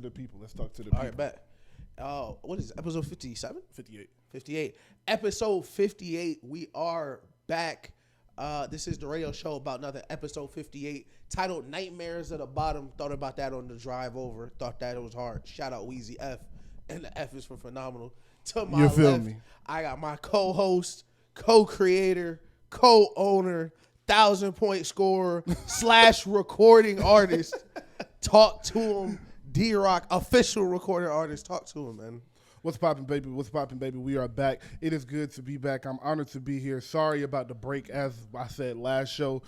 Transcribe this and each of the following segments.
to the people. Let's talk to the people. All right, bet. What is it, episode 57? 58. 58. Episode 58. We are back. This is the radio show about another episode 58 titled Nightmares at the Bottom. Thought about that on the drive over. Thought that it was hard. Shout out Wheezy F. And the F is for phenomenal. To my You feel left, me? I got my co-host, co-creator, co-owner, 1,000-point scorer / recording artist. Talk to him. Drock, official recording artist. Talk to him, man. What's poppin', baby? What's poppin', baby? We are back. It is good to be back. I'm honored to be here. Sorry about the break. As I said last show,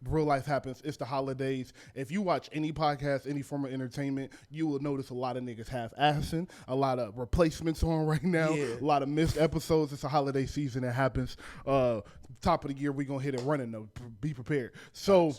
real life happens. It's the holidays. If you watch any podcast, any form of entertainment, you will notice a lot of niggas half-assing, a lot of replacements on right now, a lot of missed episodes. It's a holiday season. It happens. Top of the year, we're going to hit it running, though. Be prepared. So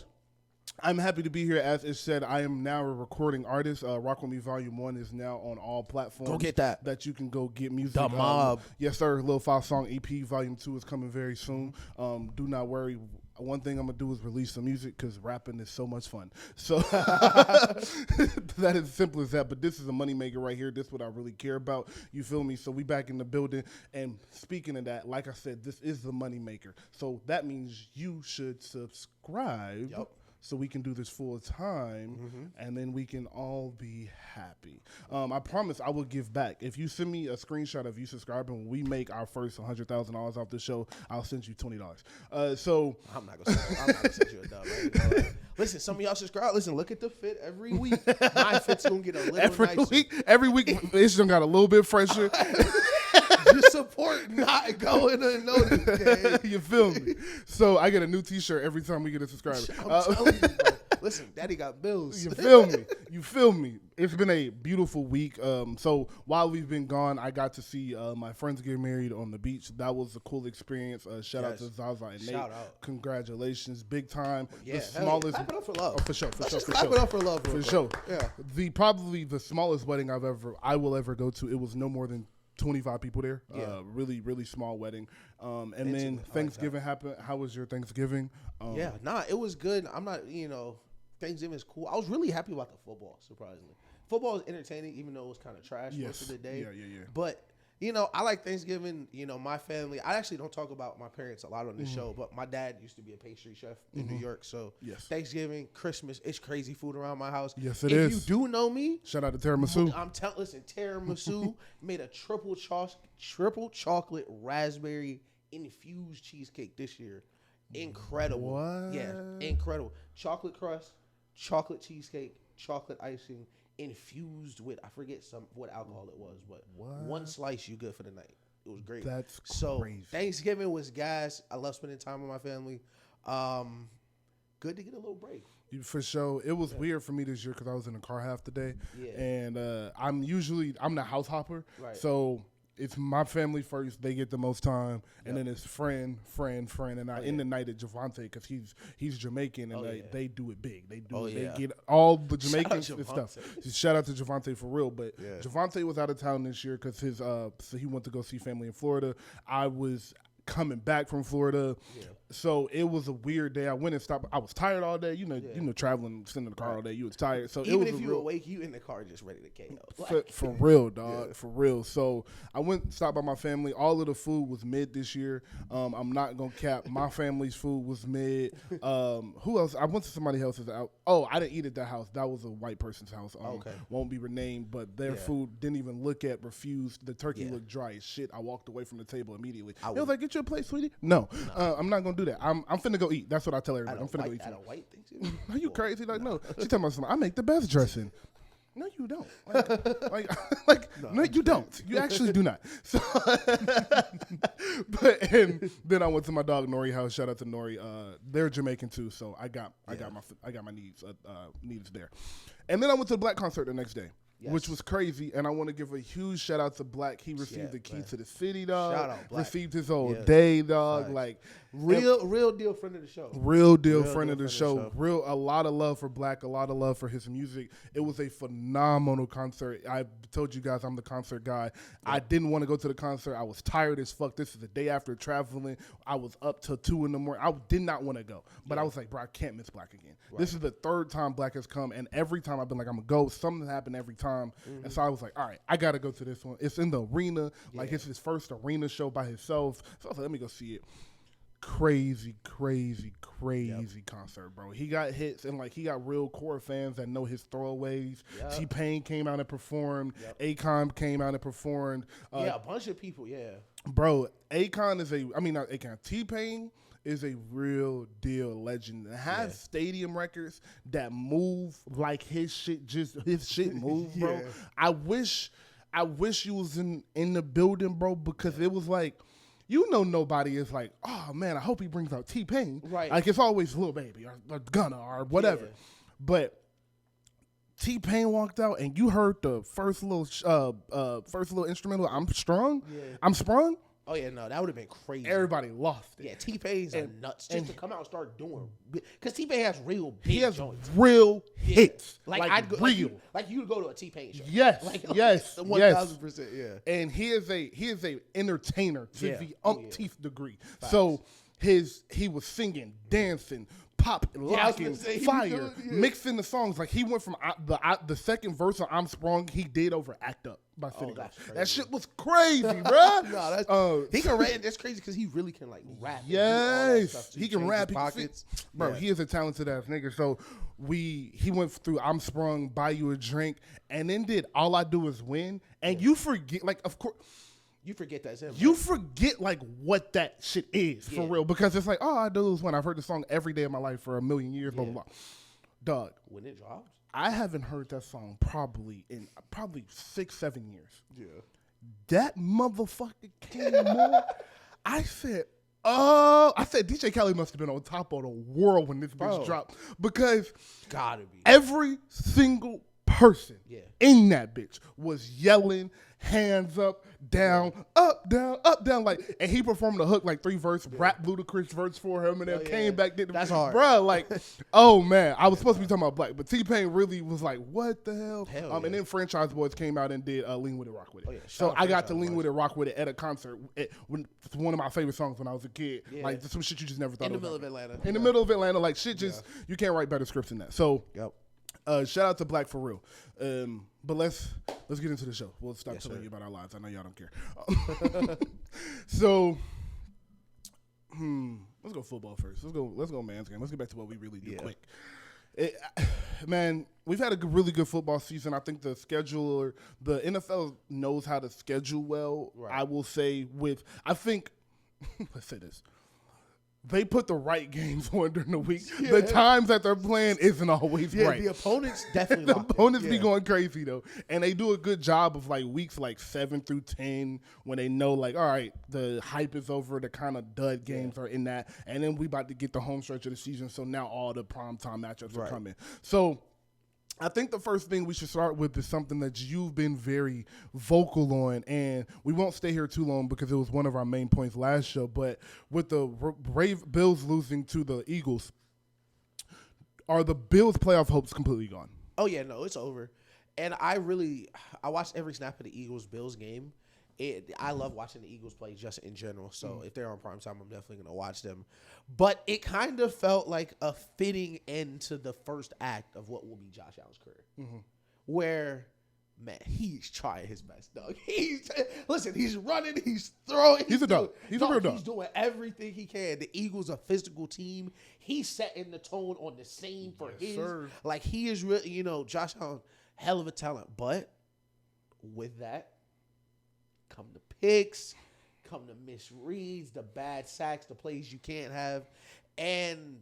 I'm happy to be here. As it said, I am now a recording artist. Rock With Me Volume 1 is now on all platforms. Go get that. That you can go get music. The Mob. Yes, sir. Little 5-song EP. Volume 2 is coming very soon. Do not worry. One thing I'm going to do is release some music because rapping is so much fun. So that is as simple as that. But this is a moneymaker right here. This is what I really care about. You feel me? So we back in the building. And speaking of that, like I said, this is the moneymaker. So that means you should subscribe. Yep. So we can do this full time, and then we can all be happy. I promise I will give back. If you send me a screenshot of you subscribing, when we make our first $100,000 off the show, I'll send you $20. So I'm not gonna send you a dub. Right? Listen, some of y'all subscribe. Listen, look at the fit every week. My fit's gonna get a little nicer. Every week, it's just got a little bit fresher. Your support not going unnoticed. You feel me? So I get a new T-shirt every time we get a subscriber. I'm telling you, bro. Listen, Daddy got bills. You feel me? You feel me? It's been a beautiful week. So while we've been gone, I got to see my friends get married on the beach. That was a cool experience. Shout out to Zaza and Nate. Out. Congratulations, big time. Yeah, the smallest. Clap it up for love. Oh, for sure. Clap it up for love, for sure. Yeah. Probably the smallest wedding I will ever go to. It was no more than 25 people there. Yeah. Really, really small wedding. And then Thanksgiving happened. How was your Thanksgiving? It was good. I'm not, Thanksgiving is cool. I was really happy about the football, surprisingly. Football is entertaining, even though it was kind of trash most of the day. Yeah. But, I like Thanksgiving. My family, I actually don't talk about my parents a lot on this show, but my dad used to be a pastry chef in New York. So Thanksgiving, Christmas, it's crazy food around my house. Yes, it is. If you do know me. Shout out to tiramisu. Listen, tiramisu made a triple chocolate raspberry infused cheesecake this year. Incredible. What? Yeah, incredible. Chocolate crust, chocolate cheesecake, chocolate icing, infused with, I forget what alcohol it was, but one slice, you good for the night. It was great. That's crazy. Thanksgiving was gas. I love spending time with my family. Good to get a little break. For sure. It was weird for me this year because I was in the car half the day. Yeah. And I'm the house hopper. Right. So it's my family first. They get the most time. And then it's friend. And I end the night at Javante because he's Jamaican and they do it big. They get all the Jamaicans and stuff. Shout out to Javante for real. But Javante was out of town this year because so he went to go see family in Florida. I was coming back from Florida. Yeah. So it was a weird day. I went and stopped. I was tired all day. Traveling, sitting in the car all day. You was tired. So even it was if you awake, you in the car just ready to KO. For real, dog. Yeah. For real. So I went and stopped by my family. All of the food was mid this year. I'm not gonna cap. My family's food was mid. Who else? I went to somebody else's house. Oh, I didn't eat at that house. That was a white person's house. Won't be renamed, but their food didn't even look at. Refused. The turkey looked dry as shit. I walked away from the table immediately. It was like, get your plate, sweetie. No. I'm not gonna do that. I'm finna go eat. That's what I tell everybody. I'm finna go eat. At a white Thanksgiving? Are you crazy? Like, no. She talking about something. I make the best dressing. No, you don't. No, you don't. You actually do not. So, and then I went to my dog Nori house. Shout out to Nori. They're Jamaican too, so I got my needs there. And then I went to the Black concert the next day. Yes. Which was crazy, and I want to give a huge shout out to Black. He received the key to the city, dog. Shout out, Black. Received his old day, dog. Right. Like real deal friend of the show. Real deal friend of the show. A lot of love for Black. A lot of love for his music. It was a phenomenal concert. I told you guys I'm the concert guy. Yeah. I didn't want to go to the concert. I was tired as fuck. This is the day after traveling. I was up till 2 a.m. I did not want to go, but I was like, bro, I can't miss Black again. Right. This is the third time Black has come, and every time I've been like, I'm gonna go. Something happened every time. Akon. And so I was like, all right, I got to go to this one. It's in the arena. Like, it's his first arena show by himself. So I was like, let me go see it. Crazy concert, bro. He got hits, and like he got real core fans that know his throwaways. T-Pain came out and performed. Akon came out and performed. A bunch of people. Bro, Not Akon. T-Pain is a real deal legend. And have stadium records that move like his shit moves, bro. I wish you was in the building, bro, because it was like, nobody is like, oh man, I hope he brings out T-Pain. Right. Like it's always Lil Baby or Gunna or whatever. But T-Pain walked out and you heard the first little instrumental, I'm Strong. I'm Sprung. Oh, yeah, no, that would have been crazy. Everybody lost it. Yeah, T-Pain's nuts just to come out and start doing. Because T-Pain has real big joints. Real hits. Like I'd go, real. Like you would go to a T-Pain show. Yes, yes, 1,000%, yeah. And he is a entertainer to the umpteenth degree. Facts. So he was singing, dancing, pop, locking, fire, mixing the songs. Like he went from the second verse of I'm Sprung, he did over Act Up by City Girls. That shit was crazy, bro. He can rap. That's crazy because he really can like rap. Yes, he can rap. Pockets. Bro, he is a talented ass nigga. So he went through I'm Sprung, Buy You a Drink, and then did All I Do Is Win. And you forget, like, of course. You forget that's him. You forget like what that shit is for real, because it's like, oh, I do this one. I've heard the song every day of my life for a million years, blah blah blah. Dog, when it drops, I haven't heard that song probably in 6-7 years. Yeah, that motherfucker came on. I said DJ Khaled must have been on top of the world when this bitch dropped, because gotta be every single person in that bitch was yelling, hands up, down, up, down, like, and he performed the hook like 3 verse, rap Ludacris verse for him, and then came back, did the that's hard, bro. Like, oh man, I was supposed to be talking about Black, but T-Pain really was like, what the hell? And then Franchise Boys came out and did Lean With It, Rock With It. So I got to Lean With It, Rock With It at a concert. It's one of my favorite songs when I was a kid. Like some shit you just never thought in the middle of Atlanta. In the middle of Atlanta, like shit just you can't write better scripts than that. So shout out to Black for real. But let's get into the show. We'll stop telling you about our lives. I know y'all don't care. So, let's go football first. Let's go man's game. Let's get back to what we really do quick. Man, we've had a really good football season. I think the NFL knows how to schedule well. Right. I will say let's say this. They put the right games on during the week. Yeah. The times that they're playing isn't always right. The opponents definitely be going crazy though, and they do a good job of like weeks like 7 through 10 when they know like, all right, the hype is over. The kind of dud games are in that, and then we about to get the home stretch of the season. So now all the primetime matchups are coming. So I think the first thing we should start with is something that you've been very vocal on, and we won't stay here too long because it was one of our main points last show, but with the Bills losing to the Eagles, are the Bills' playoff hopes completely gone? Oh, yeah, no, it's over. And I watched every snap of the Eagles-Bills game. I love watching the Eagles play just in general. So if they're on primetime, I'm definitely going to watch them. But it kind of felt like a fitting end to the first act of what will be Josh Allen's career. Where, man, he's trying his best, dog. He's running, he's throwing. He's a dog. He's a real dog. He's doing everything he can. The Eagles are a physical team. He's setting the tone on the scene for his. Sir. Like, he is really, Josh Allen, hell of a talent. But with that, come the picks, come the misreads, the bad sacks, the plays you can't have. And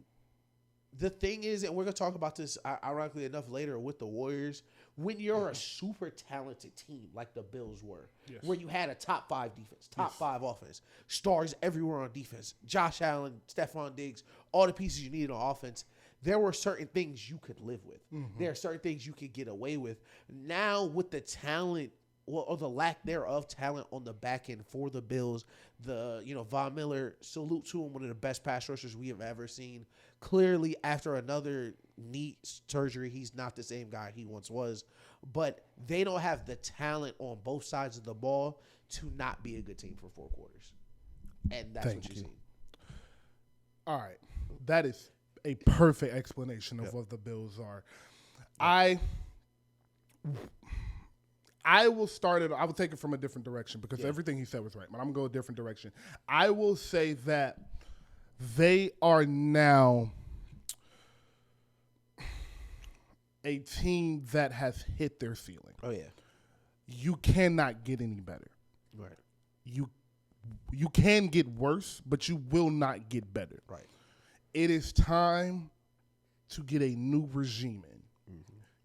the thing is, and we're going to talk about this, ironically enough, later with the Warriors, when you're a super talented team like the Bills were, where you had a top 5 defense, top 5 offense, stars everywhere on defense, Josh Allen, Stephon Diggs, all the pieces you needed on offense, there were certain things you could live with. There are certain things you could get away with. Now with the talent, or the lack thereof talent on the back end for the Bills, Von Miller, salute to him, one of the best pass rushers we have ever seen. Clearly, after another knee surgery, he's not the same guy he once was. But they don't have the talent on both sides of the ball to not be a good team for 4 quarters. And that's what you're seeing. All right. That is a perfect explanation of what the Bills are. I will start it. I will take it from a different direction because everything he said was right, but I'm going to go a different direction. I will say that they are now a team that has hit their ceiling. Oh, yeah. You cannot get any better. Right. You can get worse, but you will not get better. Right. It is time to get a new regime in.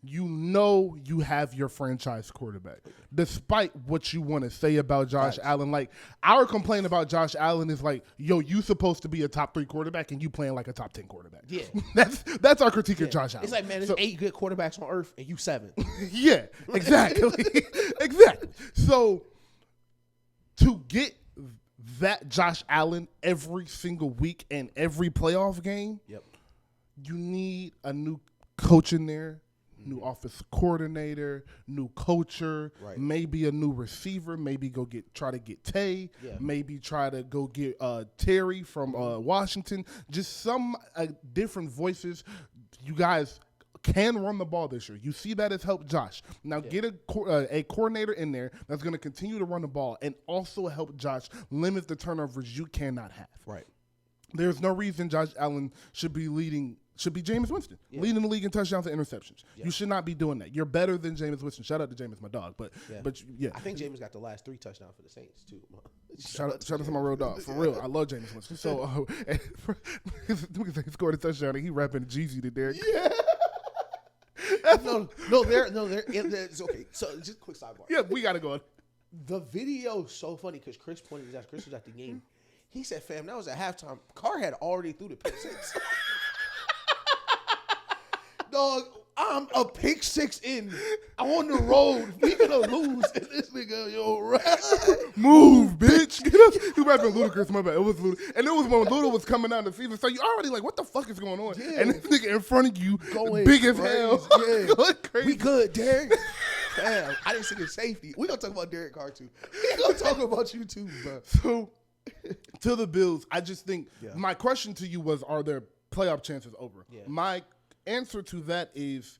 You know you have your franchise quarterback. Despite what you want to say about Josh Allen, like our complaint about Josh Allen is like, yo, you supposed to be a top 3 quarterback and you playing like a top 10 quarterback. Yeah. That's our critique of Josh Allen. It's like, man, there's 8 good quarterbacks on earth and you 7. Yeah, exactly. Exactly. So to get that Josh Allen every single week and every playoff game, you need a new coach in there. New offensive coordinator, new coacher, maybe a new receiver, maybe try to get Tay, maybe try to go get Terry from Washington. Just some different voices. You guys can run the ball this year. You see that has helped Josh. Now get a coordinator in there that's going to continue to run the ball and also help Josh limit the turnovers you cannot have. Right. There's no reason Josh Allen should be Jameis Winston, leading the league in touchdowns and interceptions. You should not be doing that. You're better than Jameis Winston. Shout out to Jameis, my dog. But I think Jameis got the last 3 touchdowns for the Saints too. Shout out to my real dog. For real, I love Jameis Winston. So he scored a touchdown and he rapping Jeezy to Derek. Yeah. It's okay. So just a quick sidebar. Yeah, we gotta go on. The video's so funny because Chris pointed this out. Chris was at the game. He said, "Fam, that was at halftime. Carr had already threw the pick 6." Dog, I'm a pick 6 in. I'm on the road. We gonna lose. And this nigga, yo, right? Move, bitch. You rapping Ludacris, my bad. It was Ludacris. And it was when Luda was coming out in the season. So you already like, what the fuck is going on? Yeah. And this nigga in front of you, going big crazy. as hell. Yeah. Going crazy. We good, Derek. Damn, I didn't see the safety. We gonna talk about Derek Carr too. We gonna talk about you too, bro. So, to the Bills, I just think my question to you was, are their playoff chances over? Yeah. My answer to that is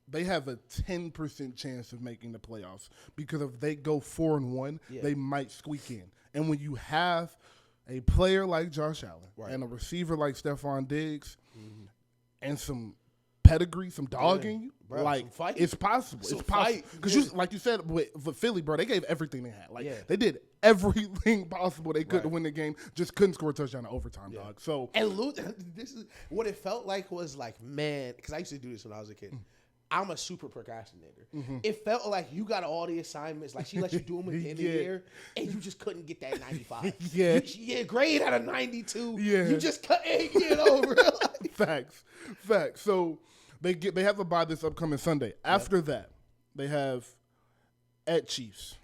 they have a 10% chance of making the playoffs because if they go 4-1, they might squeak in. And when you have a player like Josh Allen and a receiver like Stephon Diggs and some pedigree, some dog in you, bro, like it's possible. It's possible because like you said with Philly, bro, they gave everything they had. Like they did everything possible they could to win the game. Just couldn't score a touchdown in overtime, dog. So and this is what it felt like was like, man, because I used to do this when I was a kid. I'm a super procrastinator. It felt like you got all the assignments, like she let you do them at the end of the year, and you just couldn't get that 95. Grade out of 92. You just couldn't get over. Facts. So they have a bye this upcoming Sunday. After that, they have at Chiefs.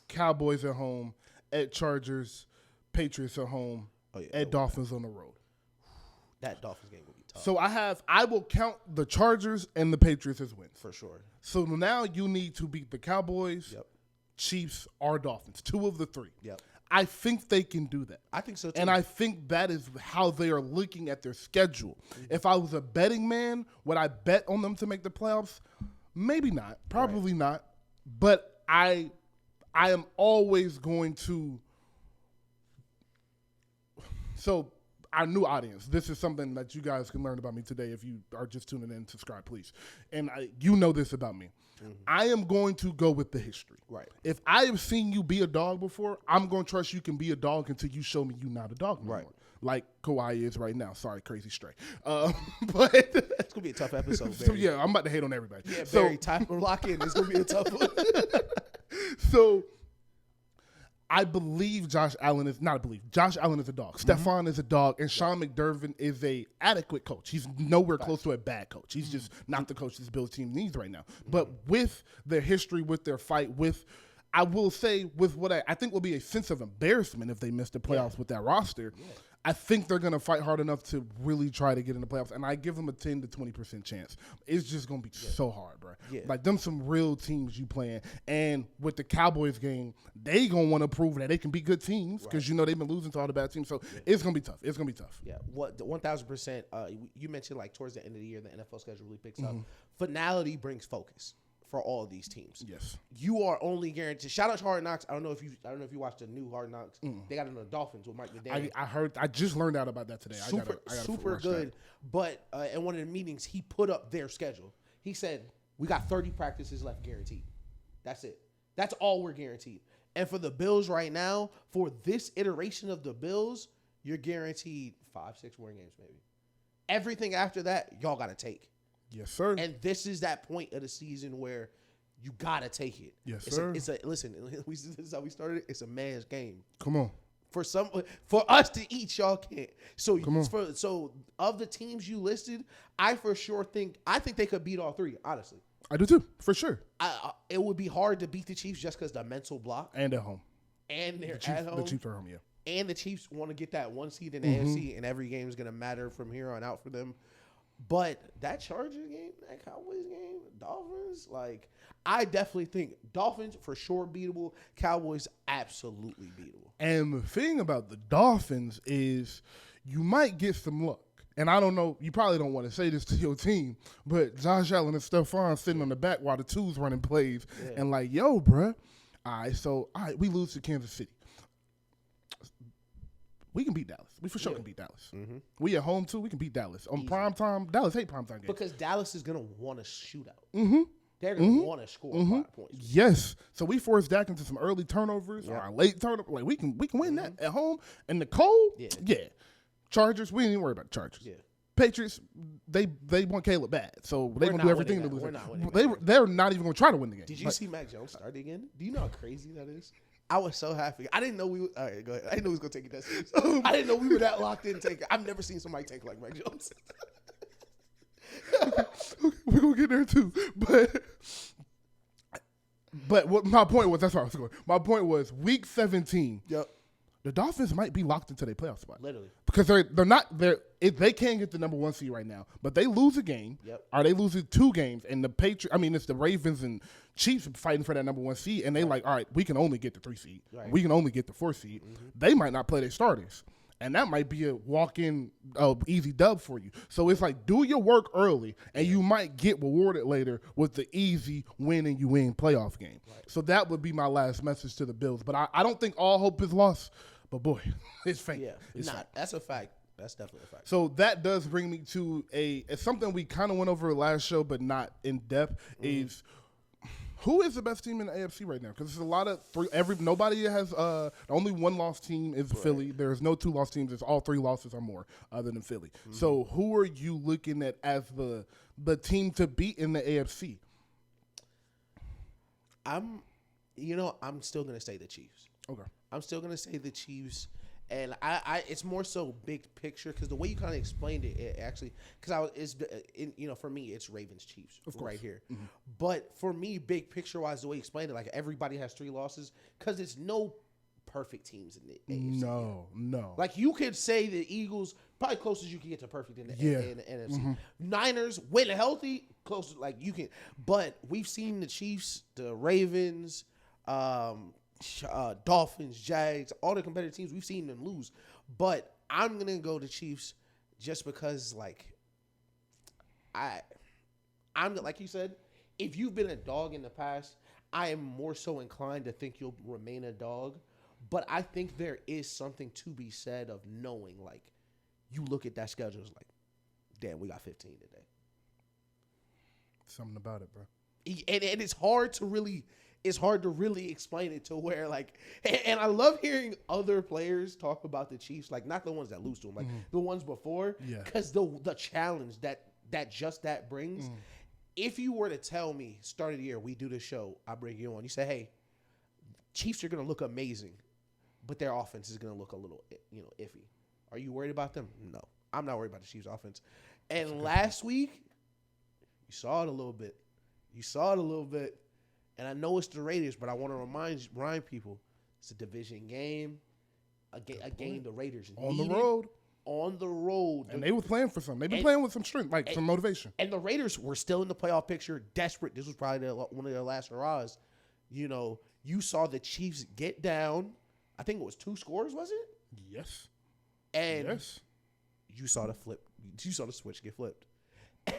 Cowboys at home, at Chargers, Patriots at home, at Dolphins on the road. That Dolphins game will be tough. So I will count the Chargers and the Patriots as wins. For sure. So now you need to beat the Cowboys, Chiefs, or Dolphins. 2 of the 3. I think they can do that. I think so too. And I think that is how they are looking at their schedule. If I was a betting man, would I bet on them to make the playoffs? Maybe not. Probably not. But I am always going to. So, our new audience, this is something that you guys can learn about me today if you are just tuning in. Subscribe, please. And you know this about me. I am going to go with the history. If I have seen you be a dog before, I'm going to trust you can be a dog until you show me you're not a dog no more. Like Kawhi is right now. Sorry, crazy stray. But it's gonna be a tough episode. So I'm about to hate on everybody. Yeah, Barry, time to lock in. It's gonna be a tough one. So I believe Josh Allen is not a believe. Josh Allen is a dog. Stephon is a dog, and Sean McDermott is a adequate coach. He's nowhere close to a bad coach. He's just not the coach this Bills team needs right now. But with their history, with their fight, I will say with what I think will be a sense of embarrassment if they miss the playoffs with that roster. I think they're going to fight hard enough to really try to get in the playoffs, and I give them a 10 to 20% chance. It's just going to be so hard, bro. Like, them some real teams you playing, and with the Cowboys game, they going to want to prove that they can be good teams because, they've been losing to all the bad teams, so it's going to be tough. It's going to be tough. Yeah, 1,000%. You mentioned, like, towards the end of the year, the NFL schedule really picks up. Finality brings focus. for all of these teams. Yes. You are only guaranteed. Shout out to Hard Knocks. I don't know if you watched the new Hard Knocks. They got it on the Dolphins with Mike McDaniel. I heard. I just learned out about that today. Super good. But in one of the meetings, he put up their schedule. He said, "We got 30 practices left guaranteed. That's it. That's all we're guaranteed." And for the Bills right now, for this iteration of the Bills, you're guaranteed 5-6 more games, maybe. Everything after that, y'all got to take. Yes, sir. And this is that point of the season where you got to take it. Yes, sir. Listen, this is how we started. It's a man's game. Come on. For us to eat, y'all can't. So Come on. So of the teams you listed, I think they could beat all three, honestly. I do too, for sure. It would be hard to beat the Chiefs just because the mental block. And at home. And they're at home. The Chiefs are home, yeah. And the Chiefs want to get that 1 seed in the AFC, and every game is going to matter from here on out for them. But that Chargers game, that Cowboys game, Dolphins, like, I definitely think Dolphins for sure beatable, Cowboys absolutely beatable. And the thing about the Dolphins is you might get some luck. And I don't know, you probably don't want to say this to your team, but Josh Allen and Stephon sitting on the back while the twos running plays. Yeah. And like, yo, bruh, all right, we lose to Kansas City. We can beat Dallas. We for sure can beat Dallas. Mm-hmm. We at home, too. We can beat Dallas. On prime time, Dallas hate prime time games. Because Dallas is going to want a shootout. Mm-hmm. They're going to want to score 5 points. Yes. So we forced Dak into some early turnovers or late turnovers. Like, we can win that at home. And the cold, Chargers, we ain't even worry about the Chargers. Yeah. Patriots, they want Caleb bad. So they're going to do everything to lose it. They're not even going to try to win the game. Did you see Mac Jones start again? Do you know how crazy that is? I was so happy. I didn't know we were. All right, go ahead. I didn't know we was going to take it that serious. I didn't know we were that locked in. I've never seen somebody take like Mac Jones. We're going to get there too. But what my point was, that's where I was going. My point was week 17. Yep. The Dolphins might be locked into their playoff spot. Literally. Because they can't get the number 1 seed right now. But they lose a game. Yep. Or they lose 2 games. And it's the Ravens and Chiefs fighting for that number 1 seed. And they like, all right, we can only get the 3 seed. Right. We can only get the 4 seed. Mm-hmm. They might not play their starters. And that might be a walk-in easy dub for you. So it's like, do your work early, and you might get rewarded later with the easy win and you win playoff game. Right. So that would be my last message to the Bills. But I don't think all hope is lost. But boy, it's fake. Yeah, that's a fact. That's definitely a fact. So that does bring me to it's something we kind of went over last show, but not in depth. Is who is the best team in the AFC right now? Because there's a lot of nobody has only 1 lost team is Philly. There's no 2 lost teams. It's all 3 losses or more other than Philly. Mm-hmm. So who are you looking at as the team to beat in the AFC? I'm still gonna say the Chiefs. Okay. I'm still gonna say the Chiefs, and I it's more so big picture because the way you kind of explained it actually, because for me it's Ravens Chiefs right here, but for me big picture wise the way you explained it, like everybody has 3 losses because there's no perfect teams in the AFC. No. Like you could say the Eagles probably closest you can get to perfect in the NFC. Mm-hmm. Niners when healthy close like you can, but we've seen the Chiefs, the Ravens. Dolphins, Jags, all the competitive teams, we've seen them lose. But I'm going to go to Chiefs just because, like, I'm like you said, if you've been a dog in the past, I am more so inclined to think you'll remain a dog. But I think there is something to be said of knowing, like, you look at that schedule, it's like, damn, we got 15 today. Something about it, bro. And it's hard to really explain it to where like, and I love hearing other players talk about the Chiefs, like not the ones that lose to them, like the ones before, because the challenge that brings. If you were to tell me start of the year we do the show, I bring you on, you say, hey, Chiefs are gonna look amazing, but their offense is gonna look a little iffy. Are you worried about them? No, I'm not worried about the Chiefs offense. And last week, you saw it a little bit. And I know it's the Raiders, but I want to remind people it's a division game. A game the Raiders needed. On the road. And they were playing for something. They've been playing with some strength, like some motivation. And the Raiders were still in the playoff picture, desperate. This was probably one of their last hurrahs. You saw the Chiefs get down. I think it was 2 scores, was it? Yes. And you saw the flip. You saw the switch get flipped.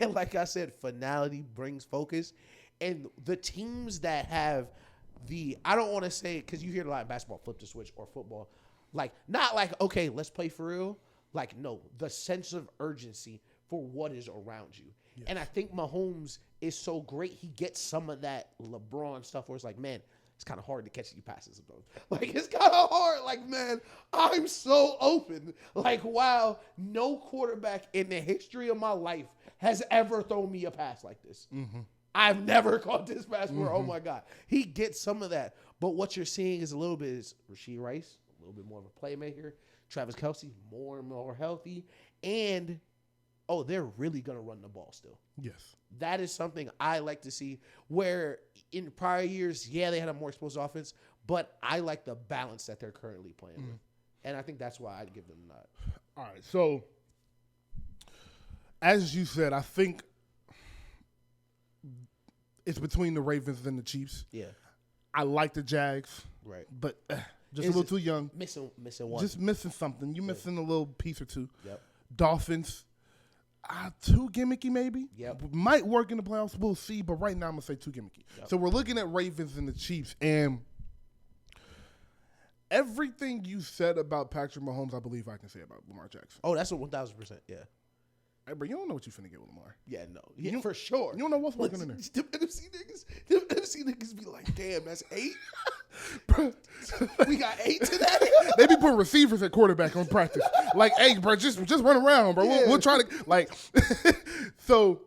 And like I said, finality brings focus. And the teams that have I don't want to say, because you hear a lot of basketball, flip the switch, or football, like, not like, okay, let's play for real. Like, no, the sense of urgency for what is around you. Yes. And I think Mahomes is so great. He gets some of that LeBron stuff where it's like, man, it's kind of hard to catch you passes sometimes. Like, it's kind of hard. Like, man, I'm so open. Like, wow, no quarterback in the history of my life has ever thrown me a pass like this. Mm-hmm. I've never caught this pass where, oh, my God. He gets some of that. But what you're seeing is a little bit is Rashee Rice, a little bit more of a playmaker. Travis Kelce, more and more healthy. And, they're really going to run the ball still. Yes. That is something I like to see, where in prior years, they had a more explosive offense, but I like the balance that they're currently playing with. And I think that's why I'd give them a nod. All right. So, as you said, I think it's between the Ravens and the Chiefs. Yeah. I like the Jags. Right. But just a little too young. Missing one. Just missing something. You're missing a little piece or two. Yep. Dolphins. Too gimmicky, maybe. Yep. Might work in the playoffs. We'll see. But right now, I'm going to say too gimmicky. Yep. So we're looking at Ravens and the Chiefs. And everything you said about Patrick Mahomes, I believe I can say about Lamar Jackson. Oh, that's a 1,000%. Yeah. Hey, bro, you don't know what you're finna get with Lamar. Yeah, no. Yeah, for sure. You don't know what's working in there. Them NFC niggas be like, damn, that's 8? Bro, we got 8 to that? They be putting receivers at quarterback on practice. Like, hey, bro, just run around, bro. Yeah. We'll try to, like, so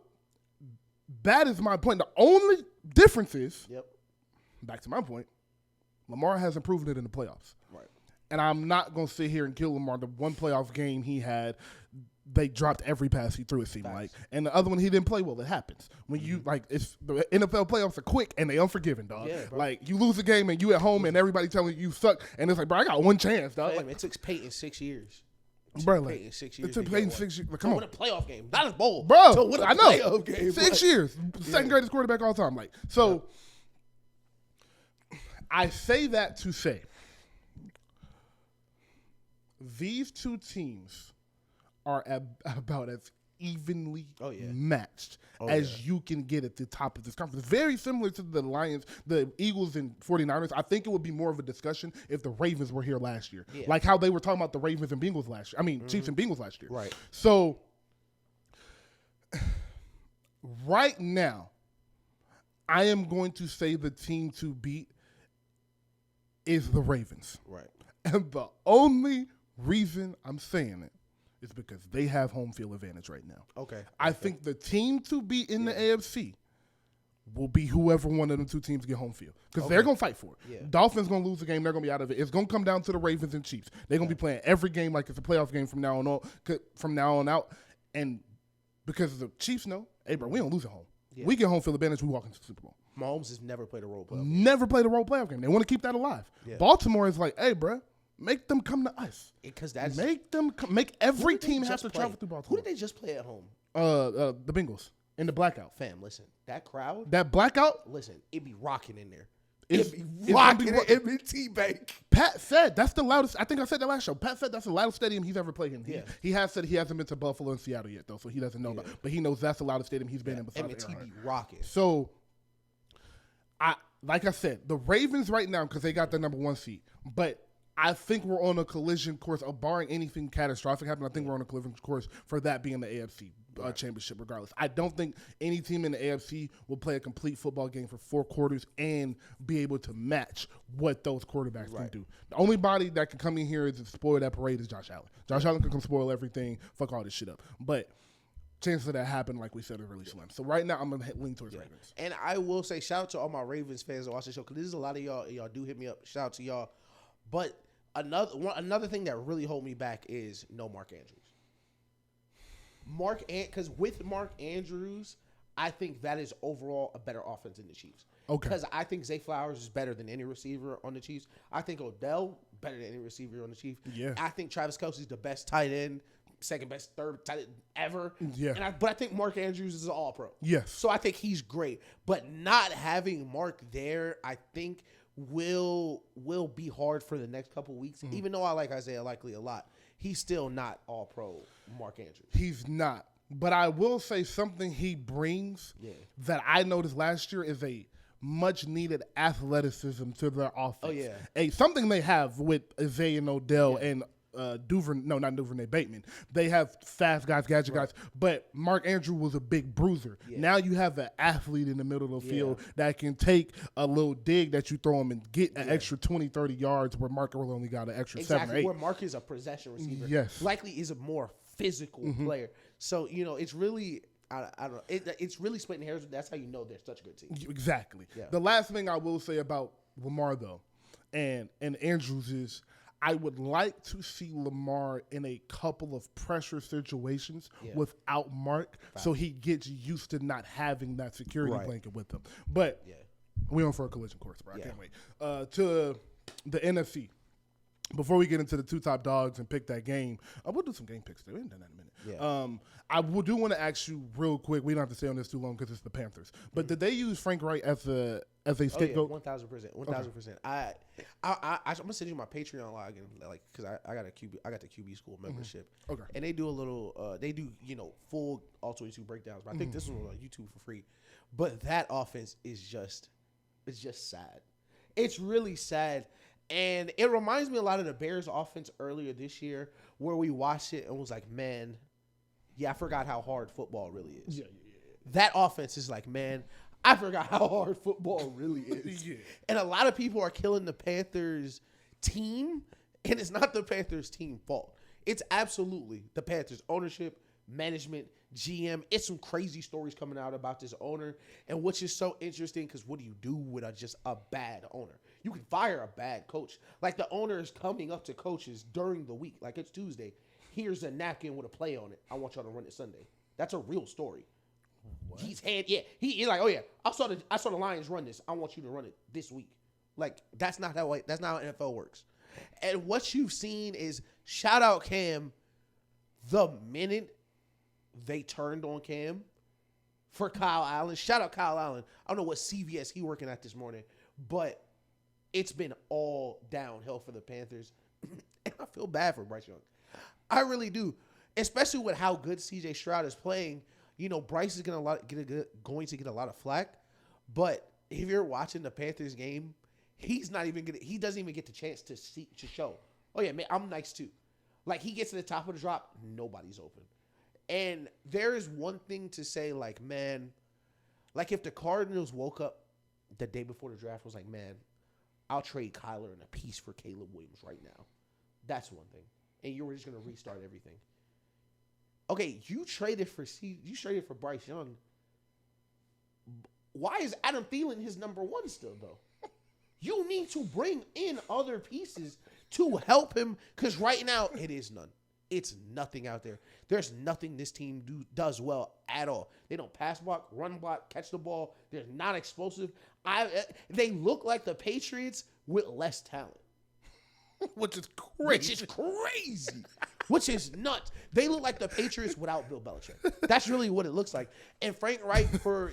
that is my point. The only difference is, back to my point, Lamar hasn't proven it in the playoffs. Right. And I'm not going to sit here and kill Lamar. The one playoff game he had, they dropped every pass he threw, it seemed like. And the other one, he didn't play well. It happens. When you, like, it's the NFL playoffs are quick and they unforgiving, dog. Yeah, like, you lose a game and you at home and everybody telling you suck. And it's like, bro, I got one chance, dog. Like, it took Peyton 6 years. Bro, like, it took Peyton 6 years. Like, come on. To win a playoff game. Not a bowl. Bro, to win a I know. Playoff game, 6 years. Second greatest quarterback all time. Like, so I say that to say these two teams are about as evenly matched as you can get at the top of this conference. Very similar to the Lions, the Eagles, and 49ers. I think it would be more of a discussion if the Ravens were here last year. Yeah. Like how they were talking about the Ravens and Bengals last year. I mean, Chiefs and Bengals last year. Right. So, right now, I am going to say the team to beat is the Ravens. Right. And the only reason I'm saying it is because they have home field advantage right now. Okay. I think the team to beat in the AFC will be whoever one of them two teams get home field because they're going to fight for it. Yeah. Dolphins going to lose the game. They're going to be out of it. It's going to come down to the Ravens and Chiefs. They're going to be playing every game like it's a playoff game from now on out. And because the Chiefs know, hey, bro, we don't lose at home. Yeah. We get home field advantage, we walk into the Super Bowl. Mahomes has never played a role playoff game. Never played a role playoff game. They want to keep that alive. Yeah. Baltimore is like, hey, bro, make them come to us. Because that's make every team have to travel through Baltimore. Who did they just play at home? The Bengals in the blackout. Fam, listen, that crowd. That blackout. Listen, it be rocking in there. It be rocking in M&T Bank. Pat said that's the loudest. I think I said that last show. Pat said that's the loudest stadium he's ever played in. He has said he hasn't been to Buffalo and Seattle yet though, so he doesn't know about it. But he knows that's the loudest stadium he's been in. Besides M&T be rocking. So, like I said, the Ravens right now because they got the number 1 seed, but I think we're on a collision course, barring anything catastrophic happening. I think we're on a collision course for that being the AFC championship regardless. I don't think any team in the AFC will play a complete football game for 4 quarters and be able to match what those quarterbacks can do. The only body that can come in here and spoil that parade is Josh Allen. Josh Allen can come spoil everything, fuck all this shit up. But chances of that happen, like we said, are really slim. So right now, I'm going to lean towards Ravens. And I will say shout out to all my Ravens fans that watch the show because there's a lot of y'all do hit me up. Shout out to y'all. But another thing that really hold me back is no Mark Andrews. Because with Mark Andrews, I think that is overall a better offense than the Chiefs. Okay. Because I think Zay Flowers is better than any receiver on the Chiefs. I think Odell better than any receiver on the Chiefs. Yeah. I think Travis Kelce's the best tight end, second best, third tight end ever. Yeah. But I think Mark Andrews is an all-pro. Yes. So I think he's great. But not having Mark there, I think will be hard for the next couple weeks. Even though I like Isaiah Likely a lot, he's still not all-pro Mark Andrews. He's not. But I will say something he brings that I noticed last year is a much needed athleticism to their offense. Oh, yeah. Something they have with Isaiah and Odell and not Duvernay, Bateman. They have fast guys, gadget guys, but Mark Andrews was a big bruiser. Yeah. Now you have an athlete in the middle of the field that can take a little dig that you throw him and get an extra 20, 30 yards where Mark really only got an extra 7 or 8. Where Mark is a possession receiver. Yes. Likely is a more physical player. So, it's really... I don't know. It's really splitting hairs. That's how you know they're such a good team. Exactly. Yeah. The last thing I will say about Lamar, though, and Andrews is I would like to see Lamar in a couple of pressure situations without Mark so he gets used to not having that security blanket with him. But we're on for a collision course, bro. I can't wait. To the NFC. Before we get into the two top dogs and pick that game, we'll do some game picks today. We haven't done that in a minute. Yeah. I do want to ask you real quick. We don't have to stay on this too long because it's the Panthers. But did they use Frank Reich as a scapegoat? 1,000%. 1,000%. I'm gonna send you my Patreon login, because I got the QB school membership. Okay. And they do a little. They do full all 22 breakdowns. But I think this one on YouTube for free. But that offense is just sad. It's really sad. And it reminds me a lot of the Bears offense earlier this year where we watched it and was like, man, I forgot how hard football really is. Yeah. That offense is like, man, I forgot how hard football really is. And a lot of people are killing the Panthers team, and it's not the Panthers team fault. It's absolutely the Panthers ownership, management, GM. It's some crazy stories coming out about this owner, and which is so interesting because what do you do with just a bad owner? You can fire a bad coach. Like the owner is coming up to coaches during the week. Like it's Tuesday. Here's a napkin with a play on it. I want y'all to run it Sunday. That's a real story. What? He's like, oh yeah, I saw the Lions run this. I want you to run it this week. Like that's not how NFL works. And what you've seen is shout out Cam. The minute they turned on Cam for Kyle Allen, shout out Kyle Allen. I don't know what CVS he working at this morning, but it's been all downhill for the Panthers. And I feel bad for Bryce Young. I really do. Especially with how good CJ Stroud is playing. Bryce is going to get a lot of flack. But if you're watching the Panthers game, he doesn't even get the chance to show. Oh yeah, man, I'm nice too. Like he gets to the top of the drop, nobody's open. And there is one thing to say, like, man, like if the Cardinals woke up the day before the draft was like, man, I'll trade Kyler and a piece for Caleb Williams right now. That's one thing. And you were just going to restart everything. Okay, you traded for Bryce Young. Why is Adam Thielen his number one still, though? You need to bring in other pieces to help him because right now it is none. It's nothing out there. There's nothing this team does well at all. They don't pass block, run block, catch the ball. They're not explosive. They look like the Patriots with less talent. Which is crazy. Which is nuts. They look like the Patriots without Bill Belichick. That's really what it looks like. And Frank Reich, for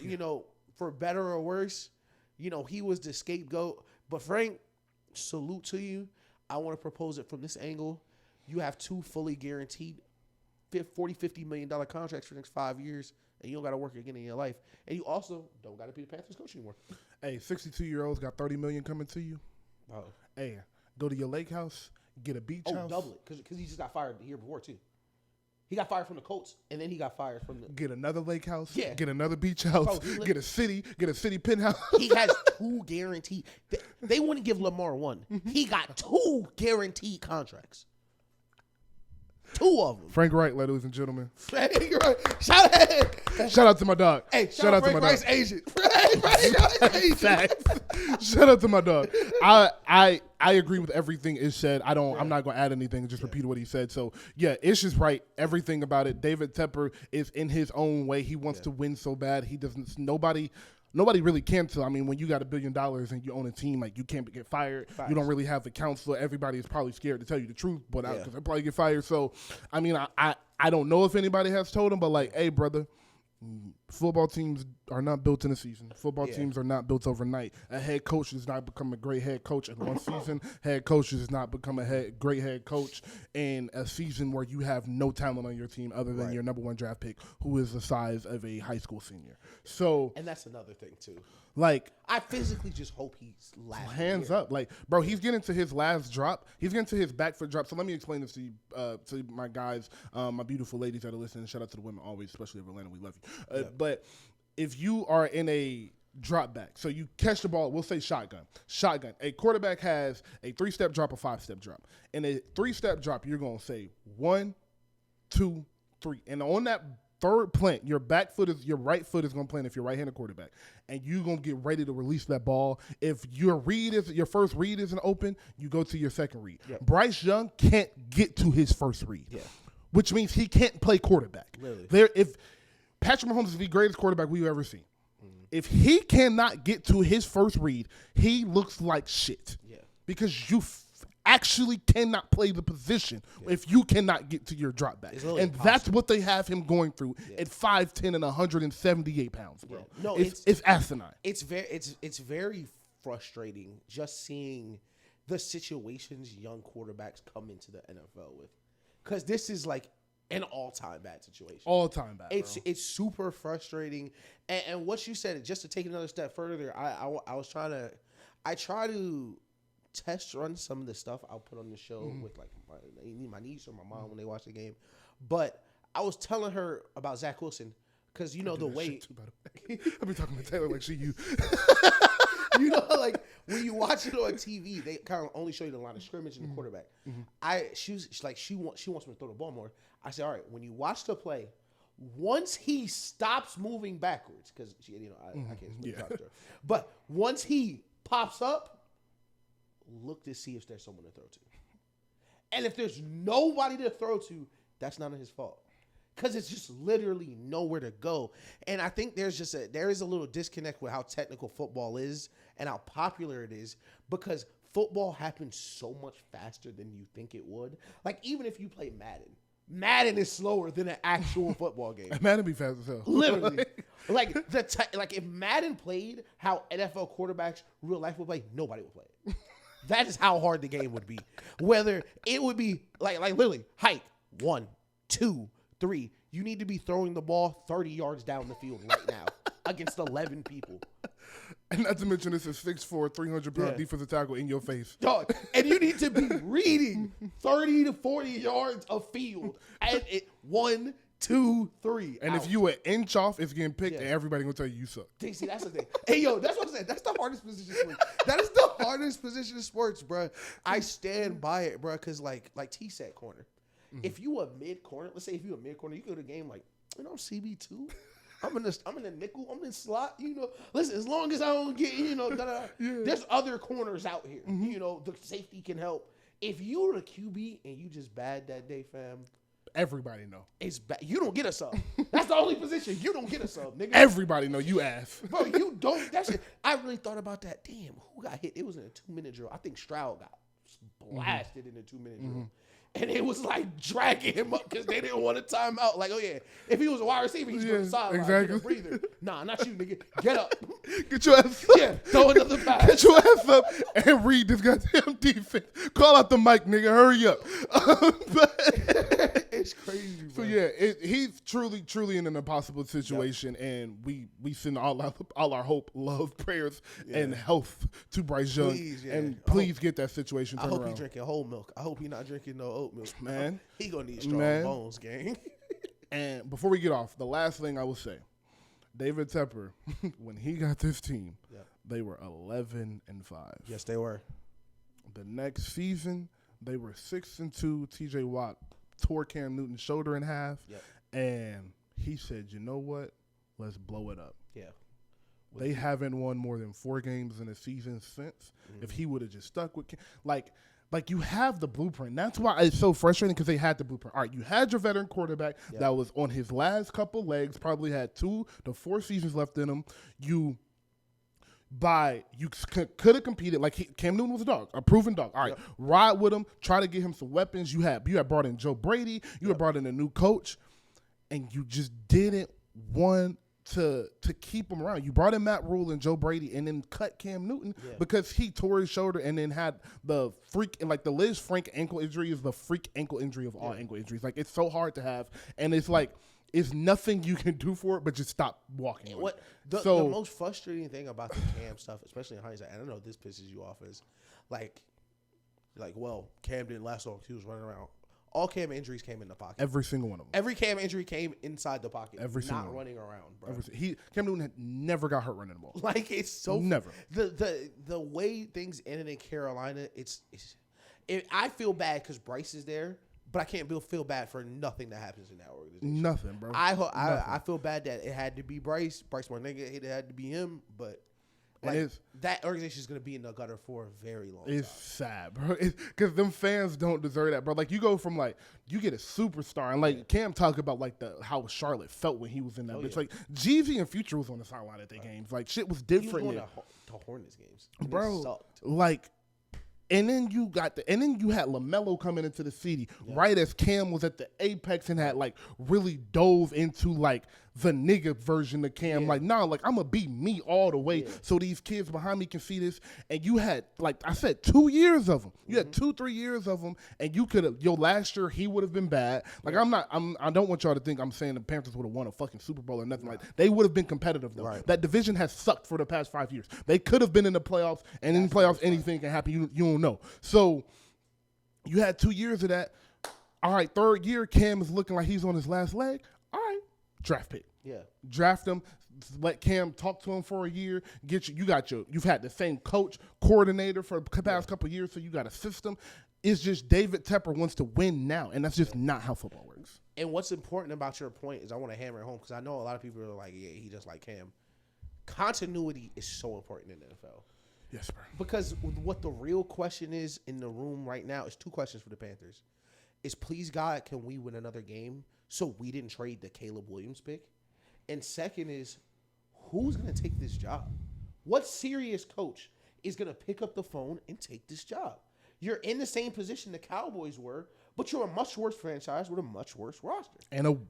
better or worse, he was the scapegoat. But Frank, salute to you. I want to propose it from this angle. You have 2 fully guaranteed $40-50 million contracts for the next 5 years, and you don't got to work again in your life. And you also don't got to be the Panthers coach anymore. Hey, 62-year-olds got $30 million coming to you. Oh. Hey, go to your lake house, get a beach house. Oh, double it, because he just got fired the year before, too. He got fired from the Colts, and then he got fired from the... Get another lake house, yeah. Get another beach house, get a city penthouse. He has 2 guaranteed... They wouldn't give Lamar 1. He got 2 guaranteed contracts. 2 of them. Frank Reich, ladies and gentlemen. Frank Reich. Shout out to my dog. Hey, shout out to Frank Reich's agent. Shout out to my dog. I agree with everything Ish said. I'm not gonna add anything. Just repeat what he said. So yeah, Ish is right. Everything about it. David Tepper is in his own way. He wants to win so bad. He doesn't. Nobody really can tell. I mean, when you got $1 billion and you own a team, like you can't get fired. Facts. You don't really have a counselor. Everybody is probably scared to tell you the truth, but because they'll probably get fired. So, I mean, I don't know if anybody has told him, but like, hey, brother, Football teams are not built in a season. Football teams are not built overnight. A head coach does not become a great head coach in one season. Head coach does not become a great head coach in a season where you have no talent on your team other than your number 1 draft pick, who is the size of a high school senior. So, and that's another thing too. Like, I physically just hope he's last. Hands up, like, bro, he's getting to his last drop. He's getting to his back foot drop. So let me explain this to you, to my guys, my beautiful ladies that are listening. Shout out to the women always, especially of Atlanta. We love you. But if you are in a drop back, so you catch the ball, we'll say shotgun. A quarterback has a 3-step drop, a 5-step drop. In a 3-step drop, you're gonna say 1, 2, 3, and on that third plant, your right foot is going to plant if you're right-handed quarterback, and you're going to get ready to release that ball. If your first read isn't open, you go to your second read. Yep. Bryce Young can't get to his first read, which means he can't play quarterback. Really? If Patrick Mahomes is the greatest quarterback we've ever seen, if he cannot get to his first read, he looks like shit. Yeah. Because you actually cannot play the position if you cannot get to your drop back. And that's what they have him going through at 5'10" and 178 pounds, bro. Yeah. No, it's asinine. It's very frustrating just seeing the situations young quarterbacks come into the NFL with. Because this is like an all-time bad situation. All-time bad, It's super frustrating. And what you said, just to take another step further, I try to test run some of the stuff I'll put on the show with like my niece or my mom when they watch the game. But I was telling her about Zach Wilson because you know the way I'll be talking to Taylor like she you. You know, like when you watch it on TV, they kind of only show you the line of scrimmage and the quarterback. She's like she wants me to throw the ball more. I said, all right, when you watch the play, once he stops moving backwards, because I can't speak to her, but once he pops up, look to see if there's someone to throw to. And if there's nobody to throw to, that's not his fault. Because it's just literally nowhere to go. And I think there is a little disconnect with how technical football is and how popular it is, because football happens so much faster than you think it would. Like, even if you play Madden is slower than an actual football game. Madden be fast as hell. Literally. like if Madden played how NFL quarterbacks real life would play, nobody would play it. That is how hard the game would be. Whether it would be like literally height 1, 2, 3. You need to be throwing the ball 30 yards down the field right now against 11 people. And not to mention this is 6'4", 300-pound defensive tackle in your face. Dog, and you need to be reading 30 to 40 yards of field. And 1, 2, 3. And out. if you an inch off, it's getting picked, and everybody gonna tell you suck. See, that's the thing. Hey, yo, that's what I'm saying. That's the hardest position in sports. That is the hardest position in sports, bro. I stand by it, bro, because like T said, corner. If you a mid corner, let's say if you a mid corner, you go to the game like, CB2. I'm in the nickel. I'm in slot. Listen, as long as I don't get, there's other corners out here. The safety can help. If you're a QB and you just bad that day, fam, everybody know. It's bad. You don't get a sub. That's the only position. You don't get a sub, nigga. Everybody know you ass. Bro, you don't. That shit. I really thought about that. Damn, who got hit? It was in a 2-minute drill. I think Stroud got blasted in a 2-minute drill. And it was like dragging him up because they didn't want a timeout. Like, oh yeah, if he was a wide receiver, he's going to sideline. Exactly. Get a breather. Nah, not you, nigga. Get up. Get your ass up. Yeah, throw another pass. Get your ass up and read this goddamn defense. Call out the mic, nigga. Hurry up. It's crazy, bro. So yeah, he's truly in an impossible situation, and we send all our hope, love, prayers, and health to Bryce Young. Please get that situation turned around. I hope he's drinking whole milk. I hope he's not drinking no oat milk. Man, he gonna need strong bones, gang. And before we get off, the last thing I will say, David Tepper, when he got this team, they were 11-5. Yes, they were. The next season, they were 6-2. T.J. Watt tore Cam Newton's shoulder in half, and he said, "You know what? Let's blow it up." Yeah. They haven't won more than 4 games in a season since. If he would have just stuck with Cam, like you have the blueprint. That's why it's so frustrating, because they had the blueprint. All right, you had your veteran quarterback that was on his last couple legs, probably had 2 to 4 seasons left in him. You could have competed. Like Cam Newton was a dog, a proven dog. All right, ride with him, try to get him some weapons. You had brought in Joe Brady. You had brought in a new coach, and you just didn't want to keep him around. You brought in Matt Rule and Joe Brady, and then cut Cam Newton because he tore his shoulder, and then had the freak, and like the Liz Frank ankle injury is the freak ankle injury of all ankle injuries. Like, it's so hard to have, and it's like it's nothing you can do for it but just stop walking. The most frustrating thing about the Cam stuff, especially in hindsight, and I know this pisses you off, is like well, Cam didn't last long. He was running around. All Cam injuries came in the pocket. Every single one of them. Every Cam injury came inside the pocket. Not running around, bro. Cam Newton had never got hurt running the ball. Like, it's so never. The way things ended in Carolina, I feel bad because Bryce is there, but I can't feel bad for nothing that happens in that organization. Nothing, bro. I feel bad that it had to be Bryce. Bryce Martinez, it had to be him, but. Like, that organization is going to be in the gutter for a very long time. It's sad, bro. Because them fans don't deserve that, bro. Like, you go from, like, you get a superstar. And, like, Cam talked about, like, how Charlotte felt when he was in that bitch. Like, Jeezy and Future was on the sideline at their games. Like, shit was different. He was going to Hornets games. Bro, like, and then you had LaMelo coming into the city right as Cam was at the apex and had, like, really dove into, like, the nigga version of Cam. Like, nah, like, I'm going to be me all the way so these kids behind me can see this. And you had, like I said, 2 years of them. You had 2-3 years of them, and you could have, last year he would have been bad. Like, I don't want y'all to think I'm saying the Panthers would have won a fucking Super Bowl or nothing like that. They would have been competitive, though. Right. That division has sucked for the past 5 years. They could have been in the playoffs, and in the playoffs, anything can happen. You don't know. So, you had 2 years of that. All right, third year, Cam is looking like he's on his last leg. All right, draft pick. Yeah. Draft him. Let Cam talk to him for a year. You've had the same coach, coordinator for the past couple of years, so you got a system. It's just David Tepper wants to win now, and that's just not how football works. And what's important about your point is I want to hammer it home because I know a lot of people are like, yeah, he just like Cam. Continuity is so important in the NFL. Yes, bro. Because what the real question is in the room right now is 2 questions for the Panthers. Is, please God, can we win another game so we didn't trade the Caleb Williams pick? And second is, who's going to take this job? What serious coach is going to pick up the phone and take this job? You're in the same position the Cowboys were, but you're a much worse franchise with a much worse roster. And a what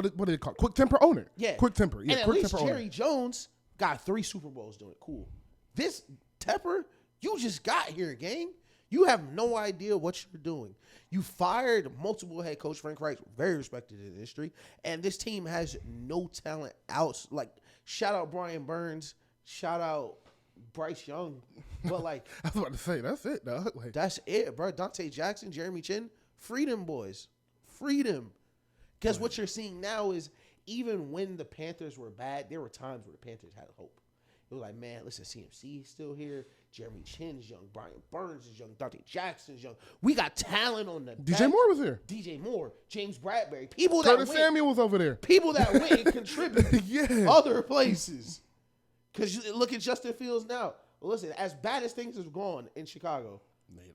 do they call it? Quick temper owner. Yeah. Quick temper. Yeah, and at quick least temper Jerry owner. Jones got 3 Super Bowls doing it. Cool. This Tepper, you just got here, gang. You have no idea what you're doing. You fired multiple head coach, Frank Reich, very respected in the industry, and this team has no talent out. Like, shout out Brian Burns, shout out Bryce Young, but like I was about to say that's it, dog. Like, that's it, bro. Dante Jackson, Jeremy Chin, freedom boys, freedom. Because what you're seeing now is even when the Panthers were bad, there were times where the Panthers had hope. It was like, man, listen, CMC is still here. Jeremy Chin's young. Brian Burns is young. Dante Jackson's young. We got talent on the DJ bench. Moore was there. DJ Moore, James Bradbury. People Curtis that win. Samuel was over there. People that win contribute Yeah. other places. Because look at Justin Fields now. Listen, as bad as things have gone in Chicago.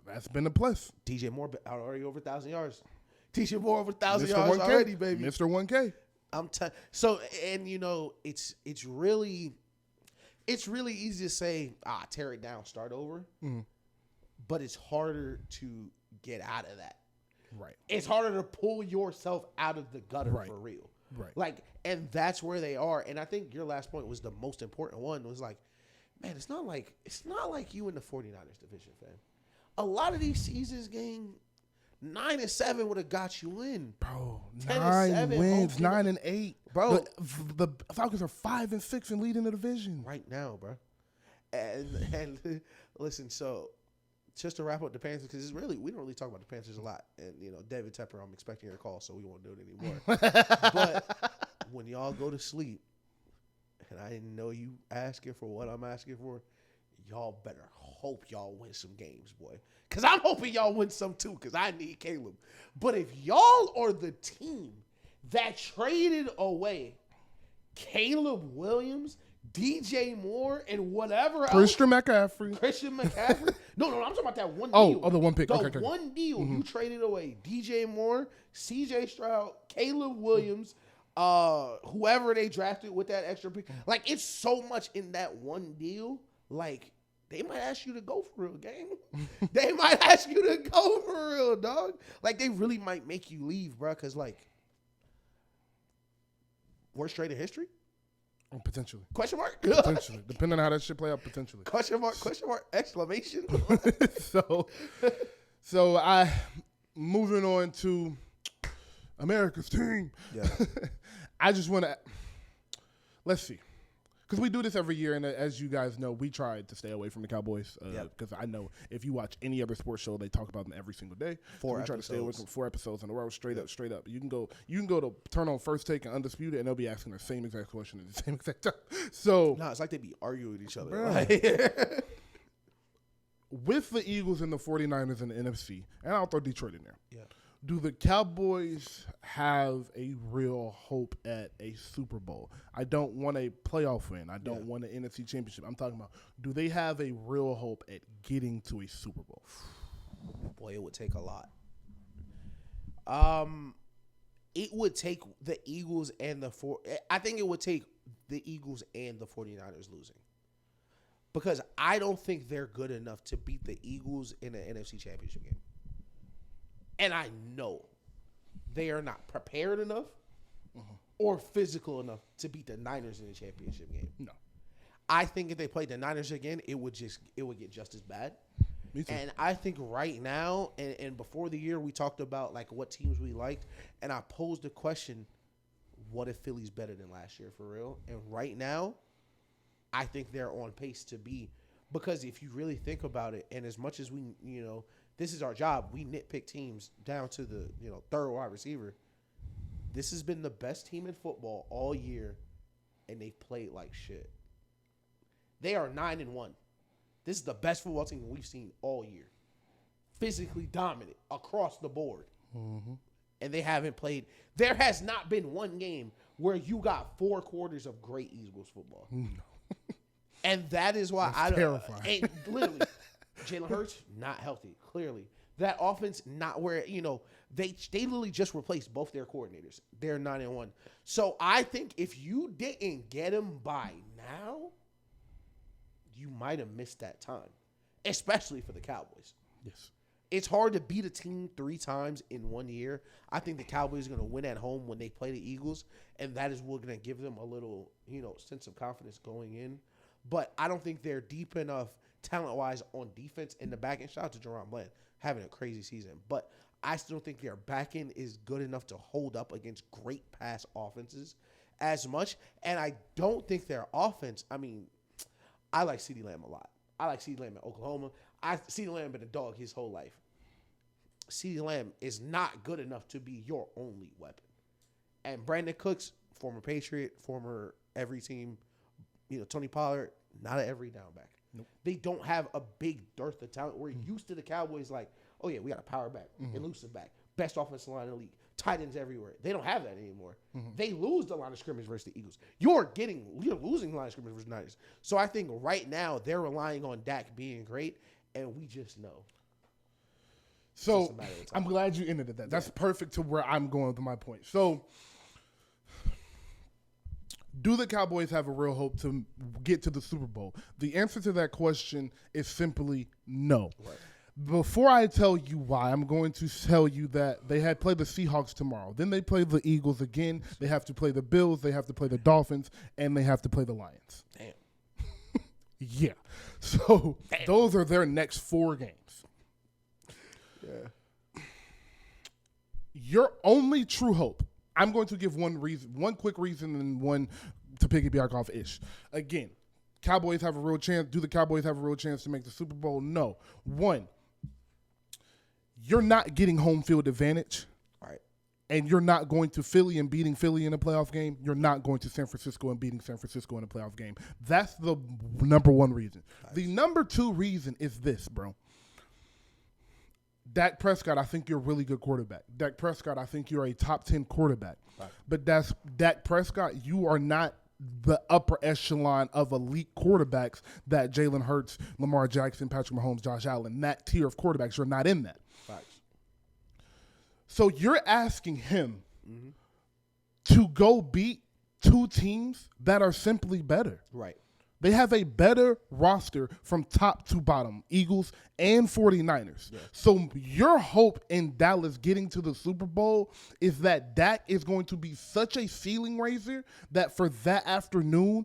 That's been a plus. DJ Moore already over 1,000 yards. DJ Moore over 1,000 yards already, baby. Mr. 1K. So, and you know, it's really easy to say, tear it down, start over. Mm-hmm. But it's harder to get out of that. Right. It's harder to pull yourself out of the gutter for real. Right. Like, and that's where they are. And I think your last point was the most important one. Was like, man, it's not like you in the 49ers division, fam. A lot of these seasons, gang, 9-7 would have got you in. Bro, 9 wins, 9-8. Bro, the Falcons are 5-6 and leading the division right now, bro. And listen, so just to wrap up the Panthers, because we don't really talk about the Panthers a lot. And you know, David Tepper, I'm expecting your call, so we won't do it anymore. But when y'all go to sleep, and I know you asking for what I'm asking for, y'all better hope y'all win some games, boy. Because I'm hoping y'all win some too, because I need Caleb. But if y'all are the team that traded away Caleb Williams, DJ Moore, and whatever Christian McCaffrey. No, I'm talking about that one deal. Oh, the one pick. The one deal you traded away. DJ Moore, CJ Stroud, Caleb Williams, whoever they drafted with that extra pick. Like, it's so much in that one deal. Like, they might ask you to go for real, gang. They might ask you to go for real, dog. Like, they really might make you leave, bro, because, like, Worst trade in history? Potentially. Question mark? Potentially. Depending on how that shit play out, potentially. Question mark, exclamation. So I moving on to America's team. Yeah. I just want to, let's see. Because we do this every year, and as you guys know, we try to stay away from the Cowboys. Because I know if you watch any other sports show, they talk about them every single day. We try to stay away from 4 episodes in a row, straight up. You can go to turn on First Take and Undisputed, and they'll be asking the same exact question at the same exact time. So no, it's like they be arguing with each other. With the Eagles and the 49ers in the NFC, and I'll throw Detroit in there. Yeah. Do the Cowboys have a real hope at a Super Bowl? I don't want a playoff win. I don't want an NFC championship. I'm talking about, do they have a real hope at getting to a Super Bowl? Boy, it would take a lot. It would take the Eagles and I think it would take the Eagles and the 49ers losing. Because I don't think they're good enough to beat the Eagles in an NFC championship game. And I know they are not prepared enough or physical enough to beat the Niners in the championship game. No. I think if they played the Niners again, it would get just as bad. Me too. And I think right now, and before the year, we talked about like what teams we liked, and I posed the question, what if Philly's better than last year for real? And right now, I think they're on pace to be, because if you really think about it, and as much as we, this is our job. We nitpick teams down to the, third wide receiver. This has been the best team in football all year, and they've played like shit. They are 9-1. This is the best football team we've seen all year. Physically dominant across the board. Mm-hmm. And they haven't played. There has not been one game where you got 4 quarters of great Eagles football. No. And that is why That's terrifying. And literally, Jalen Hurts, not healthy, clearly. That offense, not where, they literally just replaced both their coordinators. They're 9-1. So I think if you didn't get them by now, you might have missed that time, especially for the Cowboys. Yes. It's hard to beat a team 3 times in 1 year. I think the Cowboys are going to win at home when they play the Eagles, and that is what's going to give them a little, sense of confidence going in. But I don't think they're deep enough talent-wise on defense in the back end. Shout out to Jerron Bland, having a crazy season. But I still think their back end is good enough to hold up against great pass offenses as much. And I don't think their offense, I like CeeDee Lamb a lot. I like CeeDee Lamb in Oklahoma. CeeDee Lamb been a dog his whole life. CeeDee Lamb is not good enough to be your only weapon. And Brandon Cooks, former Patriot, former every team, Tony Pollard, not an every down back. Nope. They don't have a big dearth of talent. We're used to the Cowboys like, oh yeah, we got a power back, elusive back, best offensive line in the league, tight ends everywhere. They don't have that anymore. They lose the line of scrimmage versus the Eagles. You're losing the line of scrimmage versus the Niners. So I think right now they're relying on Dak being great, and we just know. So I'm glad you ended that. That's perfect to where I'm going with my point. So do the Cowboys have a real hope to get to the Super Bowl? The answer to that question is simply no. Right. Before I tell you why, I'm going to tell you that they had played the Seahawks tomorrow. Then they play the Eagles again. They have to play the Bills. They have to play the Dolphins. And they have to play the Lions. Damn. Yeah. So those are their next 4 games. Yeah. Your only true hope. I'm going to give one quick reason, and one to piggyback off Ish. Again, Cowboys have a real chance. Do the Cowboys have a real chance to make the Super Bowl? No. 1, you're not getting home field advantage. All right. And you're not going to Philly and beating Philly in a playoff game. You're not going to San Francisco and beating San Francisco in a playoff game. That's the number 1 reason. Nice. The number 2 reason is this, bro. Dak Prescott, I think you're a really good quarterback. Dak Prescott, I think you're a top 10 quarterback. Right. But that's Dak Prescott. You are not the upper echelon of elite quarterbacks that Jalen Hurts, Lamar Jackson, Patrick Mahomes, Josh Allen, that tier of quarterbacks. You're not in that. Right. So you're asking him to go beat 2 teams that are simply better. Right. They have a better roster from top to bottom, Eagles and 49ers. Yeah. So your hope in Dallas getting to the Super Bowl is that Dak is going to be such a ceiling raiser that for that afternoon,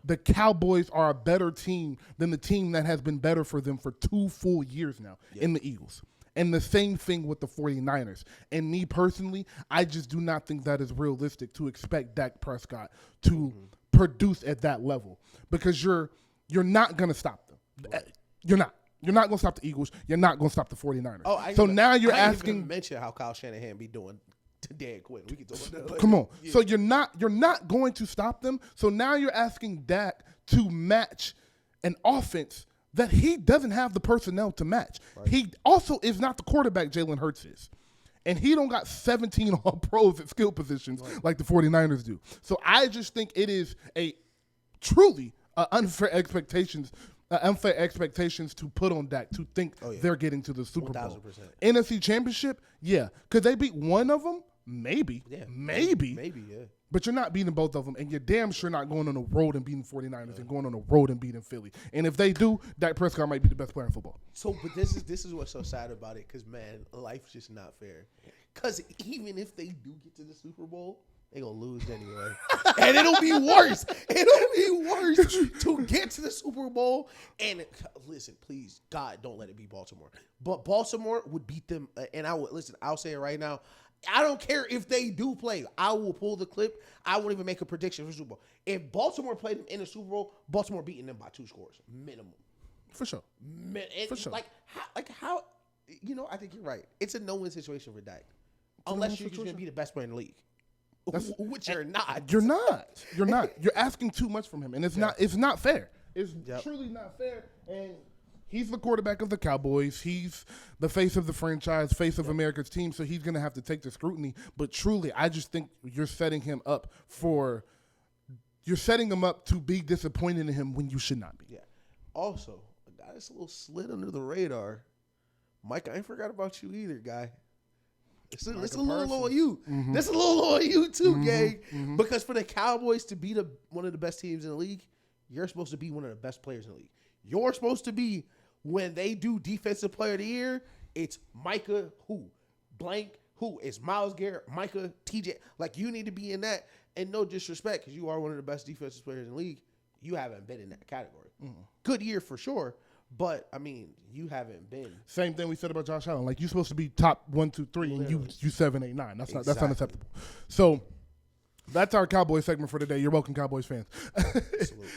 the Cowboys are a better team than the team that has been better for them for 2 full years now in the Eagles. And the same thing with the 49ers. And me personally, I just do not think that is realistic to expect Dak Prescott to produce at that level because you're not going to stop them. Right. You're not. You're not going to stop the Eagles. You're not going to stop the 49ers. Now you're asking. Even mention how Kyle Shanahan be doing to Dan Quinn. We can talk about that. Come on. Yeah. So you're not going to stop them. So now you're asking Dak to match an offense that he doesn't have the personnel to match. Right. He also is not the quarterback Jalen Hurts is. And he don't got 17 all-pros at skill positions like the 49ers do. So I just think it is a truly unfair expectations to put on Dak to think they're getting to the Super 1000%. Bowl. NFC Championship, yeah. Could they beat one of them? Maybe. Yeah. Maybe, yeah. But you're not beating both of them, and you're damn sure not going on the road and beating 49ers and going on the road and beating Philly. And if they do, Dak Prescott might be the best player in football. So, but this is what's so sad about it, because, man, life's just not fair. Because even if they do get to the Super Bowl, they're going to lose anyway. And it'll be worse. It'll be worse to get to the Super Bowl. And listen, please, God, don't let it be Baltimore. But Baltimore would beat them. And I'll say it right now. I don't care if they do play. I will pull the clip. I won't even make a prediction for Super Bowl. If Baltimore played them in the Super Bowl, Baltimore beating them by 2 scores minimum. For sure. For sure. How? I think you're right. It's a no-win situation for Dak, unless you're just going to be the best player in the league, which you're not. You're not. You're asking too much from him, and it's not. It's not fair. It's truly not fair. And he's the quarterback of the Cowboys. He's the face of the franchise, face of America's team, so he's going to have to take the scrutiny. But truly, I just think you're setting him up to be disappointed in him when you should not be. Yeah. Also, a guy that's a little slid under the radar, Mike, I ain't forgot about you either, guy. It's a little low on you. Mm-hmm. That's a little low on you too, gang. Mm-hmm. Because for the Cowboys to be one of the best teams in the league, you're supposed to be one of the best players in the league. You're supposed to be, when they do Defensive Player of the Year, it's Micah who? Blank who? It's Myles Garrett, Micah, TJ. Like, you need to be in that. And no disrespect, because you are one of the best defensive players in the league, you haven't been in that category. Mm-hmm. Good year for sure, but, I mean, you haven't been. Same thing we said about Josh Allen. Like, you're supposed to be top 1, 2, 3, and you 7, 8, 9. That's unacceptable. So, that's our Cowboys segment for today. You're welcome, Cowboys fans. Absolutely.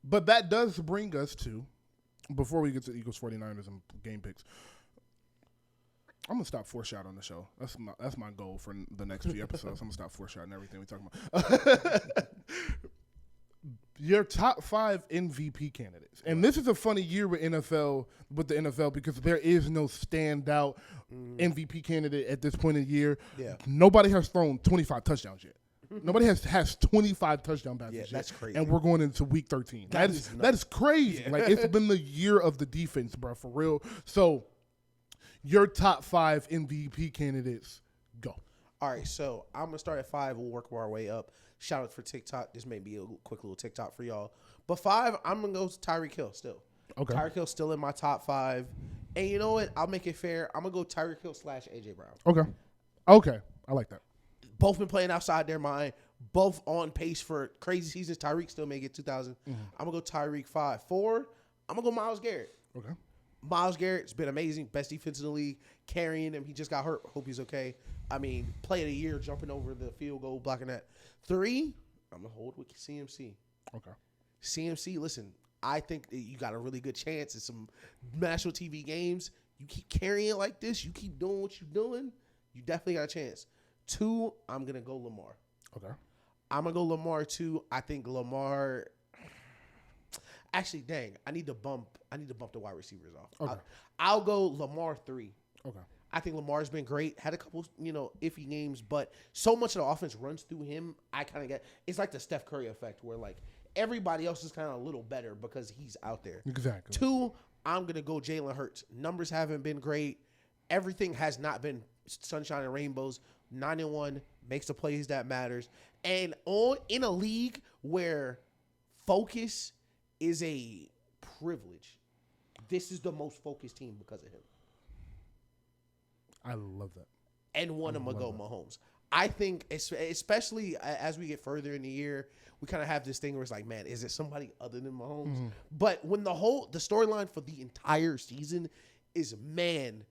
But that does bring us to, before we get to Eagles 49ers and game picks, I'm going to stop foreshadowing the show. That's my goal for the next few episodes. I'm going to stop foreshadowing everything we talk about. Your top 5 MVP candidates. And this is a funny year with the NFL because there is no standout MVP candidate at this point in the year. Yeah. Nobody has thrown 25 touchdowns yet. Nobody has 25 touchdown passes yet. That's crazy. And we're going into week 13. That is crazy. Yeah. Like, it's been the year of the defense, bro, for real. So, your top 5 MVP candidates, go. All right, so I'm going to start at 5. We'll work our way up. Shout out for TikTok. This may be a quick little TikTok for y'all. But 5, I'm going to go to Tyreek Hill still. Okay. Tyreek Hill still in my top 5. And you know what? I'll make it fair. I'm going to go Tyreek Hill / A.J. Brown. Okay. I like that. Both been playing outside their mind. Both on pace for crazy seasons. Tyreek still may get 2,000. Mm-hmm. I'm going to go Tyreek 5. 4, I'm going to go Myles Garrett. Okay. Myles Garrett's been amazing. Best defense in the league. Carrying him. He just got hurt. Hope he's okay. I mean, play of the year, jumping over the field goal, blocking that. 3, I'm going to hold with CMC. Okay. CMC, listen, I think that you got a really good chance in some national TV games. You keep carrying it like this. You keep doing what you're doing. You definitely got a chance. 2, I'm going to go Lamar. Okay. I'm going to go Lamar 2. I think Lamar – actually, dang, I need to bump the wide receivers off. Okay. I'll go Lamar 3. Okay. I think Lamar's been great. Had a couple, iffy games, but so much of the offense runs through him. I kind of get – it's like the Steph Curry effect where, like, everybody else is kind of a little better because he's out there. Exactly. 2, I'm going to go Jalen Hurts. Numbers haven't been great. Everything has not been sunshine and rainbows. 9-1, makes the plays that matters. And in a league where focus is a privilege. This is the most focused team because of him. I love that. And one of them will go Mahomes. I think, especially as we get further in the year, we kind of have this thing where it's like, man, is it somebody other than Mahomes? Mm-hmm. But when the storyline for the entire season is, man,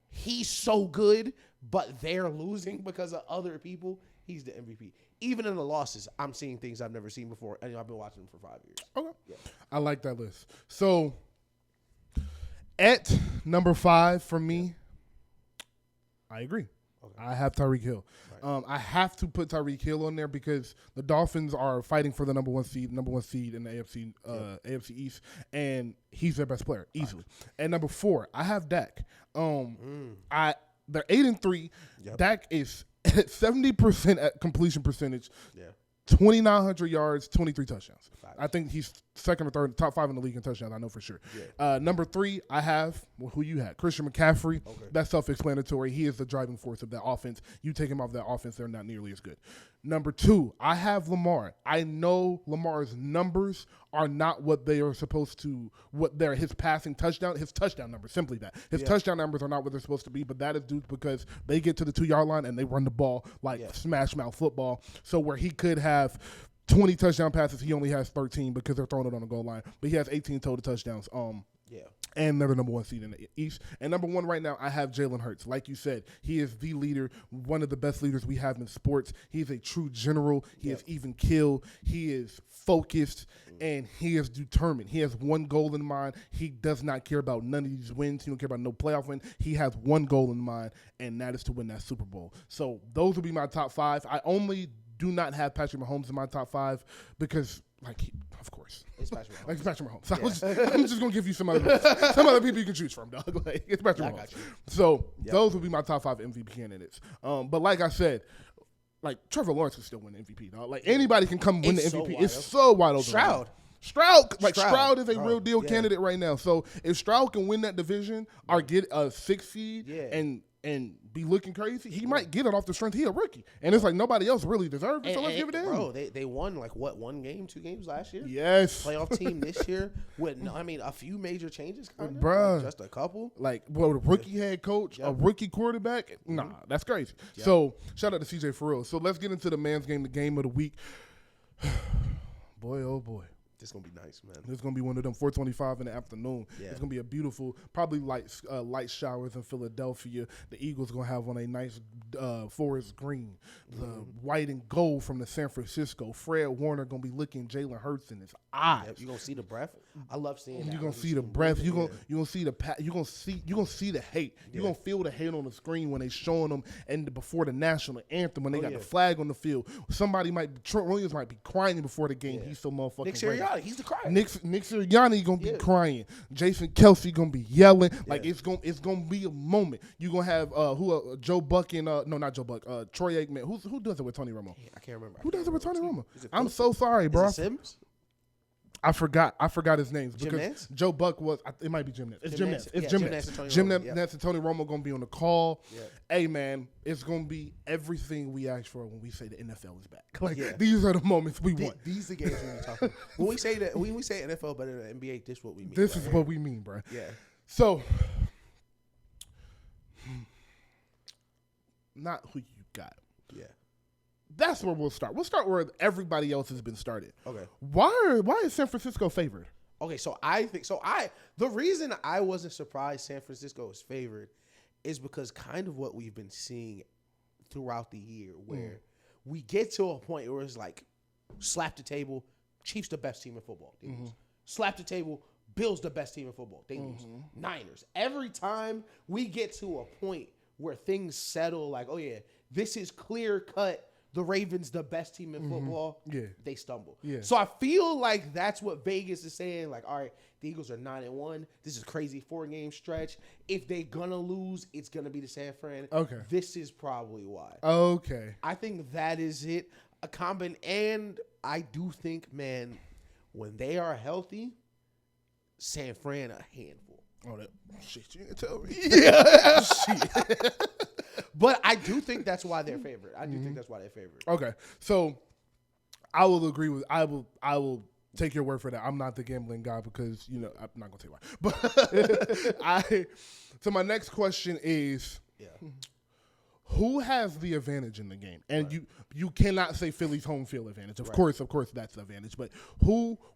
he's so good, but they're losing because of other people, he's the MVP. Even in the losses, I'm seeing things I've never seen before. And I've been watching him for 5 years. Okay. Yeah. I like that list. So, at number 5 for me, I agree. Okay. I have Tyreek Hill. Right. I have to put Tyreek Hill on there because the Dolphins are fighting for the number one seed in the AFC East, and he's their best player easily. Right. And number 4, I have Dak. They're 8-3. Yep. Dak is at 70% at completion percentage. Yeah. 2,900 yards, 23 touchdowns. I think he's second or third, top 5 in the league in touchdowns. I know for sure. Yeah. Number 3, I have who you had, Christian McCaffrey. Okay. That's self-explanatory. He is the driving force of that offense. You take him off that offense, they're not nearly as good. Number 2, I have Lamar. I know Lamar's numbers are not what they are supposed to. His touchdown numbers, simply that. His touchdown numbers are not what they're supposed to be. But that is due because they get to the 2-yard line and they run the ball like smash mouth football. So where he could have 20 touchdown passes, he only has 13 because they're throwing it on the goal line. But he has 18 total touchdowns. And they're the number 1 seed in the East. And number 1 right now, I have Jalen Hurts. Like you said, he is the leader, one of the best leaders we have in sports. He's a true general. He is even kill. He is focused, and he is determined. He has one goal in mind. He does not care about none of these wins. He don't care about no playoff win. He has one goal in mind, and that is to win that Super Bowl. So those will be my top 5. I only do not have Patrick Mahomes in my top 5 because, of course. It's Patrick Mahomes. It's Patrick Mahomes. So I'm just going to give you some other people you can choose from, dog. It's Patrick Mahomes. So those would be my top 5 MVP candidates. But like I said, Trevor Lawrence can still win the MVP, dog. Anybody can come win the MVP. It's so wide open. Stroud is a real deal candidate right now. So if Stroud can win that division or get a 6 seed and be looking crazy, he might get it off the strength. He a rookie. And it's like nobody else really deserves it, so let's give it to him. Bro, they won 2 games last year? Yes. Playoff team this year with, a few major changes, kind of. Bruh. Just a couple. A rookie head coach, a rookie quarterback? Nah, that's crazy. Yep. So, shout out to CJ for real. So, let's get into the man's game, the game of the week. Boy, oh boy. This is going to be nice, man. This is going to be one of them 4:25 in the afternoon. Yeah. It's going to be a beautiful, probably light showers in Philadelphia. The Eagles going to have on a nice forest green. The white and gold from the San Francisco. Fred Warner going to be looking Jalen Hurts in his eyes. Yep, you're going to see the breath. I love seeing that. You're going to see the breath. You're going to see the hate. You're going to feel the hate on the screen when they showing them and before the national anthem when they got the flag on the field. Trent Williams might be crying before the game. He's so motherfucking Nick Sirianni. He's the crying. Nick Sirianni gonna be crying. Jason Kelsey gonna be yelling. It's gonna be a moment. You gonna have Joe Buck and not Joe Buck. Troy Aikman. Who does it with Tony Romo? I can't remember. Who does it with Tony Romo? I'm so sorry, bro. Is it Sims? I forgot his names because Nance? Joe Buck was. It might be Jim Nance. It's Jim Nance. It's Jim Nance. Jim Nance and Tony Romo gonna be on the call. Yeah. Hey man, it's gonna be everything we asked for when we say the NFL is back. These are the moments we want. These are the games we're talking about. When we say NFL better than NBA, this is what we mean. This is what we mean, bro. Yeah. So, not who you got. Yeah. That's where we'll start. We'll start where everybody else has been started. Okay. Why is San Francisco favored? Okay, the reason I wasn't surprised San Francisco is favored is because kind of what we've been seeing throughout the year where we get to a point where it's like slap the table, Chiefs the best team in football. They lose. Slap the table, Bills the best team in football. They lose. Niners. Every time we get to a point where things settle like, oh yeah, this is clear cut. The Ravens, the best team in football, they stumble. Yeah. So I feel like that's what Vegas is saying. Like, all right, the Eagles are 9-1. This is a crazy 4-game stretch. If they're going to lose, it's going to be the San Fran. Okay. This is probably why. Okay. I think that is it. And I do think, man, when they are healthy, San Fran a handful. Oh, that shit you didn't tell me. Yeah. Shit. But I do think that's why they're favored. I do think that's why they're favored. Okay. So I will agree with I will take your word for that. I'm not the gambling guy because, you know, I'm not going to take one. But so my next question is, who has the advantage in the game? And you cannot say Philly's home field advantage. Of course, that's the advantage. But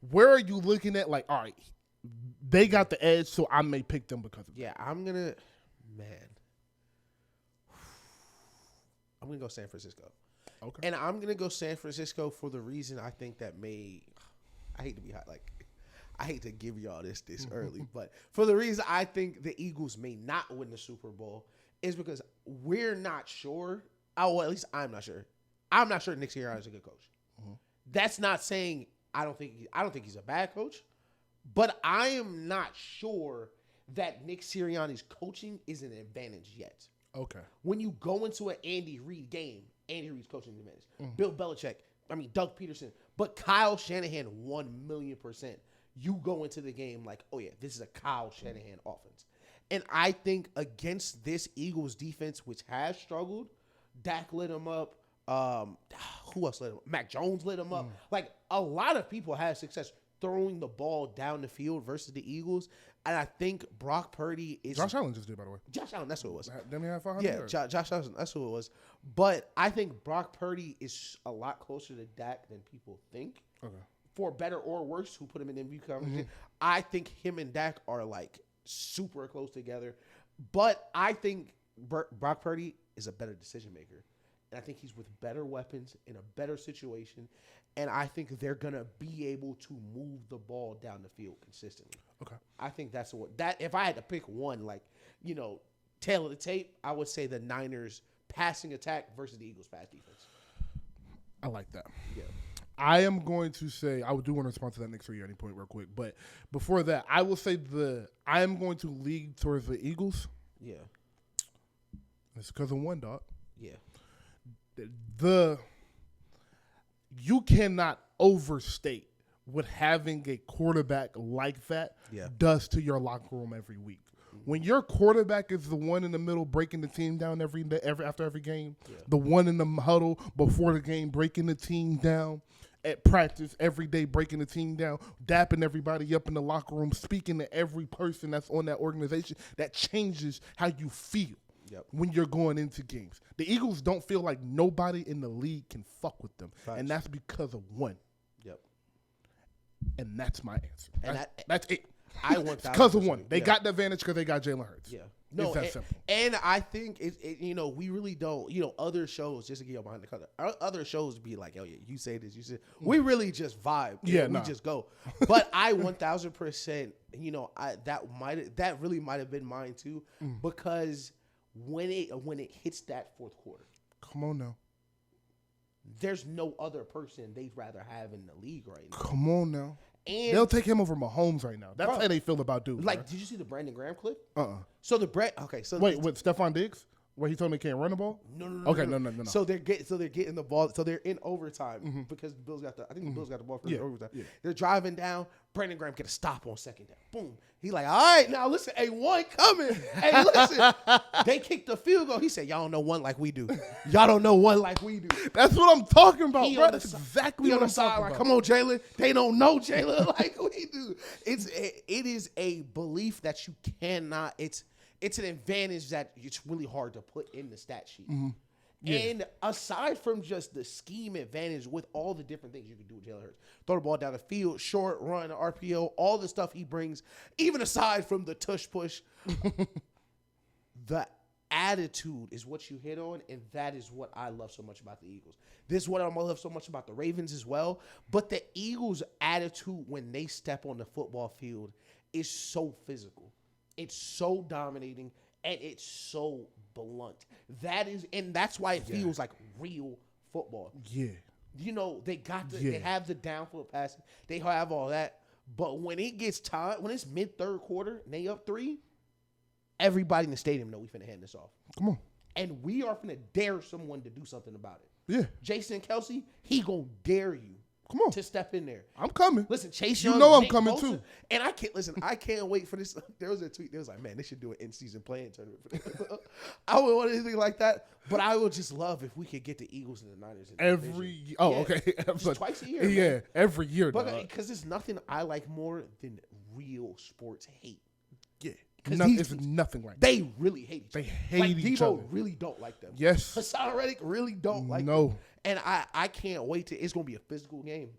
where are you looking at like, all right, they got the edge, so I may pick them because of that. Yeah, I'm going to go San Francisco. Okay. And I'm going to go San Francisco for the reason I think that I hate to be hot, I hate to give y'all this early, but for the reason I think the Eagles may not win the Super Bowl is because we're not sure. Well, at least I'm not sure. I'm not sure Nick Sirianni is a good coach. Mm-hmm. That's not saying I don't think he's a bad coach, but I am not sure that Nick Sirianni's coaching is an advantage yet. Okay. When you go into an Andy Reid game, Andy Reid's coaching advantage. Bill Belichick, Doug Peterson, but Kyle Shanahan 1,000,000%. You go into the game like, oh yeah, this is a Kyle Shanahan offense. And I think against this Eagles defense, which has struggled, Dak lit him up. Who else lit him up? Mac Jones lit him up. Like, a lot of people had success throwing the ball down the field versus the Eagles. And I think Brock Purdy is... Josh Allen just did, by the way. Josh Allen, that's who it was. Didn't he have 500 yards? Josh Allen, that's who it was. But I think Brock Purdy is a lot closer to Dak than people think. Okay. For better or worse, who put him in MVP conversation. I think him and Dak are like super close together. But I think Brock Purdy is a better decision maker. And I think he's with better weapons in a better situation. And I think they're going to be able to move the ball down the field consistently. Okay. I think that's if I had to pick one, tail of the tape, I would say the Niners passing attack versus the Eagles pass defense. I like that. Yeah. I am going to say, I do want to respond to that Nick Sirianni point real quick. But before that, I will say I am going to lean towards the Eagles. Yeah. It's because of one, dog. Yeah. You cannot overstate what having a quarterback like that does to your locker room every week. When your quarterback is the one in the middle breaking the team down after every game, the one in the huddle before the game breaking the team down, at practice every day breaking the team down, dapping everybody up in the locker room, speaking to every person that's on that organization, that changes how you feel. Yep. When you're going into games. The Eagles don't feel like nobody in the league can fuck with them. Facts. And that's because of one. Yep. And that's my answer. And that's it. I want because of one. They got the advantage because they got Jalen Hurts. Yeah. No, it's that simple. And I think we really don't. Other shows, just to get behind the color, other shows be like, oh yeah, you say this, you say. We really just vibe. We just go. But I 1,000%. That really might have been mine too, because when it hits that fourth quarter, come on now. There's no other person they'd rather have in the league right now. Come on now. And they'll take him over Mahomes right now. That's how they feel about dude. Like, did you see the Brandon Graham clip? So wait, with Stephon Diggs, where he told me he can't run the ball? No. Okay, no. So they're getting the ball. So they're in overtime because the Bills got the Bills got the ball for overtime. Yeah. They're driving down. Brandon Graham get a stop on second down. Boom. He like, all right, now listen, one coming. Hey, listen. They kicked the field goal. He said, y'all don't know one like we do. Y'all don't know one like we do. That's what I'm talking about, bro. That's exactly what I'm talking about. Come on, Jalen. They don't know Jalen like we do. It is a belief that you cannot. It's an advantage that it's really hard to put in the stat sheet. Mm-hmm. Yeah. And aside from just the scheme advantage with all the different things you can do with Jalen Hurts, throw the ball down the field, short run, RPO, all the stuff he brings, even aside from the tush push, the attitude is what you hit on, and that is what I love so much about the Eagles. This is what I love so much about the Ravens as well. But the Eagles' attitude when they step on the football field is so physical. It's so dominating, and it's so blunt. That's why it feels like real football. Yeah. They have the downfield passing. They have all that. But when it gets time, when it's mid-third quarter and they up 3, everybody in the stadium know we finna hand this off. Come on. And we are finna dare someone to do something about it. Yeah. Jason Kelce, he gonna dare you Come on. to step in there. I'm coming. Listen, Chase You Young, know I'm Nick coming Bosa, too. And I can't wait for this. There was a tweet. There was like, man, they should do an in-season playing tournament. I wouldn't want anything like that, but I would just love if we could get the Eagles and the Niners in Okay. Just twice a year. Yeah, Man. every year. But because there's nothing I like more than real sports hate. Yeah. It's nothing right. They really hate each other. They hate each Debo other. really don't like them. Yes. Hassan Reddick really don't like them. No. And I can't wait to. It's gonna be a physical game.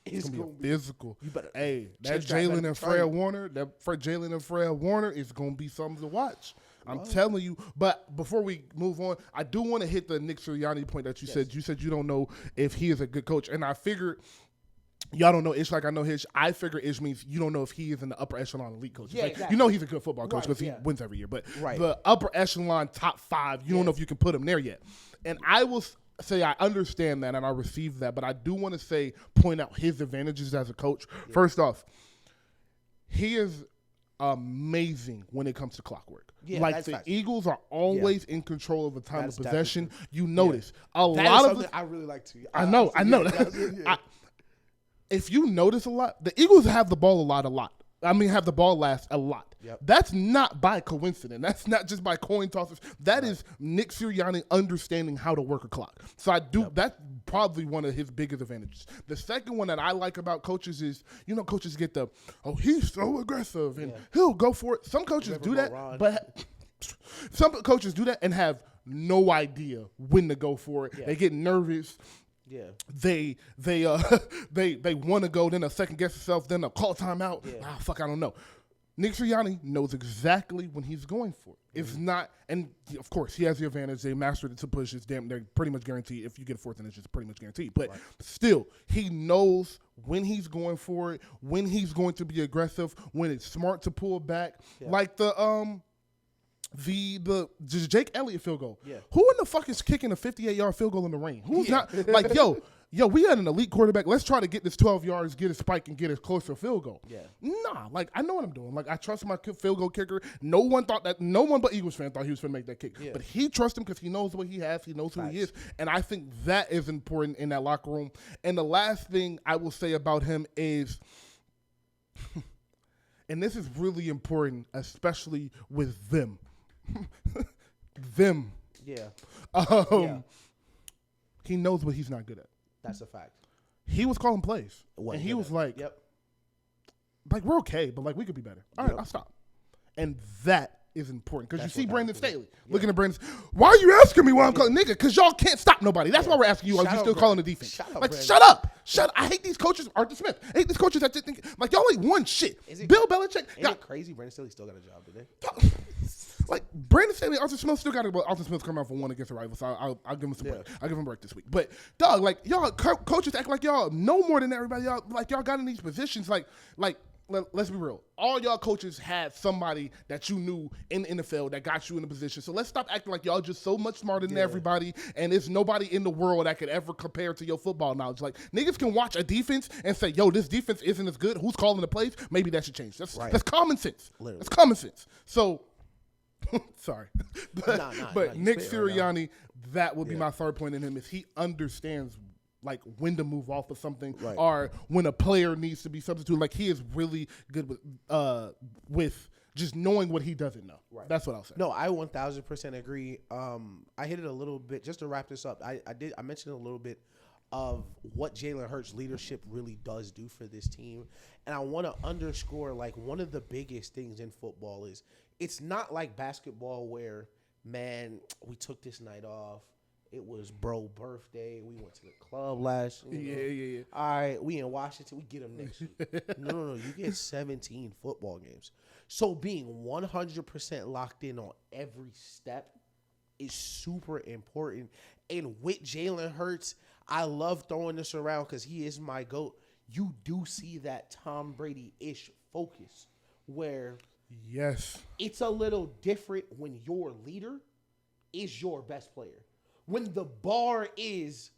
It's gonna be physical. You better. Hey, that Chip Drive better Jalen be and Fred trained. Warner, Jalen and Fred Warner is gonna be something to watch. I'm telling you. But before we move on, I do want to hit the Nick Sirianni point that you said. You said you don't know if he is a good coach, and I figured. Y'all don't know Ish like I know Ish. I figure Ish means you don't know if he is in the upper echelon elite coach. Yeah, Like, exactly. You know he's a good football coach Right, because yeah. he wins every year. But Right. the upper echelon top 5, you don't know if you can put him there yet. And I will say I understand that and I receive that, but I do want to point out his advantages as a coach. Yeah. First off, he is amazing when it comes to clock work. Yeah, like that's the facts. Eagles are always in control of the time That's of possession. definitely You notice a That lot is of something I really like to. I know. If you notice a lot, the Eagles have the ball a lot. I mean, have the ball last a lot. Yep. That's not by coincidence. That's not just by coin tosses. That is Nick Sirianni understanding how to work a clock. So I do. That's probably one of his biggest advantages. The second one that I like about coaches is, coaches get he's so aggressive and he'll go for it. Some coaches do that, but some coaches do that and have no idea when to go for it. Yeah. They get nervous. Yeah. They want to go, then they'll second guess themselves, then they'll call timeout. Yeah. I don't know. Nick Sirianni knows exactly when he's going for it. It's not, and of course he has the advantage. They mastered it to push. They're pretty much guaranteed. If you get a fourth, then it's just pretty much guaranteed. But still, he knows when he's going for it, when he's going to be aggressive, when it's smart to pull back. Yeah. Like the Jake Elliott field goal. Yeah. Who in the fuck is kicking a 58-yard field goal in the rain? Who's not like, yo, we had an elite quarterback. Let's try to get this 12 yards, get a spike, and get us close to a field goal. Yeah. Nah, like I know what I'm doing. Like I trust my field goal kicker. No one but Eagles fan thought he was going to make that kick. Yeah. But he trusts him because he knows what he has. He knows who he is. And I think that is important in that locker room. And the last thing I will say about him is, and this is really important, especially with them. Yeah. He knows what he's not good at. That's a fact. He was calling plays. And he was like, like, we're okay, but like we could be better. All right, I'll stop. And that is important. Because you see Brandon Staley looking at Brandon. Why are you asking me why I'm calling? Nigga, because y'all can't stop nobody. That's why we're asking you. Are you still calling the defense? Shut up. I hate these coaches. Arthur Smith. I hate these coaches that just think, like, y'all ain't won shit. Bill Belichick. Is it crazy? Brandon Staley still got a job today. Like Brandon Staley, Arthur Smith still got it, but Arthur Smith's coming out for one against the rivals, so I'll give him some break. I'll give him a break this week. But dog, like y'all coaches act like y'all know more than everybody. Y'all got in these positions. Let's be real. All y'all coaches had somebody that you knew in the NFL that got you in a position. So let's stop acting like y'all just so much smarter than everybody, and there's nobody in the world that could ever compare to your football knowledge. Like niggas can watch a defense and say, "Yo, this defense isn't as good. Who's calling the plays? Maybe that should change." That's common sense. Literally. That's common sense. So. Sorry. But Nick Sirianni, that would be my third point in him, is he understands like when to move off of something or when a player needs to be substituted. Like he is really good with just knowing what he doesn't know. Right. That's what I'll say. No, I 1000% agree. I hit it a little bit just to wrap this up. I mentioned a little bit of what Jalen Hurts' leadership really does do for this team. And I want to underscore, like, one of the biggest things in football is it's not like basketball where, man, we took this night off. It was bro birthday. We went to the club last year. Yeah. All right, we in Washington. We get them next week. No. You get 17 football games. So being 100% locked in on every step is super important. And with Jalen Hurts, I love throwing this around because he is my GOAT. You do see that Tom Brady-ish focus where it's a little different when your leader is your best player. When the bar is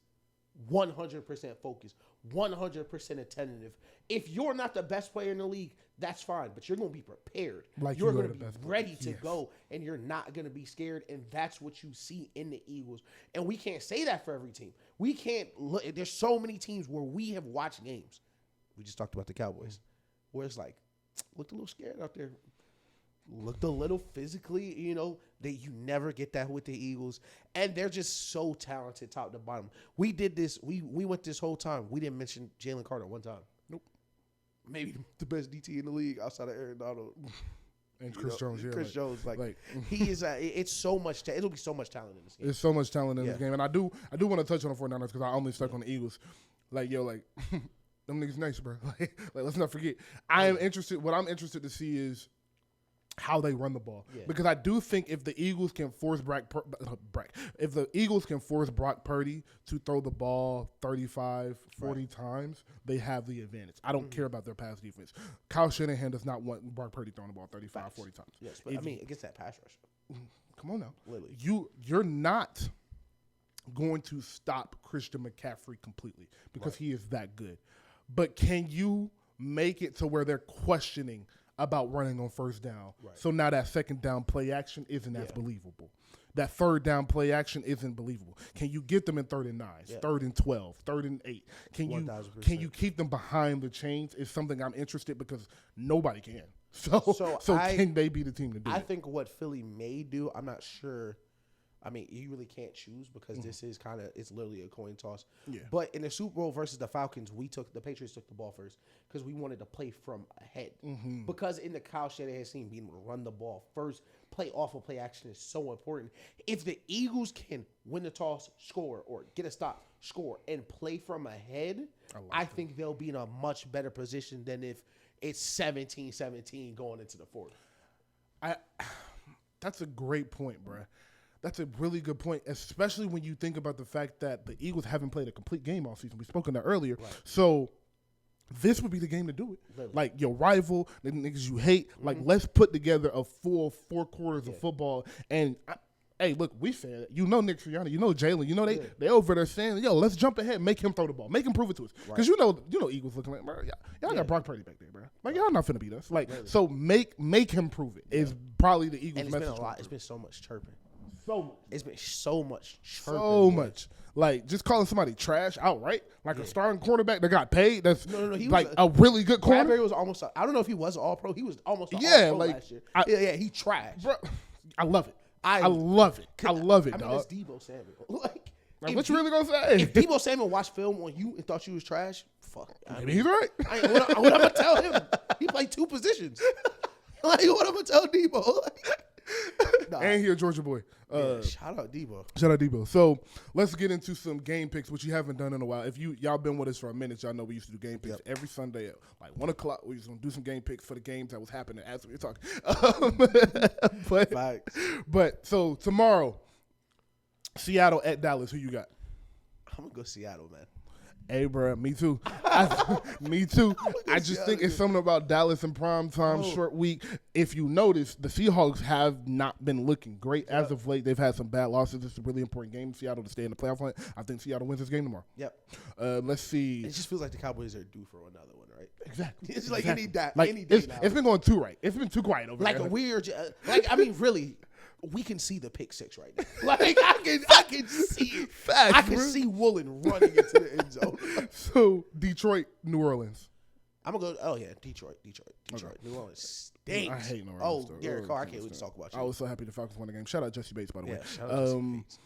100% focused. 100% attentive. If you're not the best player in the league, that's fine, but you're going to be prepared. Like you're you are going to the be best ready player. to go, and you're not going to be scared, and that's what you see in the Eagles. And we can't say that for every team. We can't look. There's so many teams where we have watched games. We just talked about the Cowboys, where it's like, looked a little scared out there. Looked a little physically, that you never get that with the Eagles. And they're just so talented top to bottom. We did this. We went this whole time. We didn't mention Jalen Carter one time. Nope. Maybe the best DT in the league outside of Aaron Donald. And Chris Jones, yeah. Chris Jones, he is. It's so much. It'll be so much talent in this game. There's so much talent in this game, and I do want to touch on the 49ers because I only stuck on the Eagles. Them niggas nice, bro. Let's not forget. I'm interested. What I'm interested to see is how they run the ball, because I do think if the Eagles can force Brock Purdy to throw the ball 35, 40 times, they have the advantage. I don't care about their pass defense. Kyle Shanahan does not want Brock Purdy throwing the ball 35, 40 times. Yes, but against that pass rush. Come on now. Literally. You're not going to stop Christian McCaffrey completely because he is that good. But can you make it to where they're questioning about running on first down? Right. So now that second down play action isn't as believable. That third down play action isn't believable. Can you get them in 3rd and 9, 3rd and 12, 3rd and 8? Can you keep them behind the chains? Is something I'm interested because nobody can. So can they be the team to do it? I think what Philly may do, I'm not sure. I mean, you really can't choose because this is it's literally a coin toss. Yeah. But in the Super Bowl versus the Falcons, the Patriots took the ball first because we wanted to play from ahead. Mm-hmm. Because in the Kyle Shanahan scene, being able to run the ball first, play off of play action is so important. If the Eagles can win the toss, score, or get a stop, score, and play from ahead, I think they'll be in a much better position than if it's 17-17 going into the fourth. That's a great point, bro. That's a really good point, especially when you think about the fact that the Eagles haven't played a complete game all season. We spoke on that earlier. Right. So this would be the game to do it. Literally. Like your rival, the niggas you hate, let's put together a full 4 quarters of football. And, hey, look, we said it. Nick Sirianni, Jalen, they over there saying, yo, let's jump ahead, make him throw the ball, make him prove it to us. Because Eagles looking like, bro, y'all got Brock Purdy back there, bro. Like, y'all not finna beat us. Like, so make him prove it is probably the Eagles' message. It's been a lot. It's been so much chirping. It's been so much chirping. So much. Like, just calling somebody trash outright, like a starting quarterback that got paid. That's he like a really good corner. Bradbury was almost. I don't know if he was All-Pro. He was almost All-Pro last year. He trashed. Bro, I love it. I love it. I love it, dog. I mean, it's Deebo Samuel. Like what you really gonna say? If Deebo Samuel watched film on you and thought you was trash, fuck. Maybe he's right. What I'm gonna tell him? He played 2 positions. What I'm gonna tell Deebo? And he a Georgia boy. Shout out Debo. Shout out Debo. So let's get into some game picks, which you haven't done in a while. If y'all been with us for a minute, y'all know we used to do game picks every Sunday at like 1 o'clock. We was gonna do some game picks for the games that was happening as we were talking. But so tomorrow, Seattle at Dallas. Who you got? I'm gonna go Seattle, man. Hey, bro, me too. Me too. I just think it's something about Dallas in prime time, short week. If you notice, the Seahawks have not been looking great as of late. They've had some bad losses. It's a really important game for Seattle to stay in the playoff hunt. I think Seattle wins this game tomorrow. Yep. Let's see. It just feels like the Cowboys are due for another one, right? Exactly. It's like any day. It's been going too right. It's been too quiet over there. Like a weird. Really. We can see the pick 6 right now. Like I can see it. Facts, I can see Woolen running into the end zone. So Detroit, New Orleans. I'm gonna go. Oh yeah, Detroit. Okay. New Orleans stinks. I hate New Orleans. Oh, Derek Carr, I can't wait to talk about you. I was so happy the Falcons won the game. Shout out Jesse Bates, by the way. Shout out Jesse Bates.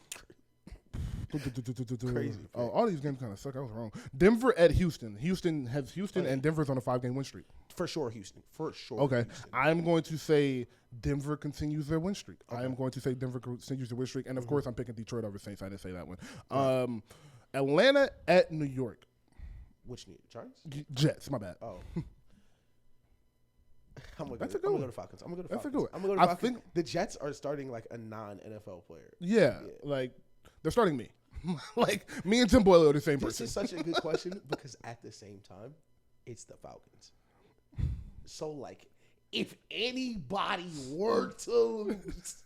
Crazy. Oh, all these games kind of suck. I was wrong. Denver at Houston. Houston and Denver's on a 5-game win streak. For sure, Houston. For sure. Okay. Houston. I'm going to say Denver continues their win streak. Okay. I am going to say Denver continues their win streak. And, of course, I'm picking Detroit over Saints. I didn't say that one. Right. Atlanta at New York. Which New York? Giants? Jets. My bad. Oh. I'm gonna go to the Falcons. I'm gonna go to the Falcons. That's a good one. I'm gonna go to the Falcons. I think the Jets are starting like a non-NFL player. Yeah. Like they're starting me. Like me and Tim Boyle are the same person. This is such a good question because at the same time, it's the Falcons. So like, if anybody were to lose,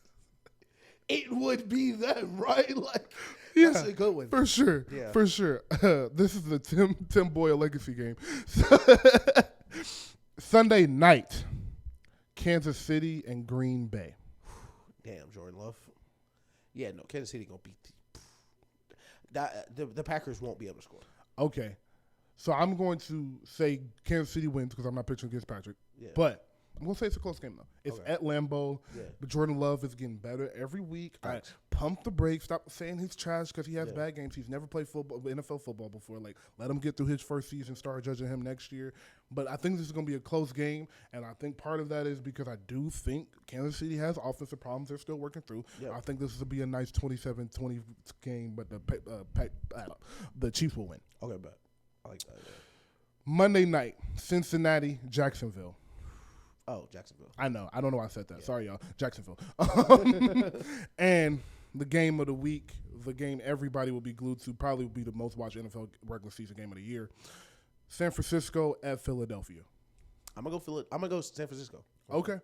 it would be them, right? Like, Yeah, that's a good one. for sure. Yeah. For sure. This is the Tim Boyle legacy game. Sunday night, Kansas City and Green Bay. Damn, Jordan Love. Yeah, no, Kansas City gonna beat the Packers won't be able to score. Okay. So I'm going to say Kansas City wins because I'm not pitching against Patrick. Yeah. But I'm going to say it's a close game, though. It's Okay. at Lambeau. Yeah. But Jordan Love is getting better every week. Thanks. I pump the brakes. Stop saying he's trash because he has Yeah. bad games. He's never played football, NFL football before. Like, let him get through his first season, start judging him next year. But I think this is going to be a close game, and I think part of that is because I do think Kansas City has offensive problems they're still working through. Yeah. I think this will be a nice 27-20 game, but the Chiefs will win. Okay, bet. I like that. Yeah. Monday night, Cincinnati, Jacksonville. Oh, Jacksonville. I know. I don't know why I said that. Yeah. Sorry, y'all. Jacksonville. And the game of the week, the game everybody will be glued to, probably will be the most watched NFL regular season game of the year. San Francisco at Philadelphia. I'm gonna go San Francisco. Okay.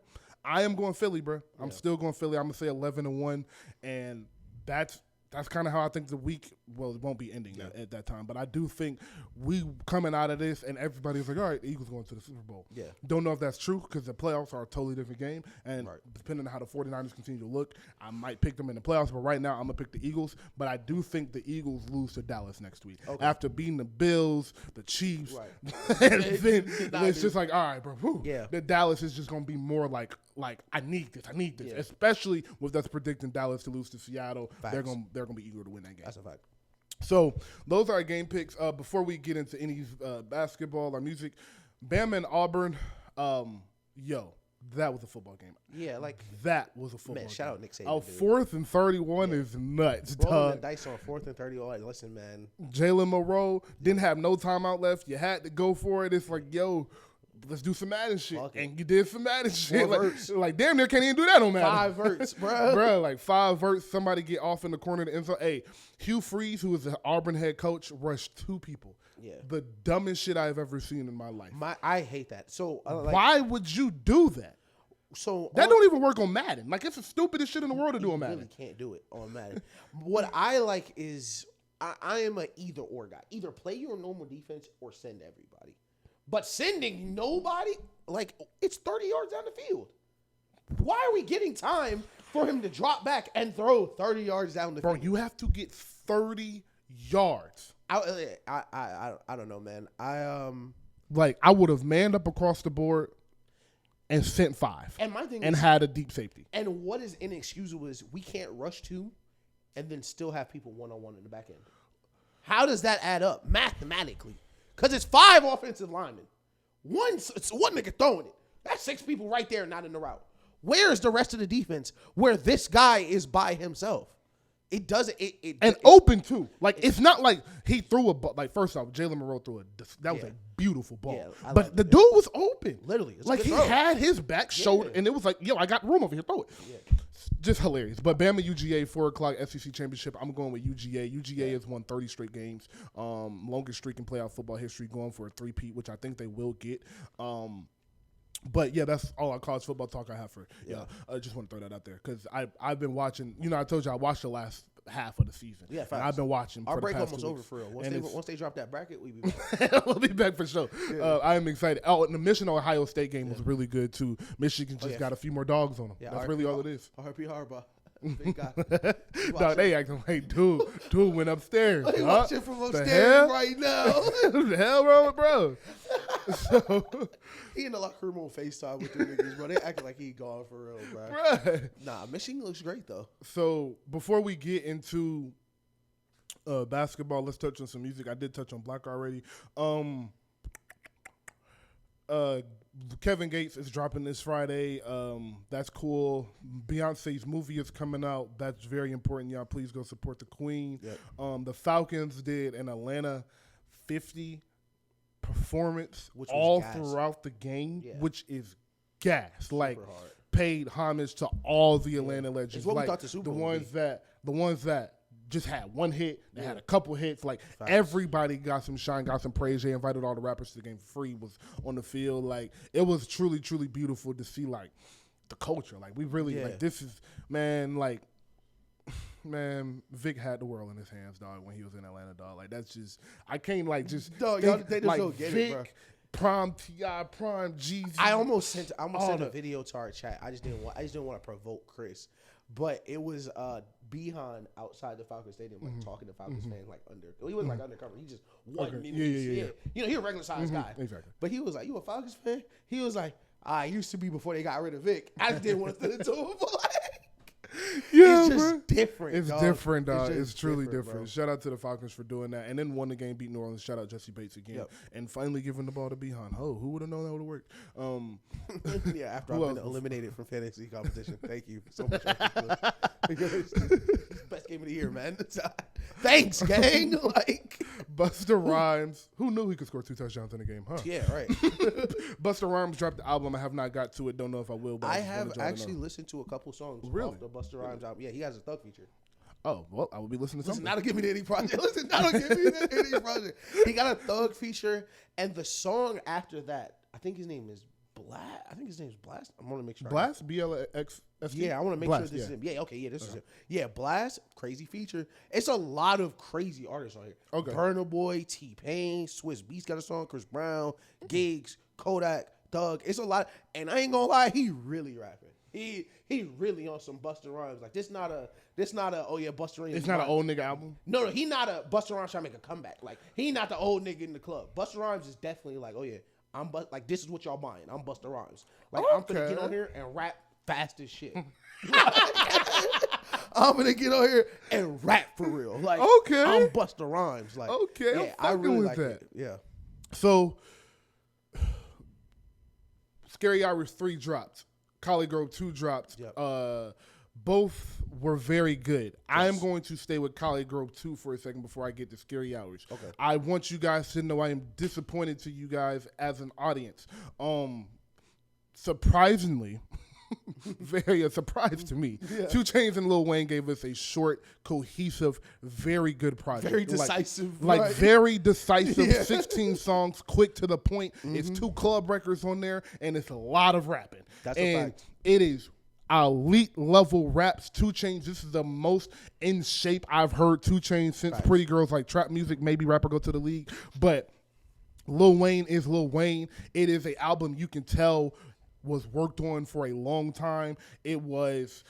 I am going Philly, bro. I'm Yeah. still going Philly. I'm going to say 11-1, and that's kind of how I think the week, well, it won't be ending at that time. But I do think we coming out of this, and everybody's like, all right, the Eagles going to the Super Bowl. Yeah. Don't know if that's true because the playoffs are a totally different game. And Right. depending on how the 49ers continue to look, I might pick them in the playoffs. But right now, I'm going to pick the Eagles. But I do think the Eagles lose to Dallas next week. Okay. After beating the Bills, the Chiefs. Right. And then it's just like, all right, bro. Whew. Yeah. The Dallas is just going to be more like I need this. Yeah. Especially with us predicting Dallas to lose to Seattle. Facts. They're gonna be eager to win that game. That's a fact. So those are our game picks. Before we get into any basketball or music, Bama and Auburn, that was a football game. Yeah, like that was a football game. Shout out Nick Saban. Oh, 4th and 31 is nuts, rolling dog. the dice on 4th and 30. Like, listen, man. Jalen Monroe didn't have no timeout left. You had to go for it. It's like, yo, let's do some Madden shit. And you did some Madden shit. Like, damn near can't even do that on Madden. 5 verts, bro. Bro, like 5 verts. Somebody get off in the corner of the end zone. Hey, Hugh Freeze, who is the Auburn head coach, rushed 2 people. Yeah. The dumbest shit I've ever seen in my life. I hate that. So why would you do that? So that don't even work on Madden. Like, it's the stupidest shit in the world to do on Madden. You really can't do it on Madden. What I like is I am an either or guy. Either play your normal defense or send everybody. But sending nobody, like, it's 30 yards down the field. Why are we getting time for him to drop back and throw 30 yards down the field? Bro, you have to get 30 yards. I don't know, man. I would have manned up across the board and sent 5. And my thing and is, had a deep safety. And what is inexcusable is we can't rush 2 and then still have people one-on-one in the back end. How does that add up mathematically? Because it's 5 offensive linemen. It's one nigga throwing it. That's 6 people right there not in the route. Where is the rest of the defense where this guy is by himself? It doesn't. Open too. Like, it's not like he threw a ball. Like, first off, Jalen Monroe threw that was a beautiful ball. Yeah, but the dude was open. Literally. Like, he had his back shoulder, and it was like, yo, I got room over here. Throw it. Yeah. Just hilarious. But Bama UGA, 4 o'clock SEC championship. I'm going with UGA. UGA has won 30 straight games. Longest streak in playoff football history, going for a 3-peat, which I think they will get. But yeah, that's all our college football talk I have for. Yeah, I just want to throw that out there because I've been watching. You know, I told you I watched the last half of the season. Yeah, and I've been watching. Our for break the past almost 2 over weeks. for real. Once they drop that bracket, we be back. We'll be back for sure. Yeah. I am excited. Oh, and the Michigan Ohio State game was really good too. Michigan just got a few more dogs on them. Yeah, that's really all it is. RP Harbaugh. Big guy. Dog, they acting like dude went upstairs. He watching from upstairs right now. What the hell wrong with bro? So, he in the locker room on FaceTime with the niggas, bro. They acting like he gone for real, bro. Bruh. Nah, Michigan looks great though. So before we get into basketball, let's touch on some music. I did touch on Black already. Kevin Gates is dropping this Friday. That's cool. Beyonce's movie is coming out. That's very important. Y'all, please go support the queen. Yep. The Falcons did an Atlanta 50 performance all throughout the game, which is gas. Super like hard. Paid homage to all the Atlanta legends. It's what like we thought the Super Bowl the ones that just had one hit. They had a couple hits. Like, everybody got some shine, got some praise. They invited all the rappers to the game for free, was on the field. Like, it was truly, truly beautiful to see, like, the culture. Like, we really, like, this is, man, like, Man, Vic had the world in his hands, dog, when he was in Atlanta, dog. Like, that's just, I can't, like, just Dog, think, they just like, don't get Vic, it, bro. Prime T.I., Prime Jeezy. I almost sent a video to our chat. I just didn't want to provoke Chris. But it was Behan outside the Falcons Stadium, like talking to Falcons fans, like he wasn't like undercover. He just wasn't in his head. You know, he a regular sized guy. Exactly. But he was like, "You a Falcons fan?" He was like, "I used to be before they got rid of Vic." I just didn't want to send it to him. Yeah, it's just bro. different. It's dog. different, dog. It's truly different. Bro. Shout out to the Falcons for doing that, and then won the game, beat New Orleans. Shout out Jesse Bates again, and finally giving the ball to Behan. Oh, who would have known that would have worked? Yeah, after I've been eliminated from fantasy competition. Thank you so much. Best game of the year, man. Thanks, gang. Like Busta Rhymes. Who knew he could score 2 touchdowns in a game, huh? Yeah, right. Busta Rhymes dropped the album. I have not got to it. Don't know if I will. But I have actually listened to a couple songs off the Busta Rhymes album. Yeah, he has a Thug feature. Oh, well, I will be listening to something. Not to give me the any project. Listen, not to give me the any project. He got a Thug feature, and the song after that, I think his name is Blast. I think his name is Blast. I want to make sure. Blast? B-L-X-S-T? Yeah, I want to make sure this is him. Yeah, okay, yeah, this is him. Yeah, Blast, crazy feature. It's a lot of crazy artists on here. Okay. Burna Boy, T-Pain, Swiss Beats got a song, Chris Brown, Giggs, Kodak, Thug. It's a lot, and I ain't gonna lie, he really rapping. He really on some Busta Rhymes. Like this not a oh yeah Busta Rhymes. It's not an old nigga album. No, he not a Busta Rhymes trying to make a comeback. Like he not the old nigga in the club. Busta Rhymes is definitely like, oh yeah, like this is what y'all buying. I'm Busta Rhymes. Like I'm finna get on here and rap fast as shit. I'm gonna get on here and rap for real. Like I'm Busta Rhymes. Like yeah, I really like that. Yeah. So Scary Hours 3 dropped. Collie Grove 2 dropped. Yep. Both were very good. Yes. I am going to stay with Collie Grove 2 for a second before I get to Scary Hours. Okay. I want you guys to know I am disappointed to you guys as an audience. Surprisingly, very a surprise to me. Yeah. 2 Chainz and Lil Wayne gave us a short, cohesive, very good project. Very decisive. Like very decisive, 16 songs, quick to the point. It's 2 club records on there, and it's a lot of rapping. That's a fact. It is elite level raps. 2 Chainz, this is the most in shape I've heard 2 Chainz since Pretty Girls Like Trap Music, maybe Rapper Go to the League. But Lil Wayne is Lil Wayne. It is an album you can tell was worked on for a long time. It was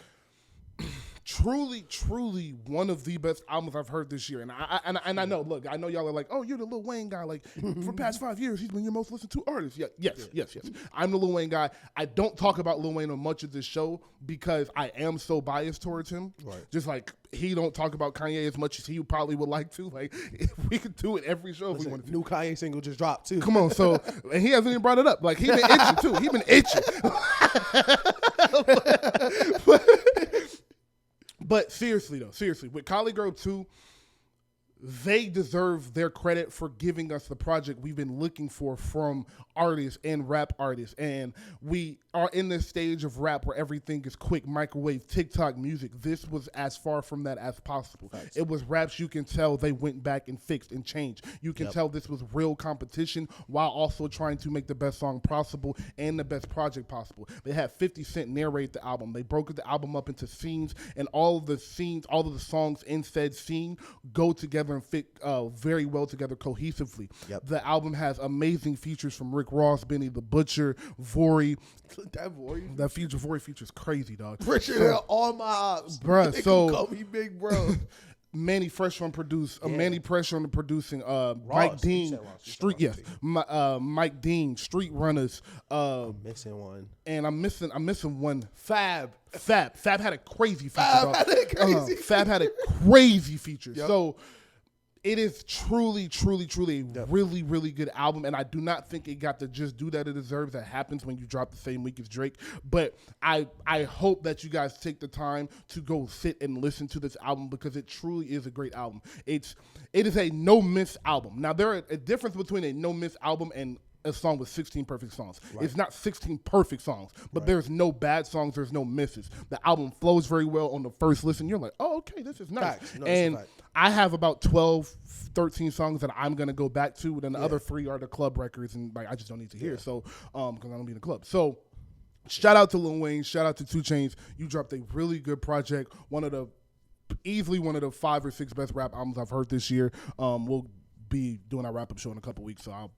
truly one of the best albums I've heard this year. And I know, look, I know y'all are like, oh, you're the Lil Wayne guy. Like, for past 5 years, he's been your most listened to artist. Yes. I'm the Lil Wayne guy. I don't talk about Lil Wayne on much of this show because I am so biased towards him. Right. Just like he don't talk about Kanye as much as he probably would like to. Like, if we could do it every show if we wanted to. New Kanye single just dropped, too. Come on, so, and he hasn't even brought it up. Like, he been itching, too. He been itching. But seriously, with Collie Grove 2, they deserve their credit for giving us the project we've been looking for from artists and rap artists. And we are in this stage of rap where everything is quick, microwave, TikTok music. This was as far from that as possible. Thanks. It was raps you can tell they went back and fixed and changed. You can tell this was real competition while also trying to make the best song possible and the best project possible. They had 50 Cent narrate the album. They broke the album up into scenes, and all of the songs in said scene go together and fit very well together cohesively. The album has amazing features from Rick Ross, Benny the Butcher, Vori. That feature, Vori feature is crazy, dog. Richard, all my ops. Bruh, so call me big bro. Manny Fresh on Manny Fresh on the producing. Mike Dean, Mike Dean, Street Runners. I'm missing one, and I'm missing one. Fab had a crazy feature. Fab had a crazy feature. So it is truly a really, really good album, and I do not think it got to just do that it deserves. That happens when you drop the same week as Drake. But I hope that you guys take the time to go sit and listen to this album because it truly is a great album. It is a no-miss album. Now, there are a difference between a no-miss album and a song with 16 perfect songs. Right. It's not 16 perfect songs, but there's no bad songs, there's no misses. The album flows very well on the first listen. You're like, oh, okay, this is nice. And I have about 12, 13 songs that I'm going to go back to, and then the other 3 are the club records, and like I just don't need to hear. So, because I don't be in the club. So, shout out to Lil Wayne, shout out to 2 Chainz. You dropped a really good project, one of the easily one of the 5 or 6 best rap albums I've heard this year. We'll be doing our wrap-up show in a couple weeks, so I'll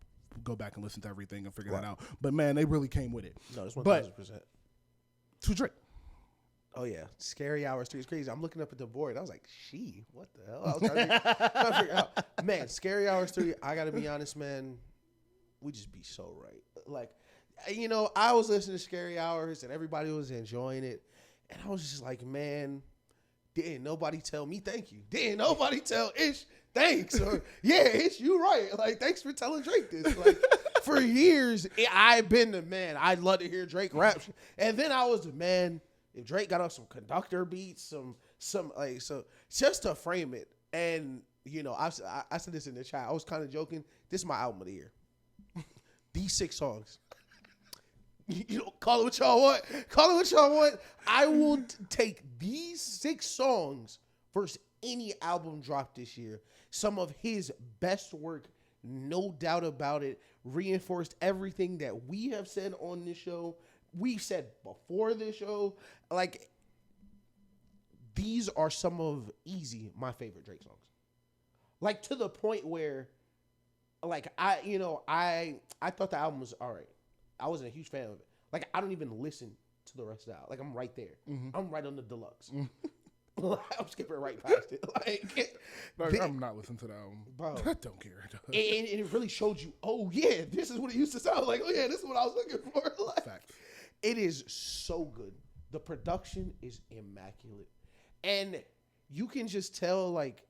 go back and listen to everything and figure that out. But, man, they really came with it. No, it's 1,000%. To Drake. Oh, yeah. Scary Hours 3 is crazy. I'm looking up at the board. I was like, what the hell? I was trying to figure out. Man, Scary Hours 3, I got to be honest, man, we just be so right. Like, you know, I was listening to Scary Hours, and everybody was enjoying it. And I was just like, man, didn't nobody tell me thank you? Didn't nobody tell Ish thanks? Or, yeah, Ish, you right. Like, thanks for telling Drake this. Like, for years, I've been the man. I'd love to hear Drake rap. And then I was the man. If Drake got on some conductor beats, some like, so just to frame it. And, you know, I said this in the chat. I was kind of joking. This is my album of the year. These 6 songs. You know, call it what y'all want. Call it what y'all want. I will take these 6 songs versus any album dropped this year. Some of his best work, no doubt about it. Reinforced everything that we have said on this show. We said before this show. Like, these are some of my favorite Drake songs. Like, to the point where, like, I thought the album was all right. I wasn't a huge fan of it. Like, I don't even listen to the rest of the album. Like, I'm right there. Mm-hmm. I'm right on the deluxe. Mm-hmm. I'm skipping right past it. Like, I'm not listening to the album. Bro. I don't care. And it really showed you, oh, yeah, this is what it used to sound like. Oh, yeah, this is what I was looking for. Like, Facts. It is so good. The production is immaculate. And you can just tell, like,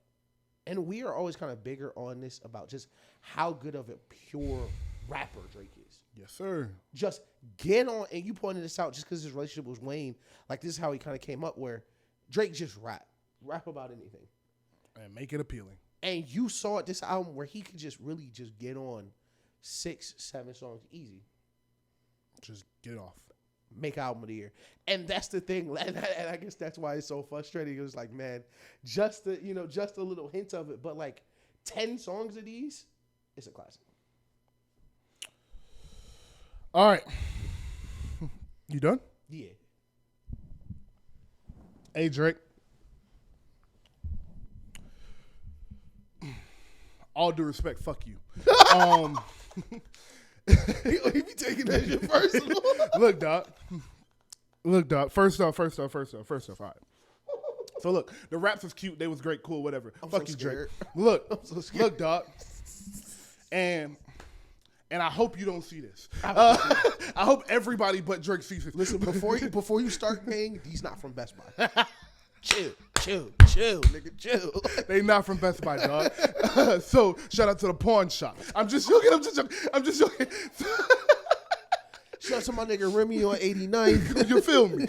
and we are always kind of bigger on this about just how good of a pure rapper Drake is. Yes, sir. Just get on, and you pointed this out just because his relationship with Wayne, like, this is how he kind of came up, where Drake just rap about anything. And make it appealing. And you saw it this album where he could just really just get on 6, 7 songs easy. Just get off. Make album of the year. And that's the thing. And I guess that's why it's so frustrating. It was like, man, just a little hint of it. But like 10 songs of these, it's a classic. All right. You done? Yeah. Hey, Drake. All due respect, fuck you. He be taking that shit personal. Look, dog. First off, all right. So look, the raps was cute. They was great, cool, whatever. Fuck you, Drake. Look, I'm so scared. Look, dog. And I hope you don't see this. I hope everybody but Drake sees this. Listen, before you start paying, he's not from Best Buy. Chill, nigga, chill. They not from Best Buy, dog. So shout out to the pawn shop. I'm just joking. Shout out to my nigga Remy on 89. You feel me?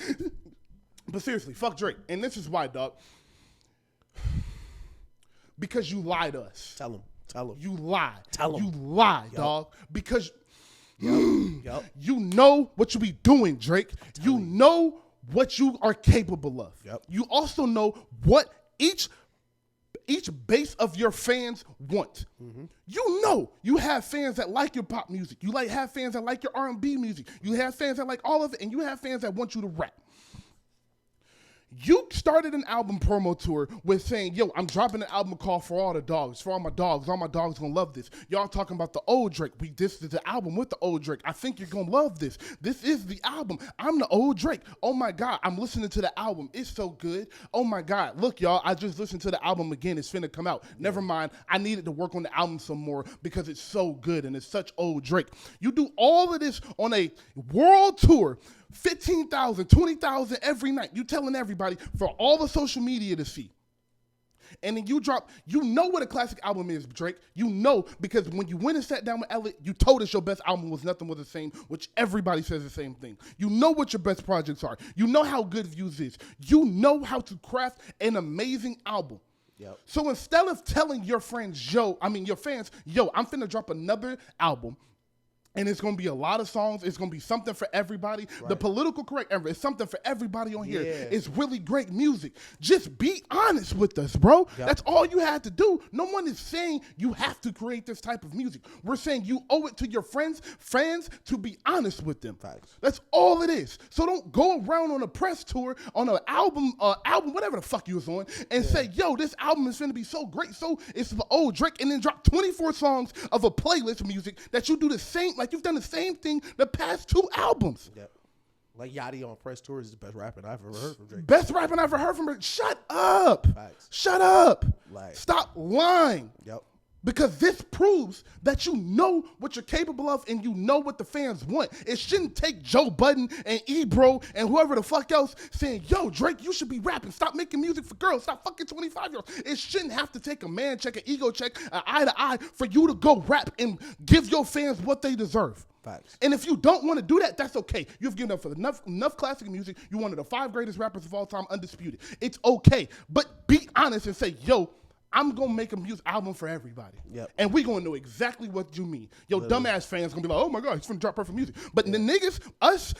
But seriously, fuck Drake. And this is why, dog. Because you lie to us. Tell him. You lie. Tell him. You lie, dog. Because Yep. you know what you be doing, Drake. You know what you are capable of. Yep. You also know what each base of your fans want. Mm-hmm. You know you have fans that like your pop music. You have fans that like your R&B music. You have fans that like all of it, and you have fans that want you to rap. You started an album promo tour with saying, yo, I'm dropping an album called For All the Dogs, for all my dogs gonna love this. Y'all talking about the old Drake. This is the album with the old Drake. I think you're gonna love this. This is the album. I'm the old Drake. Oh my God, I'm listening to the album. It's so good. Oh my God, look y'all, I just listened to the album again. It's finna come out. Never mind, I needed to work on the album some more because it's so good and it's such old Drake. You do all of this on a world tour, 15,000, 20,000 every night. You telling everybody for all the social media to see. And then you know what a classic album is, Drake. You know, because when you went and sat down with Elliot, you told us your best album was Nothing Was the Same, which everybody says the same thing. You know what your best projects are. You know how good Views is. You know how to craft an amazing album. Yep. So instead of telling your fans, yo, I'm finna drop another album, And it's going to be a lot of songs. It's going to be something for everybody. Right. The political correct era is something for everybody on here. It's really great music. Just be honest with us, bro. Yep. That's all you have to do. No one is saying you have to create this type of music. We're saying you owe it to your fans to be honest with them. Facts. That's all it is. So don't go around on a press tour, on an album, whatever the fuck you was on, and say, yo, this album is going to be so great. So it's for old Drake, and then drop 24 songs of a playlist music that you do the same. Like you've done the same thing the past 2 albums. Yep. Like Yachty on press tour is the best rapping I've ever heard from Drake. Best rapping I've ever heard from Drake. Shut up. Facts. Shut up. Like, stop lying. Yep. Because this proves that you know what you're capable of and you know what the fans want. It shouldn't take Joe Budden and Ebro and whoever the fuck else saying, yo, Drake, you should be rapping. Stop making music for girls. Stop fucking 25-year-olds. It shouldn't have to take a man check, an ego check, an eye to eye for you to go rap and give your fans what they deserve. Facts. And if you don't want to do that, that's okay. You've given up for enough classic music. You're one of the 5 greatest rappers of all time, undisputed. It's okay. But be honest and say, yo, I'm going to make a music album for everybody. Yep. And we're going to know exactly what you mean. Yo, dumbass fans going to be like, oh, my God, he's going to drop perfect music. But the niggas,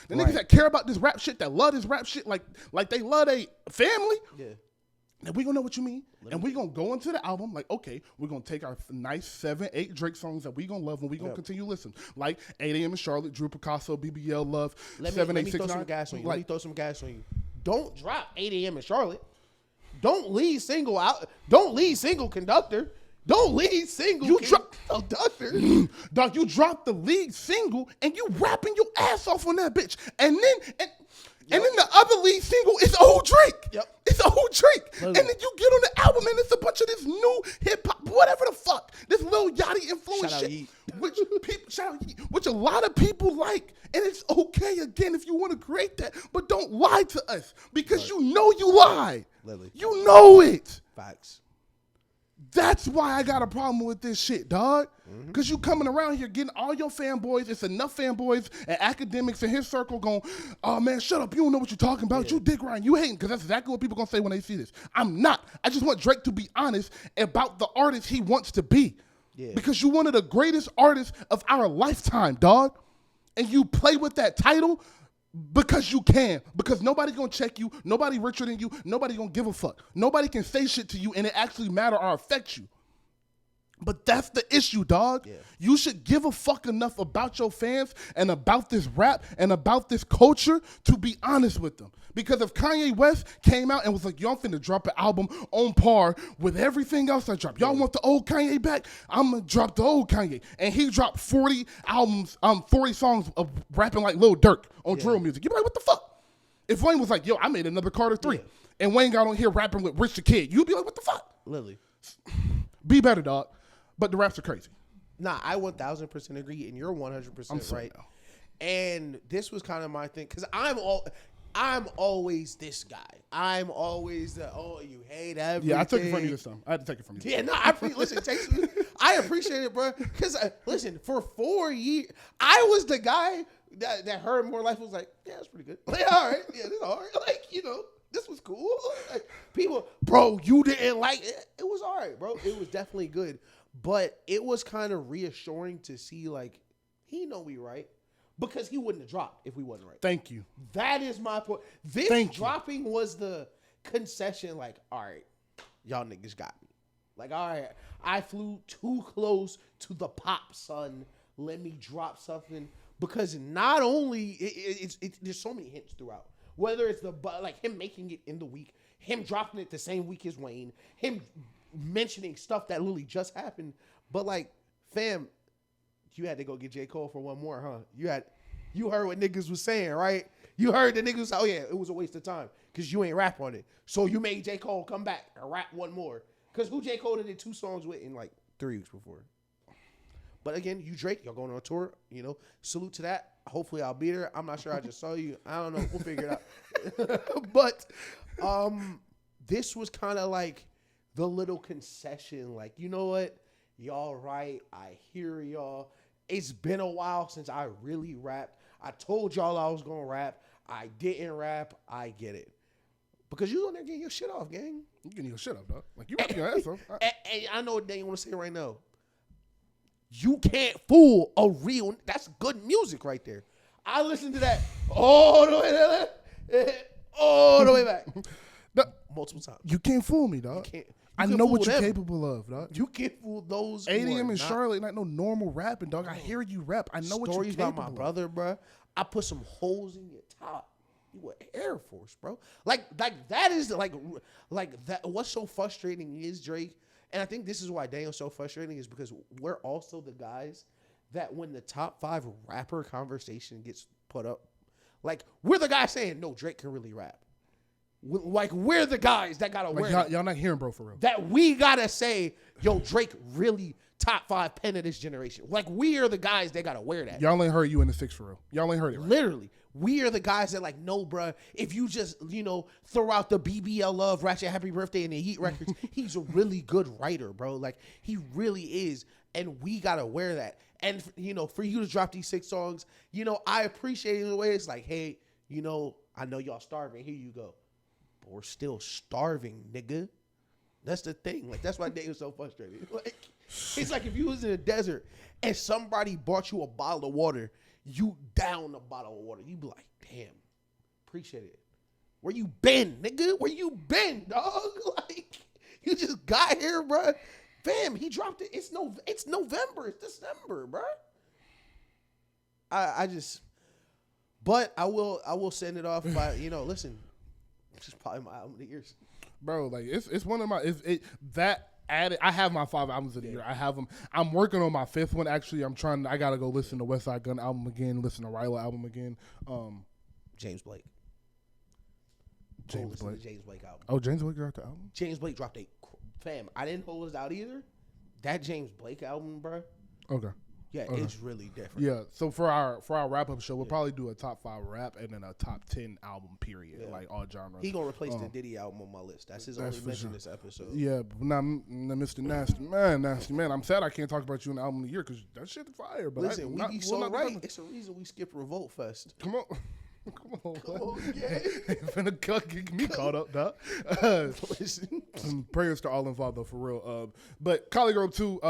the niggas that care about this rap shit, that love this rap shit like they love their family, and we're going to know what you mean. And we're going to go into the album like, okay, we're going to take our nice 7, 8 Drake songs that we're going to love and we're going to continue listening. Like 8 a.m. in Charlotte, Drew Picasso, BBL, Love, 7, 8, 6, 9. Let me throw some gas on you. Don't drop 8 a.m. in Charlotte. Don't lead single out. Don't lead single conductor. Don't lead single conductor. Dog, you dropped the lead single and you rapping your ass off on that bitch. And then the other lead single is old Drake. Yep. It's old Drake. And then you get on the album and it's a bunch of this new hip hop, whatever the fuck, this Lil Yachty influence shit, which a lot of people like. And it's okay again if you want to create that, but don't lie to us because you know you lie. Literally. You know it. Facts. That's why I got a problem with this shit, dog. Because you coming around here getting all your fanboys, it's enough fanboys and academics in his circle going, oh, man, shut up. You don't know what you're talking about. You dick riding. You hating. Because that's exactly what people going to say when they see this. I'm not. I just want Drake to be honest about the artist he wants to be. Yeah. Because you're one of the greatest artists of our lifetime, dog. And you play with that title because you can. Because nobody's going to check you. Nobody richer than you. Nobody going to give a fuck. Nobody can say shit to you and it actually matter or affect you. But that's the issue, dog. Yeah. You should give a fuck enough about your fans and about this rap and about this culture to be honest with them. Because if Kanye West came out and was like, y'all finna drop an album on par with everything else I dropped. Y'all want the old Kanye back? I'm gonna drop the old Kanye. And he dropped 40 albums, 40 songs of rapping like Lil Durk on drill music. You'd be like, what the fuck? If Wayne was like, yo, I made another Carter 3, and Wayne got on here rapping with Rich the Kid, you'd be like, what the fuck? Literally. Be better, dog. But the raps are crazy. Nah, I 1,000% agree, and you're 100% right. Now. And this was kind of my thing, because I'm always this guy. I'm always the, you hate everything. Yeah, I took it from you this time. I had to take it from you. Yeah, no, I appreciate it, bro. Because, listen, for 4 years, I was the guy that heard More Life was like, yeah, that's pretty good. Like, all right, yeah, this is all right. Like, this was cool. Like, people, bro, you didn't like it. It was all right, bro. It was definitely good. But it was kind of reassuring to see, like, he know we right. Because he wouldn't have dropped if we wasn't right. Thank you. That is my point. This dropping was the concession, like, all right, y'all niggas got me. Like, all right, I flew too close to the pop, son. Let me drop something. Because not only, there's so many hints throughout. Whether it's like him making it in the week, him dropping it the same week as Wayne, him mentioning stuff that literally just happened. But like, fam, you had to go get J. Cole for one more, huh? You heard what niggas was saying, right? You heard the niggas, oh yeah, it was a waste of time because you ain't rap on it. So you made J. Cole come back and rap one more. Because who J. Cole did 2 songs with in like 3 weeks before? But again, you Drake, y'all going on tour, salute to that. Hopefully I'll be there. I'm not sure I just saw you. I don't know. We'll figure it out. But this was kind of like the little concession. Like, you know what? Y'all right. I hear y'all. It's been a while since I really rapped. I told y'all I was going to rap. I didn't rap. I get it. Because you on there getting your shit off, gang. You getting your shit off, dog. Like, you rapping your ass off. And I know what they want to say right now. You can't fool a real. That's good music right there. I listened to that all the way back. Multiple times. You can't fool me, dog. I know what you're capable of, dog. You can't fool those. ADM and Charlotte, not no normal rapping, dog. I hear you rap. I know what you're capable of. Stories about my brother, bro. I put some holes in your top. You were Air Force, bro. Like that is like that. What's so frustrating is Drake, and I think this is why Daniel's so frustrating is because we're also the guys that when the top 5 rapper conversation gets put up, like we're the guys saying no, Drake can really rap. Like we're the guys that gotta wear y'all not hearing, bro, for real. That we gotta say, yo, Drake really top 5 pen of this generation. Like we are the guys that gotta wear that. Y'all ain't heard you in the 6 for real. Y'all ain't heard it. Right? Literally, we are the guys that like, no, bruh. If you just throw out the BBL Love, Ratchet Happy Birthday, and the Heat records, he's a really good writer, bro. Like he really is, and we gotta wear that. And for you to drop these 6 songs, I appreciate it in a way. It's like, hey, I know y'all starving. Here you go. But we're still starving, nigga. That's the thing. Like, that's why Dave's so frustrated. Like, it's like if you was in a desert and somebody brought you a bottle of water, you down a bottle of water. You be like, damn, appreciate it. Where you been, nigga? Where you been, dog? Like, you just got here, bro. Fam, he dropped it. It's November. It's December, bro. But I will send it off by, listen. This is probably my album of the year. Bro, like it's one of my that added. I have my 5 albums of the year. I have them. I'm working on my 5th one. Actually, I gotta go listen to West Side Gun album again. Listen to Ryla album again. James Blake. James Blake album. Oh, James Blake dropped the album. James Blake dropped fam. I didn't hold this out either. That James Blake album, bro. Okay. Yeah, okay. It's really different. Yeah, so for our wrap up show, we'll probably do a top 5 rap and then a top 10 album period, like all genres. He gonna replace the Diddy album on my list. That's his only mention this episode. Yeah, but now Mr. Nasty Man. I'm sad I can't talk about you in the album of the year because that shit's fire. But listen, we be so right. It's a reason we skipped Revolt Fest. Come on. Come on, yeah. Finna get me caught up, dog. Listen, prayers to all involved though, for real. But Collie Grove 2.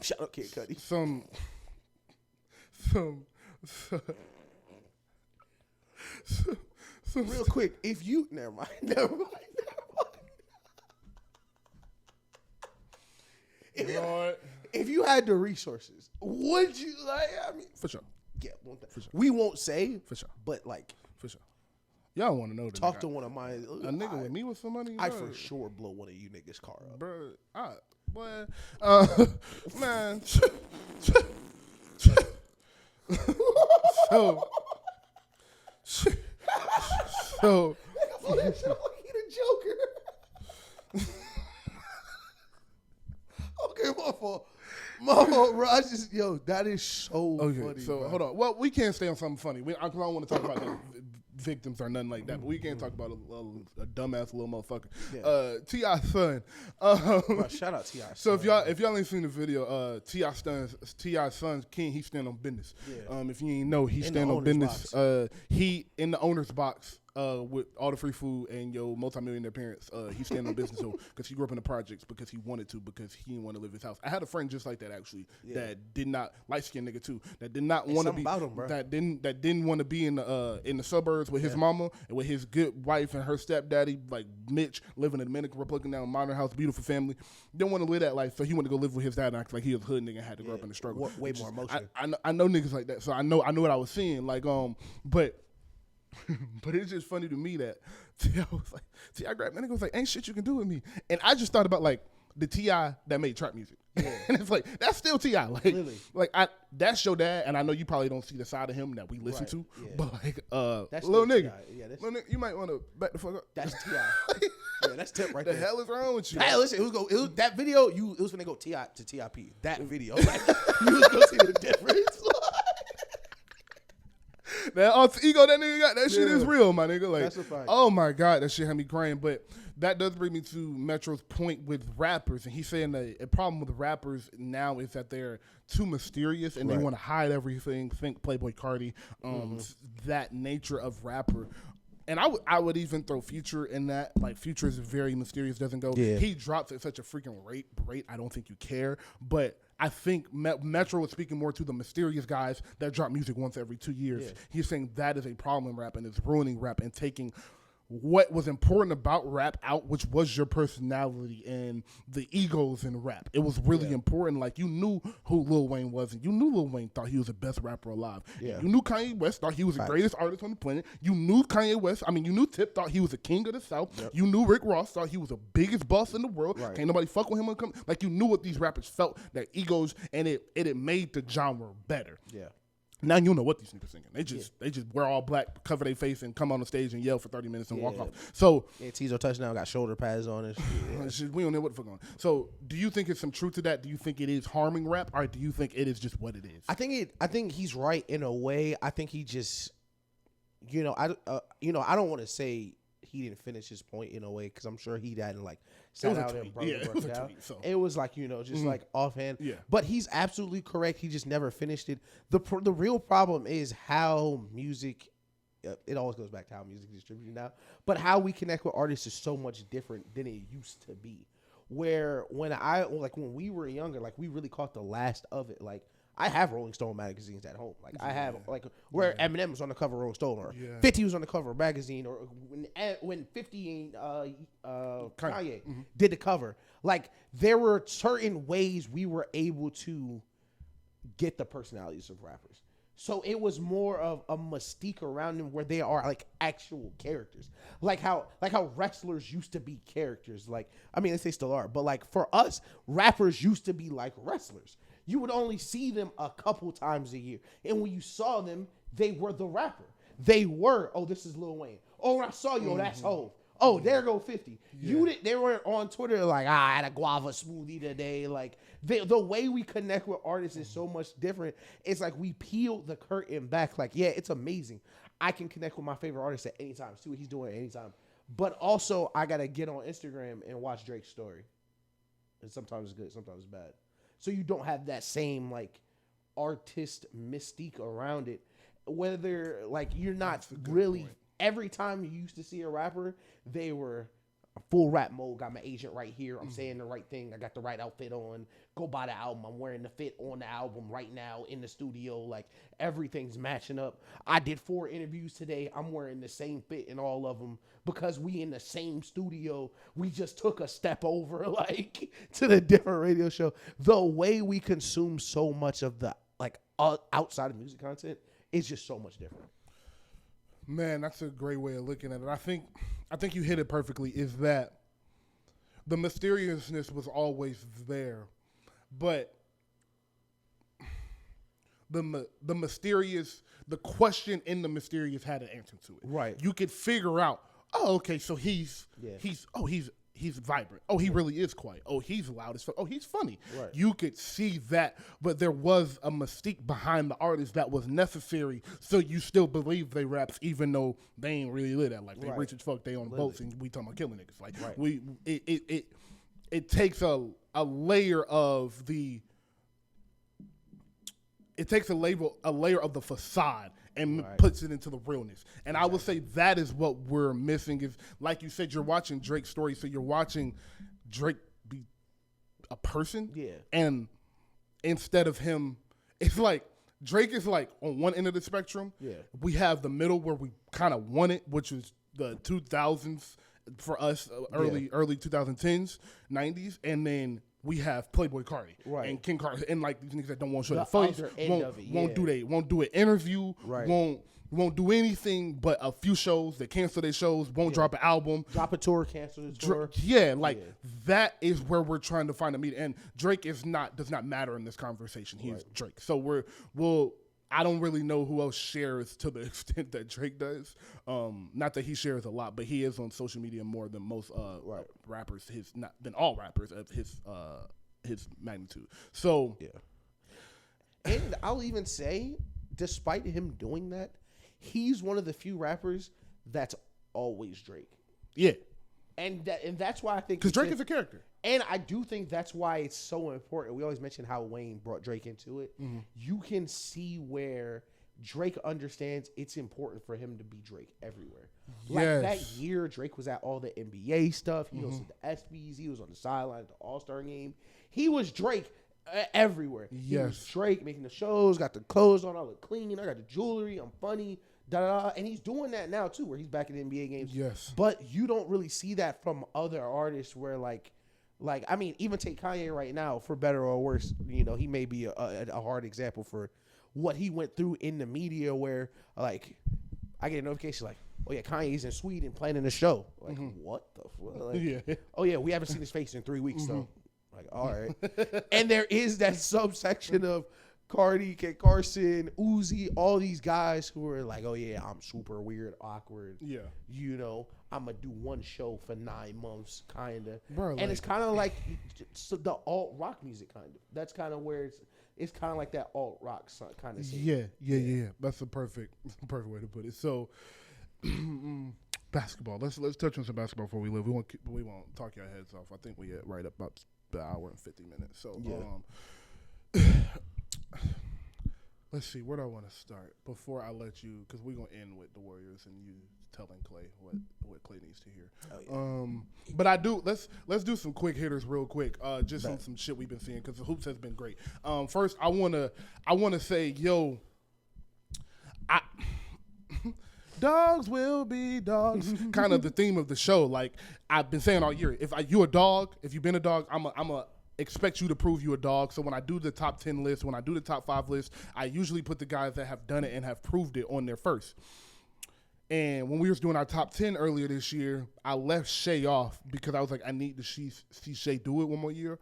Shout out Kid Cudi. Some real quick. If you never mind. If you had the resources, would you for sure? Yeah, for sure. We won't say for sure, but like for sure. Y'all want to know? Talk to one of my nigga with me with some money. I for sure blow one of you niggas' car up, bro. Man. So. That sound like he the Joker. Okay, my fault. Bro. I just that is so funny. So bro. hold on. Well, we can't stay on something funny. I don't want to talk about the victims or nothing like that. But we can't talk about a dumbass little motherfucker. Yeah. T.I. son. Bro, shout out T.I. So if y'all ain't seen the video, T.I. son's King. He stand on business. Yeah. If you ain't know, he stand on business. He in the owner's box. With all the free food and your multimillionaire parents, he stand on business because he grew up in the projects because he wanted to, because he didn't want to live his house. I had a friend just like that actually, that did not, light skinned nigga too, that did not want to be about him, bro. that didn't want to be in the suburbs with his mama and with his good wife and her stepdaddy like Mitch, living in the Dominican Republic now, modern house, beautiful family. Didn't want to live that life, so he wanted to go live with his dad and act like he was a hood nigga and had to grow up in the struggle. Way more emotional. I know niggas like that, so I know what I was seeing. Like but. But it's just funny to me that T.I. was like, T.I. grabbed that nigga was like, ain't shit you can do with me. And I just thought about like the T.I. that made trap music. Yeah. And it's like, that's still T.I. Like, really? That's your dad, and I know you probably don't see the side of him that we listen to. Yeah. But like that's little nigga. Yeah, little nigga, you might want to back the fuck up. That's T.I. Yeah, that's Tip right there. The hell is wrong with you? Hey, listen, it was that video, it was gonna go T.I. to T.I.P. That video. Like, you was gonna see the difference. That alter ego that nigga got, that shit is real, my nigga. Like, that's a fact. Oh my God, that shit had me crying. But that does bring me to Metro's point with rappers. And he's saying that a problem with rappers now is that they're too mysterious and they want to hide everything. Think Playboy Cardi, that nature of rapper. And I would even throw Future in that. Like, Future is very mysterious, doesn't go. Yeah. He drops at such a freaking rate. I don't think you care. But I think Metro was speaking more to the mysterious guys that drop music once every 2 years. Yeah. He's saying that is a problem in rap and it's ruining rap and taking what was important about rap out, which was your personality and the egos in rap. It was really important. Like, you knew who Lil Wayne was, and you knew Lil Wayne thought he was the best rapper alive. Yeah. You knew Kanye West thought he was the greatest artist on the planet. You knew you knew Tip thought he was the king of the South. Yep. You knew Rick Ross thought he was the biggest boss in the world. Right. Can't nobody fuck with him. Like, you knew what these rappers felt, their egos, and it made the genre better. Yeah. Now you know what these niggas singing. They just wear all black, cover their face, and come on the stage and yell for 30 minutes and walk off. So Tizo touchdown got shoulder pads on and shit. We don't know what the fuck on. So do you think it's some truth to that? Do you think it is harming rap, or do you think it is just what it is? I think he's right in a way. I think he just, I don't want to say he didn't finish his point in a way, because I'm sure he hadn't like sat out and broke it down. It was like, just like offhand. Yeah. But he's absolutely correct. He just never finished it. The real problem is how music, it always goes back to how music is distributed now, but how we connect with artists is so much different than it used to be. Where when we were younger, like, we really caught the last of it. Like, I have Rolling Stone magazines at home. Like, I have, like, where Eminem was on the cover of Rolling Stone, or 50 was on the cover of a magazine, or when 50 and Kanye did the cover. Like, there were certain ways we were able to get the personalities of rappers. So it was more of a mystique around them, where they are like actual characters, like how wrestlers used to be characters. Like, I mean, they still are, but like, for us, rappers used to be like wrestlers. You would only see them a couple times a year, and when you saw them, they were the rapper. They were, oh, this is Lil Wayne. Oh, when I saw you, oh, that's Hov. Oh, there go 50. Yeah. They weren't on Twitter like, I had a guava smoothie today. Like, the way we connect with artists is so much different. It's like we peel the curtain back. Like, yeah, it's amazing. I can connect with my favorite artist at any time. See what he's doing at any time. But also, I got to get on Instagram and watch Drake's story. And sometimes it's good, sometimes it's bad. So you don't have that same, like, artist mystique around it. Whether, like, you're not really... Point. Every time you used to see a rapper, they were full rap mode. Got my agent right here. I'm saying the right thing. I got the right outfit on. Go buy the album. I'm wearing the fit on the album right now in the studio. Like, everything's matching up. I did 4 interviews today. I'm wearing the same fit in all of them because we in the same studio. We just took a step over, like, to the different radio show. The way we consume so much of the, like, outside of music content is just so much different. Man, that's a great way of looking at it. I think you hit it perfectly, is that the mysteriousness was always there, but the question in the mysterious had an answer to it. Right. You could figure out, oh, okay, so he's vibrant. Oh, he really is quiet. Oh, he's loud as fuck. Oh, he's funny. Right. You could see that, but there was a mystique behind the artist that was necessary, so you still believe they raps, even though they ain't really lit at. Like, they rich as fuck, they on boats, and we talking about killing niggas. Like, it takes a layer of the... It takes a layer of the facade and puts it into the realness. And I would say that is what we're missing. Is, like you said, you're watching Drake's story, so you're watching Drake be a person. Yeah. And instead of him, it's like Drake is like on one end of the spectrum. Yeah. We have the middle where we kind of want it, which is the 2000s for us, early 2010s, 90s, and then we have Playboy Cardi and King Cardi, and like these niggas that don't want to show their face, won't do an interview, won't do anything but a few shows. They cancel their shows, won't drop an album, drop a tour, cancel the tour. That is where we're trying to find a meet. And Drake does not matter in this conversation. He's Drake. So I don't really know who else shares to the extent that Drake does. Not that he shares a lot, but he is on social media more than most rappers. Than all rappers of his magnitude. So yeah. And I'll even say, despite him doing that, he's one of the few rappers that's always Drake. Yeah. And that's why I think, because Drake is a character. And I do think that's why it's so important. We always mention how Wayne brought Drake into it. Mm-hmm. You can see where Drake understands it's important for him to be Drake everywhere. Like that year, Drake was at all the NBA stuff. He hosted the ESPYs. He was on the sideline at the All-Star game. He was Drake everywhere. Yes. He was Drake making the shows, got the clothes on, I look clean, I got the jewelry, I'm funny, and he's doing that now too, where he's back in the NBA games. Yes. But you don't really see that from other artists where like I mean, even take Kanye right now, for better or worse, you know, he may be a hard example for what he went through in the media where like I get a notification like, oh yeah, Kanye's in Sweden planning a show. Like, what the fuck? Like, oh yeah, we haven't seen his face in 3 weeks though. Like, all right. And there is that subsection of Cardi, Kid Carson, Uzi, all these guys who are like, oh yeah, I'm super weird, awkward. Yeah. You know, I'm going to do one show for 9 months, kind of. And like, it's kind of like the alt-rock music, kind of. That's kind of where it's kind of like that alt-rock kind of scene. Yeah. That's a perfect way to put it. So, basketball. Let's touch on some basketball before we leave. We won't talk your heads off. I think we at right about the hour and 50 minutes. So, let's see. Where do I want to start before I let you? Because we're gonna end with the Warriors and you telling Clay what Clay needs to hear. Oh, yeah. But I do. Let's do some quick hitters real quick. Just some shit we've been seeing because the hoops has been great. First, I wanna say, yo, dogs will be dogs. Kind of the theme of the show. Like I've been saying all year. If you're a dog, if you've been a dog, I'm a expect you to prove you a dog. So when I do the top 10 list, when I do the top 5 list, I usually put the guys that have done it and have proved it on there first. And when we was doing our top 10 earlier this year, I left Shea off because I was like, I need to see Shea do it one more year.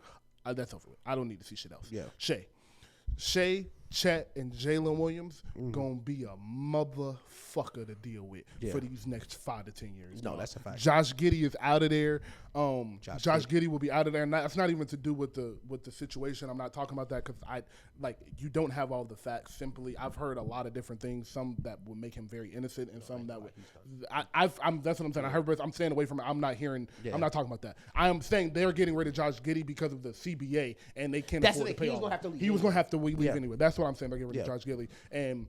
That's over with. I don't need to see shit else. Yeah. Shea, Chet, and Jalen Williams gonna be a motherfucker to deal with for these next 5 to 10 years. No, that's a fact. Josh Giddey is out of there. Josh Giddey will be out of there. And that's not even to do with the situation. I'm not talking about that because you don't have all the facts. Simply, I've heard a lot of different things. Some that would make him very innocent, and some that would. That's what I'm saying. I heard. I'm staying away from it. I'm not hearing. Yeah. I'm not talking about that. I am saying they're getting rid of Josh Giddey because of the CBA, and they can't afford to pay. He was gonna have to leave. He was gonna have to leave anyway. That's what I'm saying. They're getting rid of Josh Giddey, and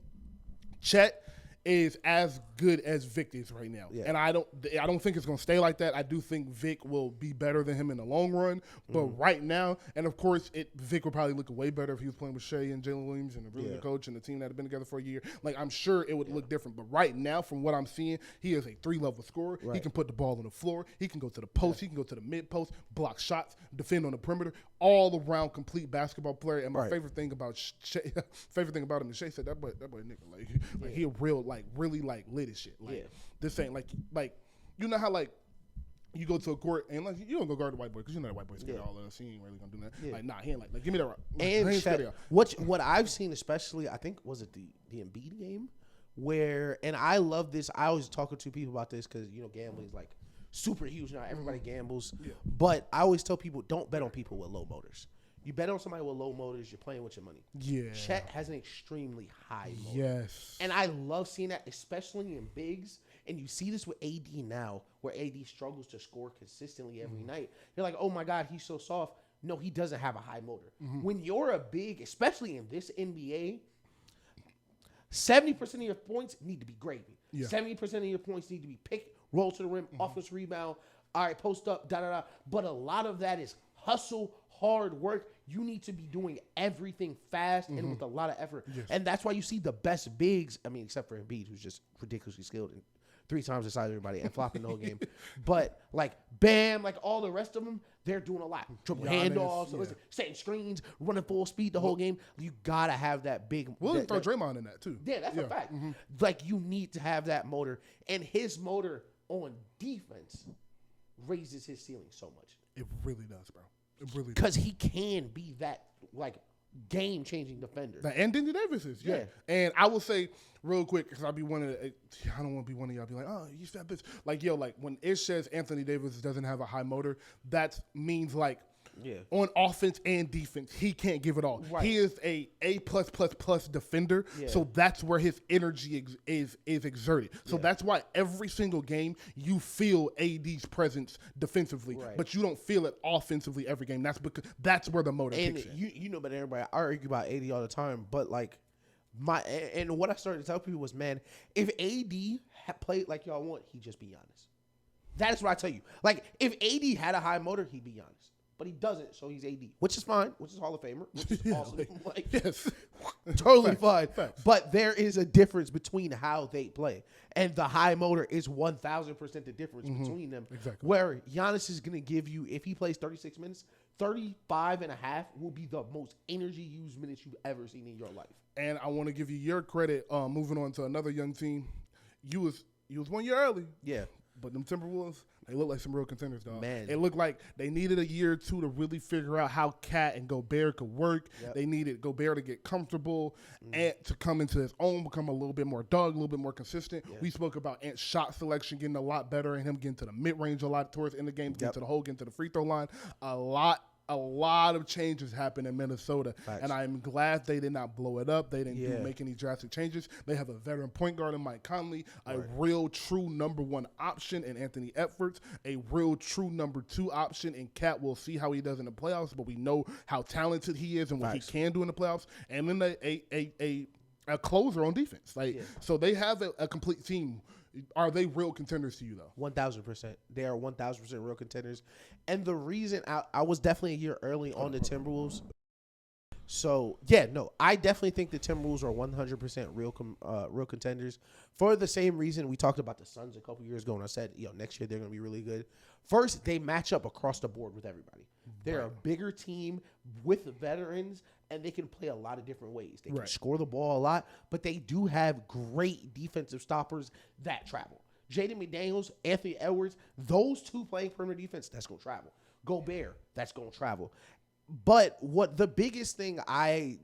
Chet is as good as Vic is right now. Yeah. And I don't think it's going to stay like that. I do think Vic will be better than him in the long run. But right now, and of course, Vic would probably look way better if he was playing with Shea and Jalen Williams and a really good coach and the team that had been together for a year. Like, I'm sure it would look different. But right now, from what I'm seeing, he is a 3-level scorer. Right. He can put the ball on the floor. He can go to the post. He can go to the mid-post, block shots, defend on the perimeter. All-around complete basketball player. And my favorite thing about Shea, him is Shea said, that boy nigga, like he a real, like, really, like, lit as shit. Like, this ain't like you know how like you go to a court and like you don't go guard the white boy because you know the white boy's scared of all of us. He ain't really gonna do that. Yeah. Like, nah, he ain't like give me that rock. And what I've seen, especially, I think was it the Embiid game where, and I love this. I always talking to people about this because gambling is like super huge now. Everybody gambles, but I always tell people don't bet on people with low motors. You bet on somebody with low motors, you're playing with your money. Yeah. Chet has an extremely high motor. Yes. And I love seeing that, especially in bigs. And you see this with AD now, where AD struggles to score consistently every night. You're like, oh my God, he's so soft. No, he doesn't have a high motor. When you're a big, especially in this NBA, 70% of your points need to be gravy. Yeah. 70% of your points need to be pick, roll to the rim, offense rebound, all right, post up, da-da-da. But a lot of that is hustle, hard work. You need to be doing everything fast and with a lot of effort. Yes. And that's why you see the best bigs, I mean, except for Embiid, who's just ridiculously skilled and 3 times the size of everybody and flopping the whole game. But, like, Bam, like all the rest of them, they're doing a lot. Triple handoffs, setting screens, running full speed the whole game. You got to have that big. We'll throw Draymond in that, too. Yeah, that's a fact. Like, you need to have that motor. And his motor on defense raises his ceiling so much. It really does, bro. Because he can be that, like, game-changing defender. And Anthony Davis is, yeah. And I will say real quick, because I don't want to be one of y'all be like, oh, you fat bitch. Like, yo, like, when it says Anthony Davis doesn't have a high motor, that means, like, on offense and defense, he can't give it all. Right. He is a plus defender, so that's where his energy is exerted. So that's why every single game you feel AD's presence defensively, but you don't feel it offensively every game. That's because that's where the motor kicks in. You know better than everybody. I argue about AD all the time, but like and what I started to tell people was, man, if AD had played like y'all want, he'd just be honest. That is what I tell you. Like, if AD had a high motor, he'd be honest. but he doesn't, so he's AD, which is fine, which is Hall of Famer, which is awesome. Like, yes. Totally fine. Facts. But there is a difference between how they play. And the high motor is 1,000% the difference between them. Exactly. Where Giannis is going to give you, if he plays 36 minutes, 35 and a half will be the most energy used minutes you've ever seen in your life. And I want to give you your credit. Moving on to another young team, you was 1 year early. Yeah. But them Timberwolves, they look like some real contenders, dog. Man. It looked like they needed a year or two to really figure out how Cat and Gobert could work. Yep. They needed Gobert to get comfortable and to come into his own, become a little bit more dug, a little bit more consistent. Yeah. We spoke about Ant's shot selection getting a lot better and him getting to the mid-range a lot towards the end of the game, getting to the hole, getting to the free throw line. A lot of changes happened in Minnesota, and I'm glad they did not blow it up. They didn't make any drastic changes. They have a veteran point guard in Mike Conley, a real true number one option in Anthony Edwards, a real true number two option in Cat. We'll see how he does in the playoffs, but we know how talented he is and what he can do in the playoffs. And then a closer on defense. So they have a complete team. Are they real contenders to you, though? 1,000%. They are 1,000% real contenders. And the reason I was definitely a year early on the Timberwolves. So, I definitely think the Timberwolves are 100% real contenders for the same reason we talked about the Suns a couple years ago, and I said, next year they're going to be really good. First, they match up across the board with everybody. They're a bigger team with veterans, and they can play a lot of different ways. They can score the ball a lot, but they do have great defensive stoppers that travel. Jaden McDaniels, Anthony Edwards, those two playing perimeter defense, that's going to travel. Gobert, that's going to travel. But what the biggest thing I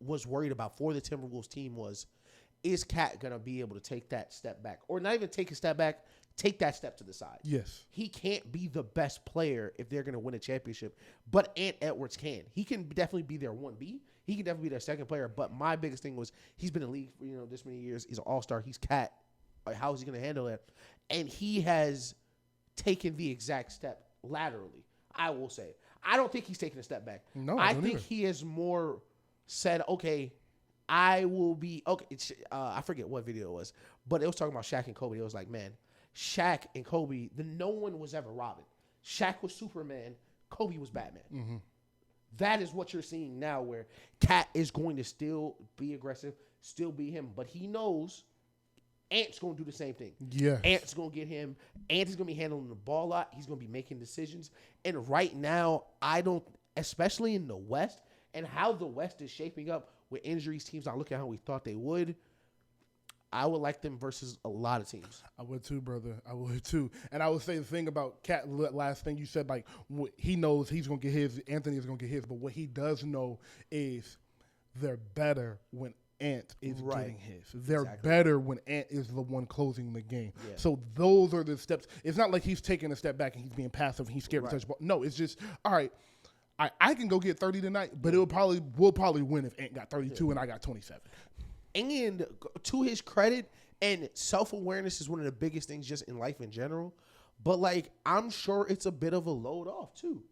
was worried about for the Timberwolves team was, is Cat going to be able to take that step back? Or not even take a step back, take that step to the side. Yes. He can't be the best player if they're going to win a championship, but Ant Edwards can. He can definitely be their 1B. He can definitely be their second player, but my biggest thing was he's been in the league for this many years. He's an all-star. He's Cat. How is he going to handle that? And he has taken the exact step laterally, I will say. I don't think he's taking a step back. No, I think he has more said, okay, I will be – okay. I forget what video it was, but it was talking about Shaq and Kobe. It was like, man, Shaq and Kobe, no one was ever Robin. Shaq was Superman. Kobe was Batman. Mm-hmm. That is what you're seeing now, where Cat is going to still be aggressive, still be him, but he knows Ant's going to do the same thing. Yeah, Ant's going to get him. Ant is going to be handling the ball a lot. He's going to be making decisions. And right now, I don't, especially in the West, and how the West is shaping up with injuries, teams not looking how we thought they would, I would like them versus a lot of teams. I would too, brother. I would too. And I would say the thing about Cat, last thing you said, like, he knows he's going to get his, Anthony is going to get his, but what he does know is they're better when Ant is getting his. They're better when Ant is the one closing the game. Yeah. So those are the steps. It's not like he's taking a step back and he's being passive and he's scared to touch the ball. No, it's just, all right, I can go get 30 tonight, but we'll probably win if Ant got 32 and I got 27. And to his credit, and self-awareness is one of the biggest things just in life in general. But like, I'm sure it's a bit of a load off too.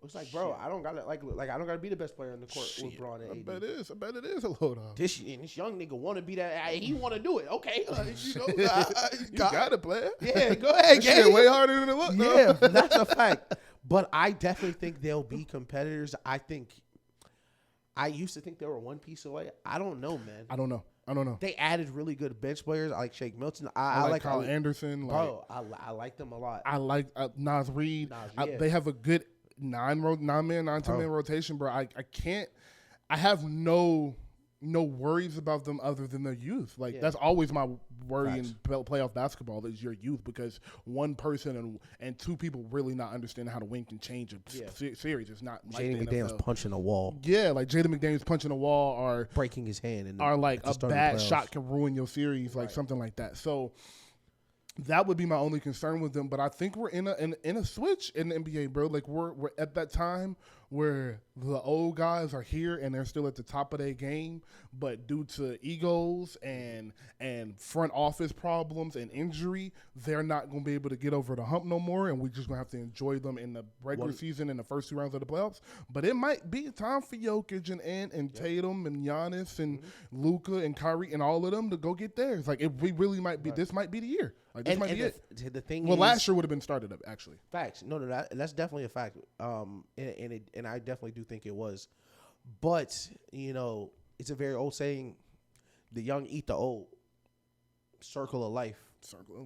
It's like, bro, I don't gotta I don't gotta be the best player in the court with Braun and AD. I bet it is a load off. This young nigga want to be that. He want to do it. Okay, you got it, player. Yeah, go ahead. Shit way harder than it looks. Yeah, that's a fact. But I definitely think they'll be competitors. I used to think they were one piece away. I don't know, man. I don't know. They added really good bench players. I like Shake Milton. I like Kyle Anderson. Bro, I like them a lot. I like Nas Reed. They have a good 9-10-man rotation, bro. I have no worries about them other than their youth. That's always my worry in playoff basketball is your youth, because one person and two people really not understanding how to win can change a series. It's not like Jaden McDaniels punching a wall. Yeah, like Jaden McDaniels punching a wall or breaking his hand. Or like a bad shot can ruin your series, like something like that. So that would be my only concern with them. But I think we're in a switch in the NBA, bro. Like we're at that time where the old guys are here and they're still at the top of their game, but due to egos and front office problems and injury, they're not going to be able to get over the hump no more, and we're just going to have to enjoy them in the regular season in the first 2 rounds of the playoffs. But it might be time for Jokic and Tatum and Giannis and Luka and Kyrie and all of them to go get theirs. Like, we really might be. This might be the year. Like, this might be it. The thing well, last year would have been started up, actually. Facts. No, that's definitely a fact. And I definitely do think it was. But, you know, it's a very old saying, the young eat the old. Circle of life.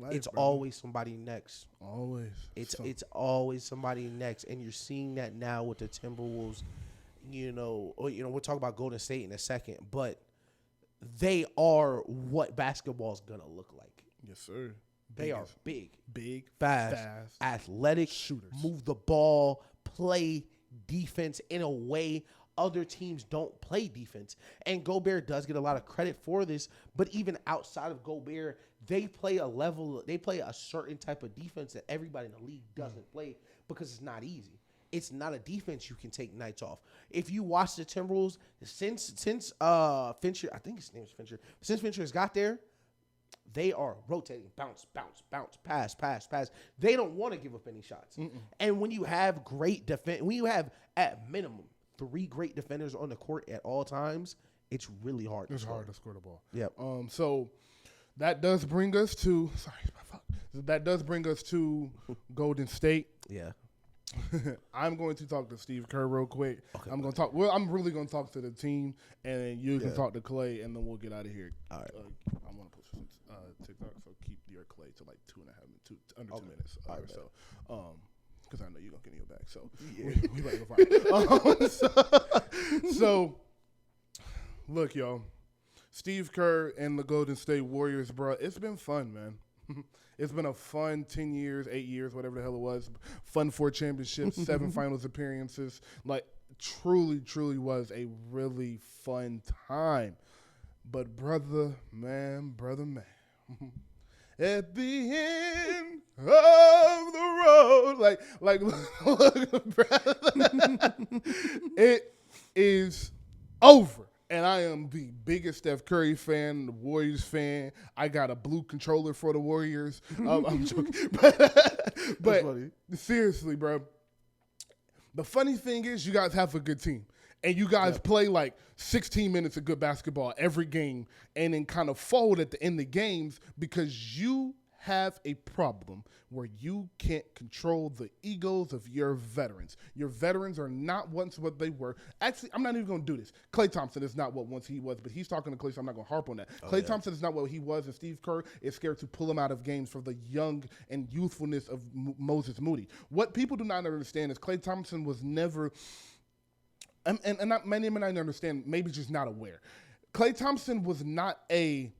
It's always somebody next. Always. It's always somebody next. And you're seeing that now with the Timberwolves. You know, we'll talk about Golden State in a second, but they are what basketball's going to look like. Yes, sir. They are big, fast, athletic, shooters, move the ball, play defense in a way other teams don't play defense. And Gobert does get a lot of credit for this, but even outside of Gobert, they play a certain type of defense that everybody in the league doesn't play because it's not easy. It's not a defense you can take nights off. If you watch the Timberwolves, since Fincher, I think his name is Fincher, since Fincher has got there, they are rotating, bounce, pass. They don't want to give up any shots. And when you have great defense, when you have at minimum 3 great defenders on the court at all times, it's really hard. It's hard to score the ball. Yep. So that does bring us to Golden State. Yeah. I'm going to talk to Steve Kerr real quick. Okay, I'm going to talk. Well, I'm really going to talk to the team, and then you can talk to Clay, and then we'll get out of here. All right. I want to post TikTok, so keep your Clay to like 2.5 minutes, under 2 minutes. All right, so, because I know you're gonna get your back. So we better go find. So look, y'all. Steve Kerr and the Golden State Warriors, bro. It's been fun, man. It's been a fun 10 years, 8 years, whatever the hell it was. Fun 4 championships, 7 finals appearances. Like, truly was a really fun time. But brother, man. At the end of the road, like, look, brother, it is over. And I am the biggest Steph Curry fan, the Warriors fan. I got a blue controller for the Warriors. I'm joking. But seriously, bro. The funny thing is you guys have a good team. And you guys play like 16 minutes of good basketball every game and then kind of fold at the end of games because you have a problem where you can't control the egos of your veterans. Your veterans are not once what they were. Actually, I'm not even going to do this. Klay Thompson is not what once he was, but he's talking to Klay, so I'm not going to harp on that. Klay Thompson is not what he was, and Steve Kerr is scared to pull him out of games for the young and youthfulness of Moses Moody. What people do not understand is Klay Thompson was never... And many men I understand, maybe just not aware. Klay Thompson was not here,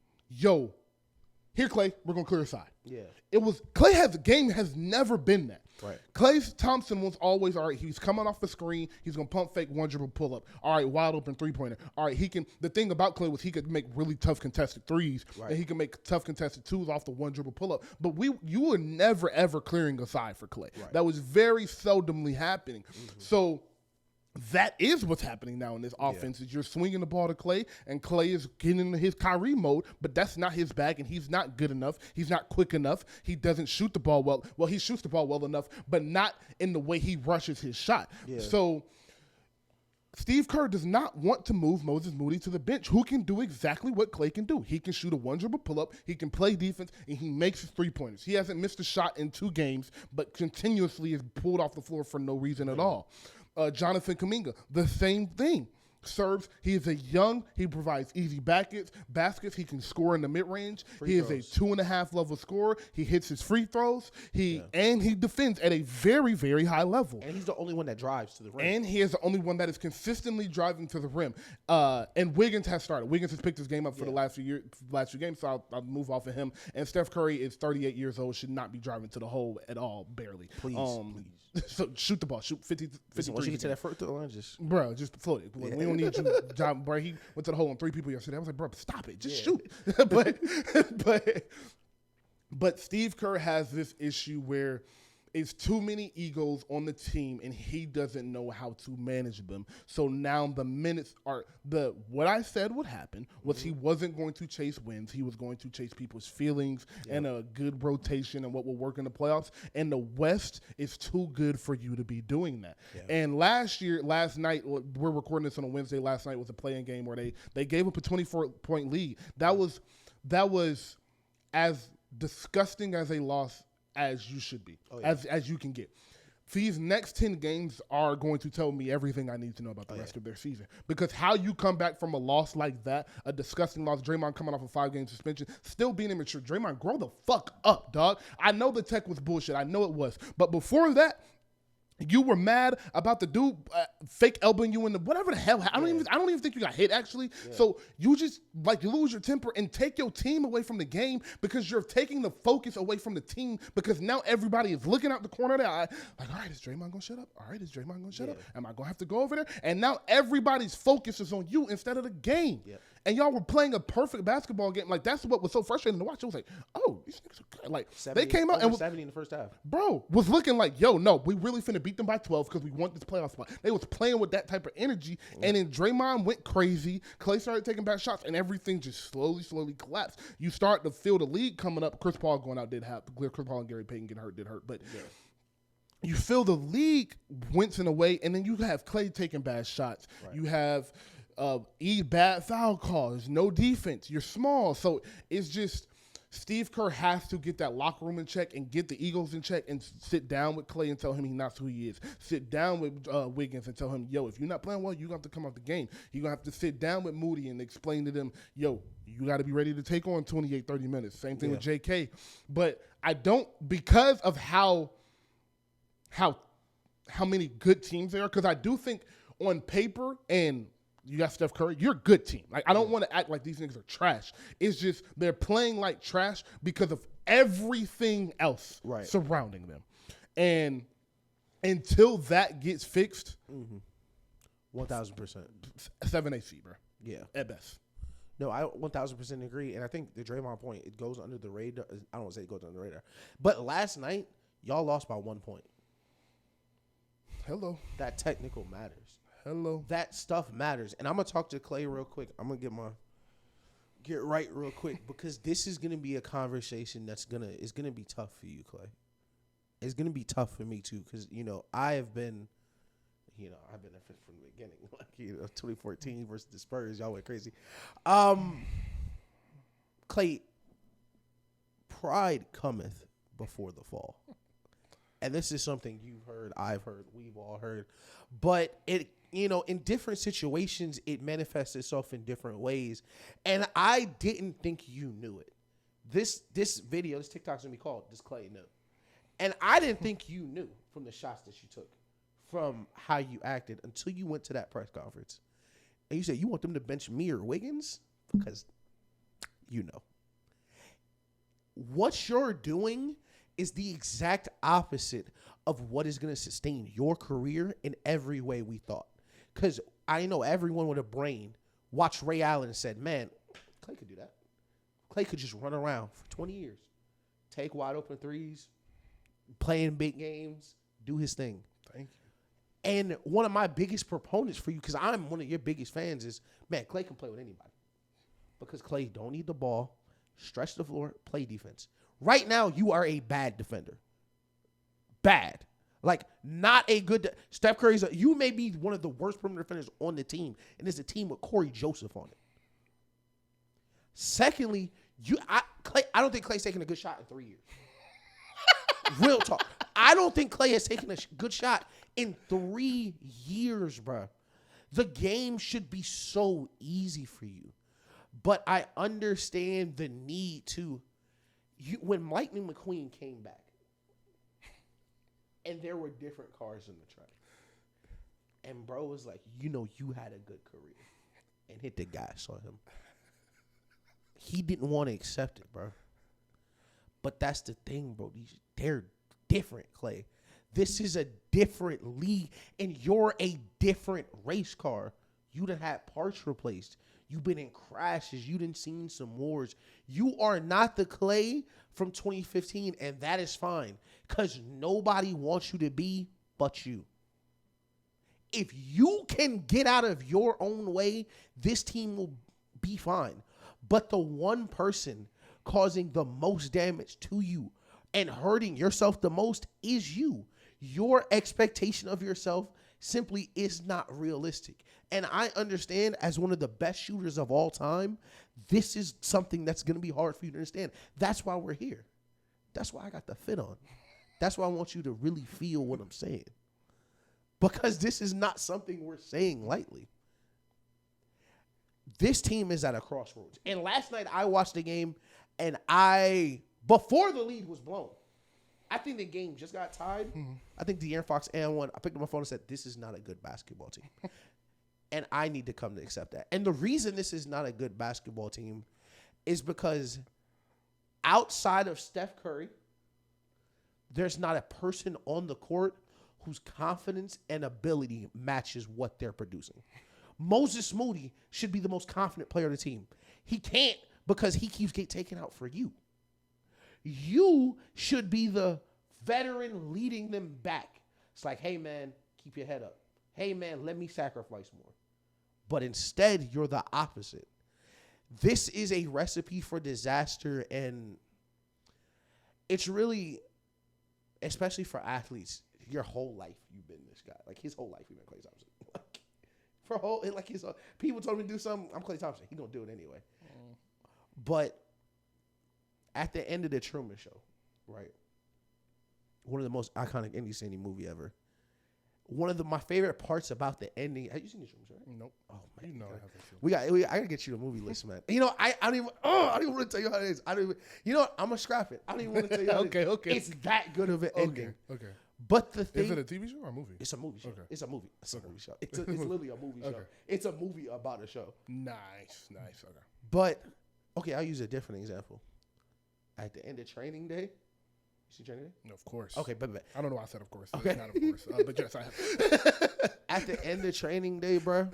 Klay, we're going to clear your side. Yeah. The game has never been that. Right. Klay Thompson was always, all right, he's coming off the screen, he's going to pump fake, 1 dribble pull up. All right, wide open 3-pointer. All right, the thing about Klay was he could make really tough contested threes, and he could make tough contested 2s off the 1 dribble pull up. But you were never, ever clearing a side for Klay. Right. That was very seldomly happening. So that is what's happening now in this offense. Is you're swinging the ball to Klay, and Klay is getting into his Kyrie mode, but that's not his bag, and he's not good enough. He's not quick enough. He doesn't shoot the ball well. Well, he shoots the ball well enough, but not in the way he rushes his shot. Yeah. So Steve Kerr does not want to move Moses Moody to the bench, who can do exactly what Klay can do. He can shoot a 1 dribble pull-up, he can play defense, and he makes his 3-pointers. He hasn't missed a shot in 2 games, but continuously is pulled off the floor for no reason at all. Jonathan Kuminga, the same thing. Serves, he provides easy baskets, he can score in the mid-range. He is a 2.5 level scorer. He hits his free throws. And he defends at a very, very high level. And he's the only one that drives to the rim. And he is the only one that is consistently driving to the rim. And Wiggins has started. Wiggins has picked his game up for the last few games, so I'll move off of him. And Steph Curry is 38 years old, should not be driving to the hole at all, barely. Please. So shoot the ball, shoot 50. Once you get to that first throw line, just float it. We don't need you, John. Bro, he went to the hole on 3 people yesterday. I was like, bro, stop it, just shoot. But Steve Kerr has this issue where It's too many egos on the team, and he doesn't know how to manage them. So now the minutes are what I said would happen was he wasn't going to chase wins. He was going to chase people's feelings and a good rotation and what will work in the playoffs. And the West is too good for you to be doing that. Yeah. And last night, we're recording this on a Wednesday. Last night was a play-in game where they gave up a 24-point lead. That was as disgusting as a loss as you should be, as you can get. These next 10 games are going to tell me everything I need to know about the rest of their season. Because how you come back from a loss like that, a disgusting loss, Draymond coming off a 5-game suspension, still being immature. Draymond, grow the fuck up, dog. I know the tech was bullshit. I know it was. But before that, you were mad about the dude fake elbowing you in the whatever the hell. I don't even think you got hit actually. Yeah. So you just you lose your temper and take your team away from the game because you're taking the focus away from the team because now everybody is looking out the corner of their eye like, all right, is Draymond gonna shut up? All right, is Draymond gonna shut up? Am I gonna have to go over there? And now everybody's focus is on you instead of the game. Yeah. And y'all were playing a perfect basketball game. Like, that's what was so frustrating to watch. It was like, oh, these niggas are good. Like, 70, they came out and 70 in the first half. Bro, was looking like, yo, no, we really finna beat them by 12 because we want this playoff spot. They was playing with that type of energy. And then Draymond went crazy. Clay started taking back shots, and everything just slowly collapsed. You start to feel the league coming up. Chris Paul going out did happen. Chris Paul and Gary Payton did hurt. But you feel the league wincing away, and then you have Clay taking bad shots. Right. You have bad foul calls, no defense. You're small. So it's just Steve Kerr has to get that locker room in check and get the Eagles in check and sit down with Clay and tell him he's not who he is. Sit down with Wiggins and tell him, yo, if you're not playing well, you're going to have to come off the game. You're going to have to sit down with Moody and explain to them, yo, you got to be ready to take on 28, 30 minutes. Same thing with JK. But I don't, because of how many good teams there are, because I do think on paper and you got Steph Curry, you're a good team. Like, I don't want to act like these niggas are trash. It's just they're playing like trash because of everything else surrounding them. And until that gets fixed, 1,000%. 7-8 seed, bro. Yeah. At best. No, I 1,000% agree. And I think the Draymond point, it goes under the radar. I don't want to say it goes under the radar. But last night, y'all lost by 1 point. Hello. That technical matters. Hello. That stuff matters. And I'm going to talk to Clay real quick. I'm going to get right real quick because this is going to be a conversation it's going to be tough for you, Clay. It's going to be tough for me too because, I've been a fan from the beginning. Like, 2014 versus the Spurs, y'all went crazy. Clay, pride cometh before the fall. And this is something you've heard, I've heard, we've all heard. But it, in different situations, it manifests itself in different ways. And I didn't think you knew it. This video, this TikTok's going to be called Does Clay Know? And I didn't think you knew from the shots that you took, from how you acted until you went to that press conference. And you said you want them to bench me or Wiggins? Because what you're doing is the exact opposite of what is going to sustain your career in every way we thought. Because I know everyone with a brain watched Ray Allen and said, man, Clay could do that. Clay could just run around for 20 years, take wide open threes, play in big games, do his thing. Thank you. And one of my biggest proponents for you, because I'm one of your biggest fans, is, man, Clay can play with anybody. Because Clay don't need the ball, stretch the floor, play defense. Right now, you are a bad defender. Bad. Like, not a good Steph Curry's you may be one of the worst perimeter defenders on the team, and it's a team with Corey Joseph on it. Secondly, I don't think Clay's taking a good shot in 3 years. Real talk. I don't think Clay has taken a good shot in 3 years, bro. The game should be so easy for you. But I understand the need to when Lightning McQueen came back, and there were different cars in the track, and bro was like, you had a good career, and hit the gas on him. He didn't want to accept it, bro. But that's the thing, bro. They're different, Clay. This is a different league, and you're a different race car. You done had parts replaced. You've been in crashes. You done seen some wars. You are not the Clay from 2015, and that is fine because nobody wants you to be but you. If you can get out of your own way, this team will be fine. But the one person causing the most damage to you and hurting yourself the most is you. Your expectation of yourself simply is not realistic. And I understand, as one of the best shooters of all time, this is something that's going to be hard for you to understand. That's why we're here. That's why I got the fit on. That's why I want you to really feel what I'm saying. Because this is not something we're saying lightly. This team is at a crossroads. And last night I watched the game, and before the lead was blown, I think the game just got tied. Mm-hmm. I think De'Aaron Fox and one. I picked up my phone and said, this is not a good basketball team. And I need to come to accept that. And the reason this is not a good basketball team is because outside of Steph Curry, there's not a person on the court whose confidence and ability matches what they're producing. Moses Moody should be the most confident player on the team. He can't because he keeps getting taken out for you. You should be the veteran leading them back. It's like, hey, man, keep your head up. Hey, man, let me sacrifice more. But instead, you're the opposite. This is a recipe for disaster, and it's really, especially for athletes, your whole life you've been this guy. Like, his whole life you've been Klay Thompson. People told me to do something, I'm Klay Thompson. He gonna do it anyway. But at the end of the Truman Show, right? One of the most iconic Andy Sandy movie ever. One of my favorite parts about the ending. Have you seen the Truman Show? Right? Nope. Oh man, you know I gotta get you the movie list, man. You know, I don't even want to tell you how it is. You know what? I'm gonna scrap it. I don't even want to tell you how it is. Okay. It's that good of an ending. Okay. But the thing, is it a TV show or a movie? It's a movie show. Okay. It's a movie. It's a movie show. It's literally a movie show. Okay. It's a movie about a show. Nice. Okay. But okay, I'll use a different example. At the end of Training Day, you see Training Day? No, of course. Okay, but I don't know why I said of course. Okay. It's not of course. But yes, I have. At the end of Training Day, bro,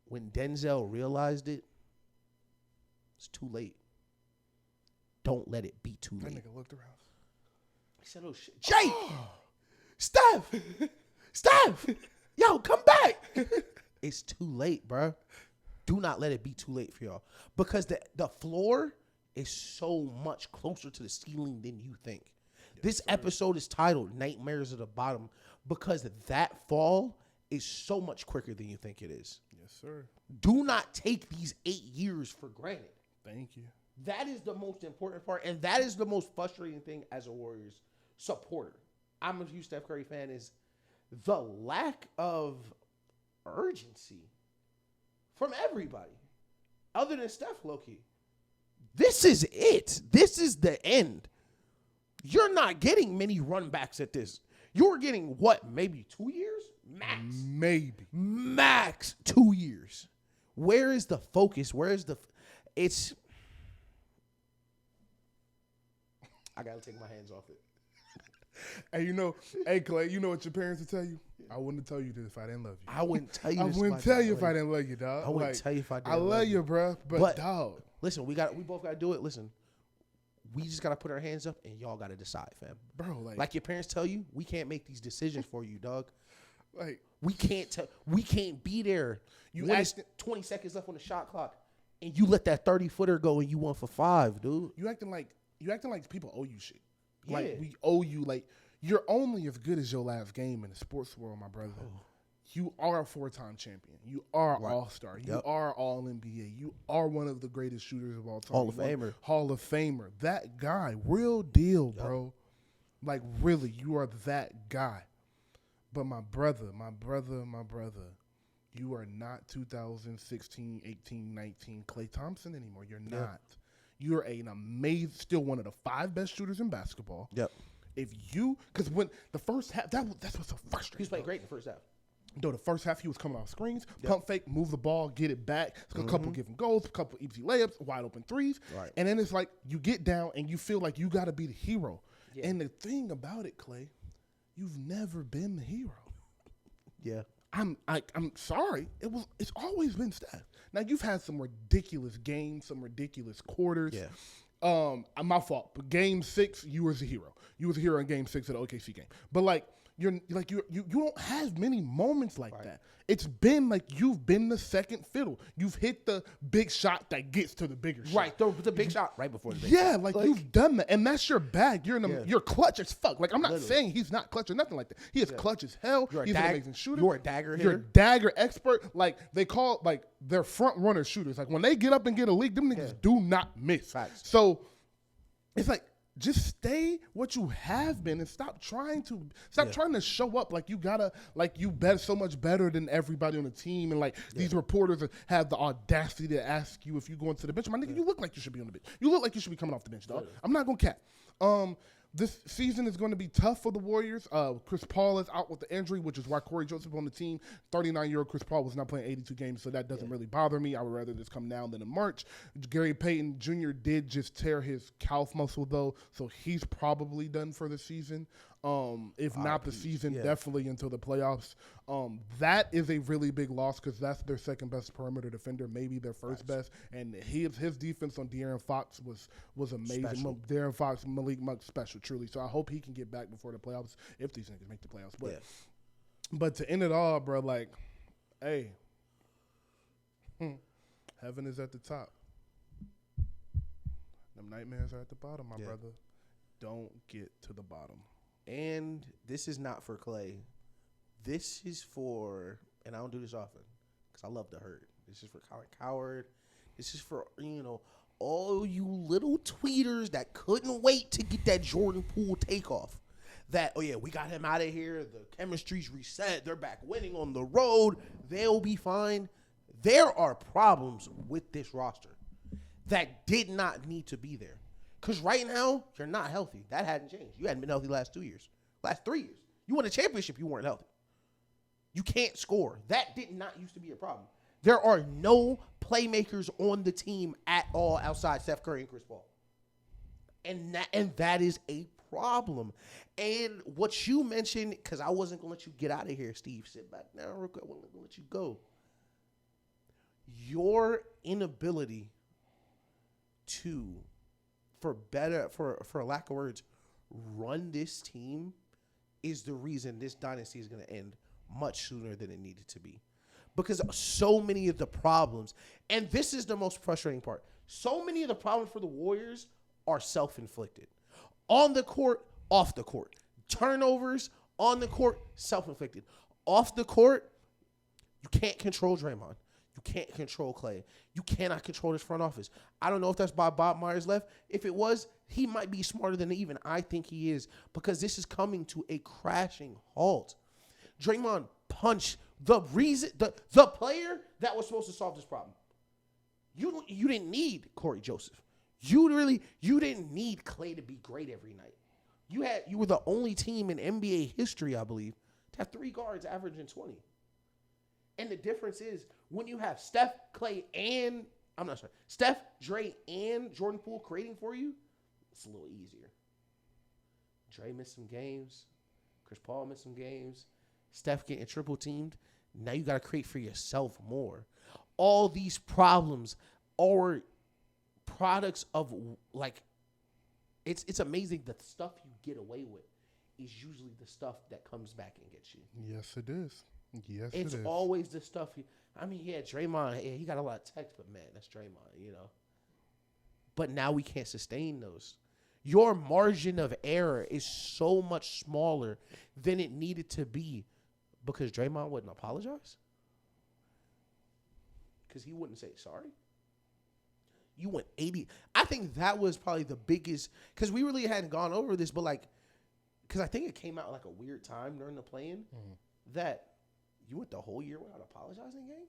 when Denzel realized it, it's too late. Don't let it be too late. That nigga looked around. He said, oh, shit. Jake! Steph! Yo, come back! It's too late, bro. Do not let it be too late for y'all. Because the floor is so much closer to the ceiling than you think. Yes, this episode is titled Nightmares at the Bottom because that fall is so much quicker than you think it is. Yes, sir. Do not take these 8 years for granted. Thank you. That is the most important part, and that is the most frustrating thing as a Warriors supporter. I'm a huge Steph Curry fan, is the lack of urgency from everybody other than Steph, low-key. This is it. This is the end. You're not getting many runbacks at this. You're getting what, maybe 2 years? Max. Maybe. Max 2 years. Where is the focus? It's... I got to take my hands off it. Hey, Clay, you know what your parents would tell you? I wouldn't tell you this if I didn't love you. I wouldn't tell you this. I wouldn't tell you if I didn't love you, dog. I wouldn't tell you if I didn't love you. I love you, bro, but dog. Listen, we both got to do it. Listen, we just got to put our hands up and y'all got to decide, fam. Bro, like your parents tell you, we can't make these decisions for you, dog. Like, we can't be there. It's 20 seconds left on the shot clock and you let that 30-footer go and you won for 5, dude. You acting like people owe you shit. Yeah. Like, we owe you, like, you're only as good as your last game in the sports world, my brother. Oh. You are a 4-time champion. You are all-star. You are all-NBA. You are one of the greatest shooters of all time. Hall of Famer. Hall of Famer. That guy. Real deal, bro. Like, really, you are that guy. But my brother, you are not 2016, 18, 19 Klay Thompson anymore. You're not. You're an amazing, still one of the 5 best shooters in basketball. Yep. Because when the first half, that's what's so frustrating. He's playing great in the first half. No, the first half he was coming off screens, pump fake, move the ball, get it back. A couple given goals, a couple easy layups, wide open threes. Right. And then it's like you get down and you feel like you got to be the hero. Yeah. And the thing about it, Clay, you've never been the hero. Yeah. I'm sorry. It's always been Steph. Now you've had some ridiculous games, some ridiculous quarters. Yeah. My fault. But game 6, you was a hero. You was a hero in game 6 of the OKC game. But like you don't have many moments like that. It's been like you've been the second fiddle. You've hit the big shot that gets to the bigger shot. Right, the big shot right before the big shot. Yeah, like you've done that, and that's your bag. You're clutch as fuck. Like I'm not saying he's not clutch or nothing like that. He is clutch as hell. He's an amazing shooter. You're a dagger hitter. You're a dagger expert. Like they call like they're front runner shooters. Like when they get up and get a leak, them niggas do not miss. Facts. So it's like just stay what you have been and stop trying to show up like you gotta like you bet so much better than everybody on the team and like these reporters have the audacity to ask you if you go into the bench. My nigga, you look like you should be on the bench. You look like you should be coming off the bench, dog. I'm not gonna cap. This season is going to be tough for the Warriors. Chris Paul is out with the injury, which is why Corey Joseph on the team. 39-year-old Chris Paul was not playing 82 games, so that doesn't really bother me. I would rather this come now than in March. Gary Payton Jr. did just tear his calf muscle, though, so he's probably done for the season. If not the season, definitely until the playoffs. That is a really big loss because that's their second best perimeter defender, maybe their first best. And his defense on De'Aaron Fox was amazing. De'Aaron Fox, Malik Monk, special, truly. So I hope he can get back before the playoffs if these niggas make the playoffs. But to end it all, bro, like, hey, heaven is at the top. Them nightmares are at the bottom, my brother. Don't get to the bottom. And this is not for Clay. This is for, and I don't do this often because I love to hurt. This is for Colin Coward. This is for, all you little tweeters that couldn't wait to get that Jordan Poole takeoff. That, we got him out of here. The chemistry's reset. They're back winning on the road. They'll be fine. There are problems with this roster that did not need to be there. Because right now, you're not healthy. That hadn't changed. You hadn't been healthy the last 2 years. Last 3 years. You won a championship, you weren't healthy. You can't score. That did not used to be a problem. There are no playmakers on the team at all outside Steph Curry and Chris Paul. And that is a problem. And what you mentioned, because I wasn't going to let you get out of here, Steve. Sit back now real quick. I wasn't going to let you go. Your inability to, for lack of words, run this team is the reason this dynasty is going to end much sooner than it needed to be. Because so many of the problems, and this is the most frustrating part, so many of the problems for the Warriors are self-inflicted. On the court, off the court. Turnovers, on the court, self-inflicted. Off the court, you can't control Draymond. You can't control Clay. You cannot control this front office. I don't know if that's why Bob Myers left. If it was, he might be smarter than even I think he is, because this is coming to a crashing halt. Draymond punched the player that was supposed to solve this problem. You didn't need Corey Joseph. You didn't need Clay to be great every night. You were the only team in NBA history, I believe, to have 3 guards averaging 20. And the difference is when you have Steph, Dre, and Jordan Poole creating for you, it's a little easier. Dre missed some games. Chris Paul missed some games. Steph getting triple teamed. Now you got to create for yourself more. All these problems are products of, like, it's amazing the stuff you get away with is usually the stuff that comes back and gets you. Yes, it is. Yes, it's always the stuff. Draymond, he got a lot of text, but man, that's Draymond, But now we can't sustain those. Your margin of error is so much smaller than it needed to be because Draymond wouldn't apologize. Because he wouldn't say sorry. You went 80. I think that was probably the biggest, because we really hadn't gone over this, but because I think it came out like a weird time during the play-in that you went the whole year without apologizing, gang?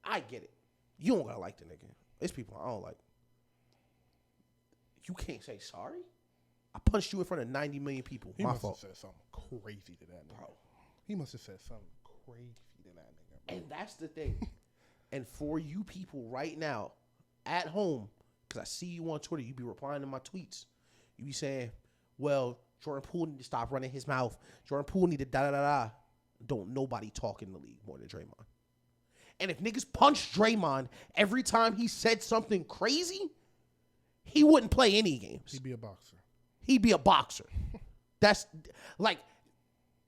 I get it. You don't gotta like the nigga. There's people I don't like. You can't say sorry? I punched you in front of 90 million people. He My must fault. have said something crazy to that nigga. He must have said something crazy to that nigga. Bro. And that's the thing. And for you people right now at home, because I see you on Twitter, you be replying to my tweets. You be saying, well, Jordan Poole need to stop running his mouth. Jordan Poole need to da-da-da-da. don't nobody talk in the league more than Draymond. And if niggas punched Draymond every time he said something crazy, he wouldn't play any games. He'd be a boxer. He'd be a boxer. That's like,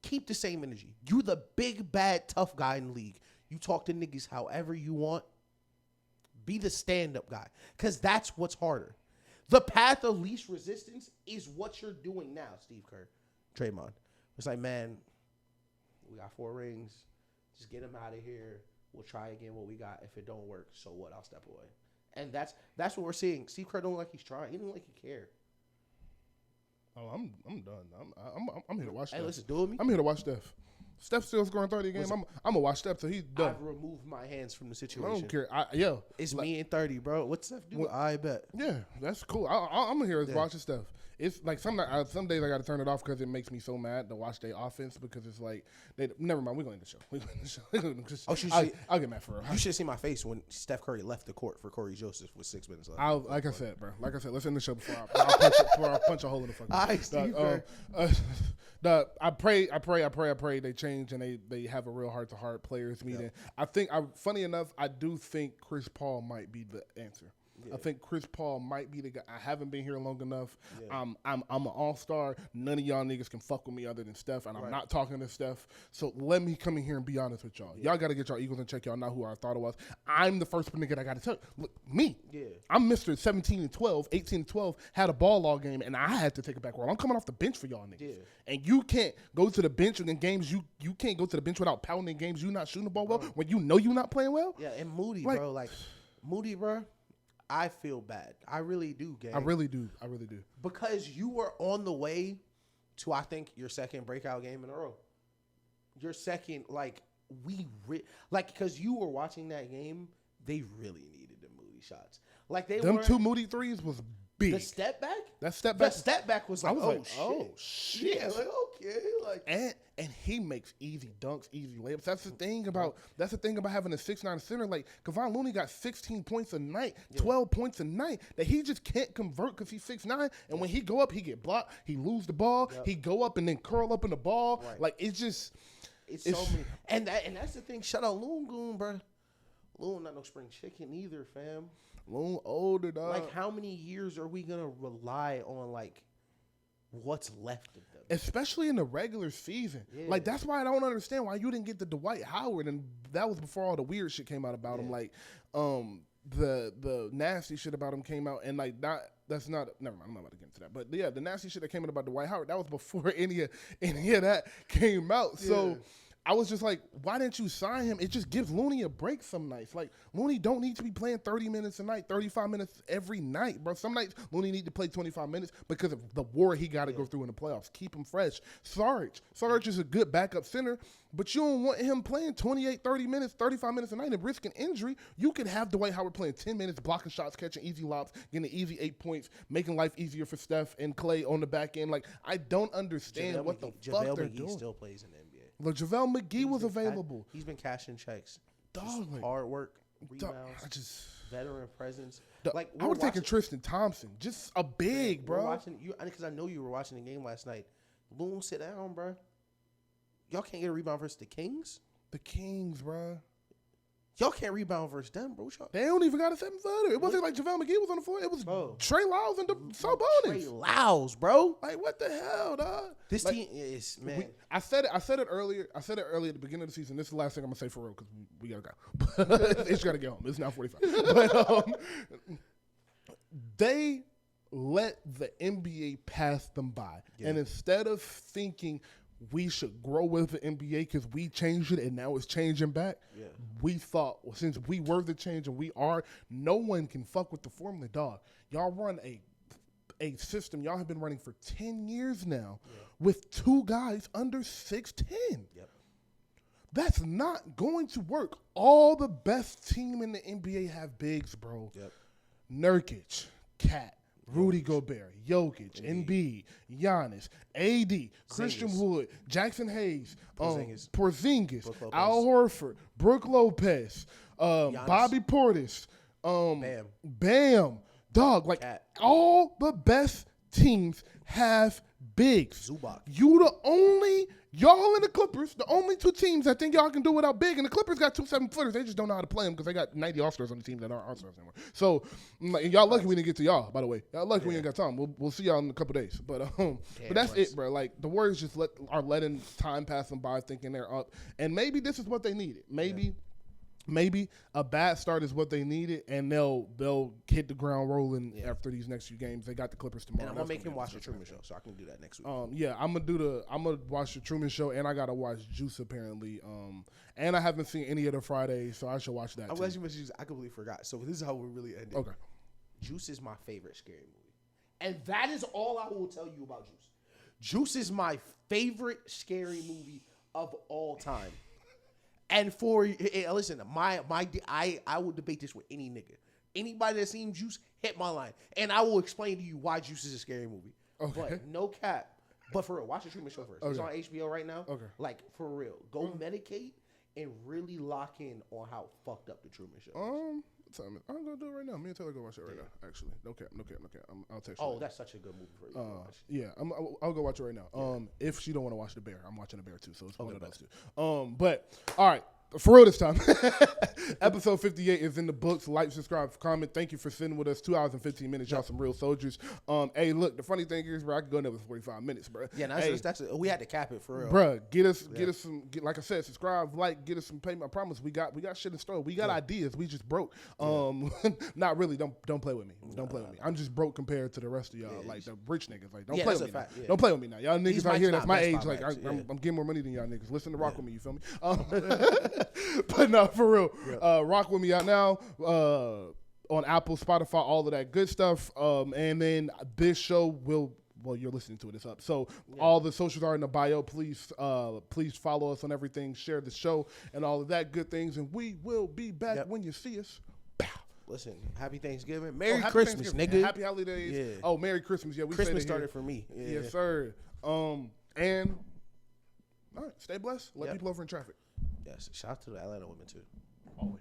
keep the same energy. You the big, bad, tough guy in the league. You talk to niggas however you want. Be the stand-up guy. Because that's what's harder. The path of least resistance is what you're doing now, Steve Kerr. Draymond. It's like, man, we got 4 rings. Just get him out of here. We'll try again what we got. If it don't work, so what? I'll step away. And that's what we're seeing. Steve Kerr don't look like he's trying. He don't look like he care. Oh, I'm done. I'm here to watch Steph. Hey, listen, do it me. I'm here to watch Steph. Steph still scoring 30 a game. I'm gonna watch Steph till he's done. I've removed my hands from the situation. I don't care. It's me and 30, bro. What's Steph doing? I bet. Yeah, that's cool. I'm here to watch the stuff. It's like some days I got to turn it off because it makes me so mad to watch their offense because it's like never mind. We're going to the show. I'll get mad for her. You should see my face when Steph Curry left the court for Corey Joseph with 6 minutes left. Like I said, let's end the show before I punch a hole in the fucking. All right, Steve. I pray they change and they have a real heart-to-heart players meeting. Yep. Funny enough, I do think Chris Paul might be the answer. Yeah. I think Chris Paul might be the guy. I haven't been here long enough. Yeah. I'm an all-star. None of y'all niggas can fuck with me other than Steph, and I'm not talking to Steph. So let me come in here and be honest with y'all. Yeah. Y'all got to get y'all Eagles in check. Y'all know who I thought it was. I'm the first nigga that I got to tell you. Look, me. Yeah. I'm Mr. 17 and 12, 18 and 12, had a ball all game, and I had to take it back. I'm coming off the bench for y'all niggas. Yeah. And you can't go to the bench in games. You can't go to the bench without pounding games. You not shooting the ball well when you know you not playing well. Yeah, and Moody, bro. I feel bad. I really do, gang. I really do. Because you were on the way to, I think, your second breakout game in a row. Your second, because you were watching that game, they really needed the Moody shots. Them 2 Moody threes was big. The step back? That step back. The step back was like, oh, shit. Yeah, okay. And he makes easy dunks, easy layups. That's the thing about having a 6'9" center. Like, Kevon Looney got 16 points a night, 12 points a night that he just can't convert because he's 6'9". And when he go up, he get blocked. He lose the ball. Yep. He go up and then curl up in the ball. Right. Like, it's so many. And that's the thing. Shout out Loon Goon, bro. Loon not no spring chicken either, fam. Loon older, dog. Like, how many years are we going to rely on, what's left of them? Especially in the regular season. Yeah. Like, that's why I don't understand why you didn't get the Dwight Howard, and that was before all the weird shit came out about him. Like, the nasty shit about him came out, and, never mind, I'm not about to get into that. But, yeah, the nasty shit that came out about Dwight Howard, that was before any of that came out. Yeah. So I was just like, why didn't you sign him? It just gives Looney a break some nights. Like, Looney don't need to be playing 30 minutes a night, 35 minutes every night, bro. Some nights Looney need to play 25 minutes because of the war he got to go through in the playoffs. Keep him fresh. Sarge is a good backup center, but you don't want him playing 28, 30 minutes, 35 minutes a night and risking injury. You could have Dwight Howard playing 10 minutes, blocking shots, catching easy lobs, getting an easy 8 points, making life easier for Steph and Clay on the back end. Like, I don't understand JaVale what McGee, the fuck JaVale they're McGee doing. Still plays in the NBA. Like, JaVale McGee was available. He's been cashing checks. Dog, hard work, rebounds, veteran presence. I would take a Tristan Thompson, just a big, bro. Watching you because I know you were watching the game last night. Loon, sit down, bro. Y'all can't get a rebound versus the Kings. The Kings, bro. Y'all can't rebound versus them, bro. They don't even got a 7-footer. It wasn't like JaVale McGee was on the floor. It was Trey Lyles and the Sabonis. Trey Lyles, bro. Like, what the hell, dog? This team is, man. I said it earlier. At the beginning of the season. This is the last thing I'm gonna say for real because we gotta go. It's gotta get home. It's now 45. But they let the NBA pass them by, and instead of thinking we should grow with the NBA because we changed it and now it's changing back. Yeah. We thought, well, since we were the change and we are, no one can fuck with the formula, dog. Y'all run a system y'all have been running for 10 years now with 2 guys under 6'10". Yep. That's not going to work. All the best team in the NBA have bigs, bro. Yep. Nurkic, Cat, Rudy Gobert, Jokic, Embiid, Giannis, AD, Christian Wood, Jackson Hayes, Porzingis, Al Horford, Brook Lopez, Bobby Portis, Bam. Dog, like all the best teams have bigs. Zubac. You the only Y'all and the Clippers, the only two teams that think y'all can do without big, and the Clippers got 2 7-footers. They just don't know how to play them because they got 90 All-Stars on the team that aren't All-Stars anymore. So, y'all lucky we didn't get to y'all, by the way. Y'all lucky we ain't got time. We'll see y'all in a couple days. But that's it, bro. Like, the Warriors just are letting time pass them by thinking they're up. And maybe this is what they needed. Maybe a bad start is what they needed, and they'll hit the ground rolling after these next few games. They got the Clippers tomorrow. And I'm gonna make him watch the Truman Show, so I can do that next week. I'm gonna watch the Truman Show, and I gotta watch Juice apparently. And I haven't seen any of the Fridays, so I should watch that. I'm glad you mentioned Juice. I completely forgot. So this is how we really ended. Okay. Juice is my favorite scary movie, and that is all I will tell you about Juice. Juice is my favorite scary movie of all time. And listen, I will debate this with any nigga. Anybody that's seen Juice, hit my line, and I will explain to you why Juice is a scary movie. Okay. But no cap. But for real, watch the Truman Show first. It's on HBO right now. Okay. Like for real, go medicate and really lock in on how fucked up the Truman Show is. I'm gonna do it right now. Me and Taylor go watch it right now. Actually, no cap. I'll text you. Oh, that's such a good movie for you to watch. Yeah, I'll go watch it right now. If she don't want to watch The Bear, I'm watching The Bear too. So it's one of those two. But all right. For real this time. Episode 58 is in the books. Like, subscribe, comment. Thank you for sitting with us. 2 hours and 15 minutes. Y'all some real soldiers. Hey, look, the funny thing is, bro, I could go another 45 minutes, bro. Yeah, we had to cap it for real. Bro, get us some, like I said, subscribe, like, get us some payment. I promise we got shit in store. We got ideas. We just broke. Not really. Don't play with me. Don't play with me. I'm just broke compared to the rest of y'all. Like the rich niggas. Like, don't play with me now. Don't play with me now. Y'all niggas out here that's my age. Like, I'm getting more money than y'all niggas. Listen to Rock with me. You feel me? But no, for real. Rock with me out now on Apple, Spotify, all of that good stuff. And then this show you're listening to it. It's up. So all the socials are in the bio. Please follow us on everything. Share the show and all of that good things. And we will be back when you see us. Bow. Listen, happy Thanksgiving. Merry Christmas, nigga. Happy holidays. Yeah. Oh, Merry Christmas. Yeah, Christmas started for me. Yeah. Yes, sir. And all right, stay blessed. Let people over in traffic. Yes, shout out to the Atlanta women too. Always.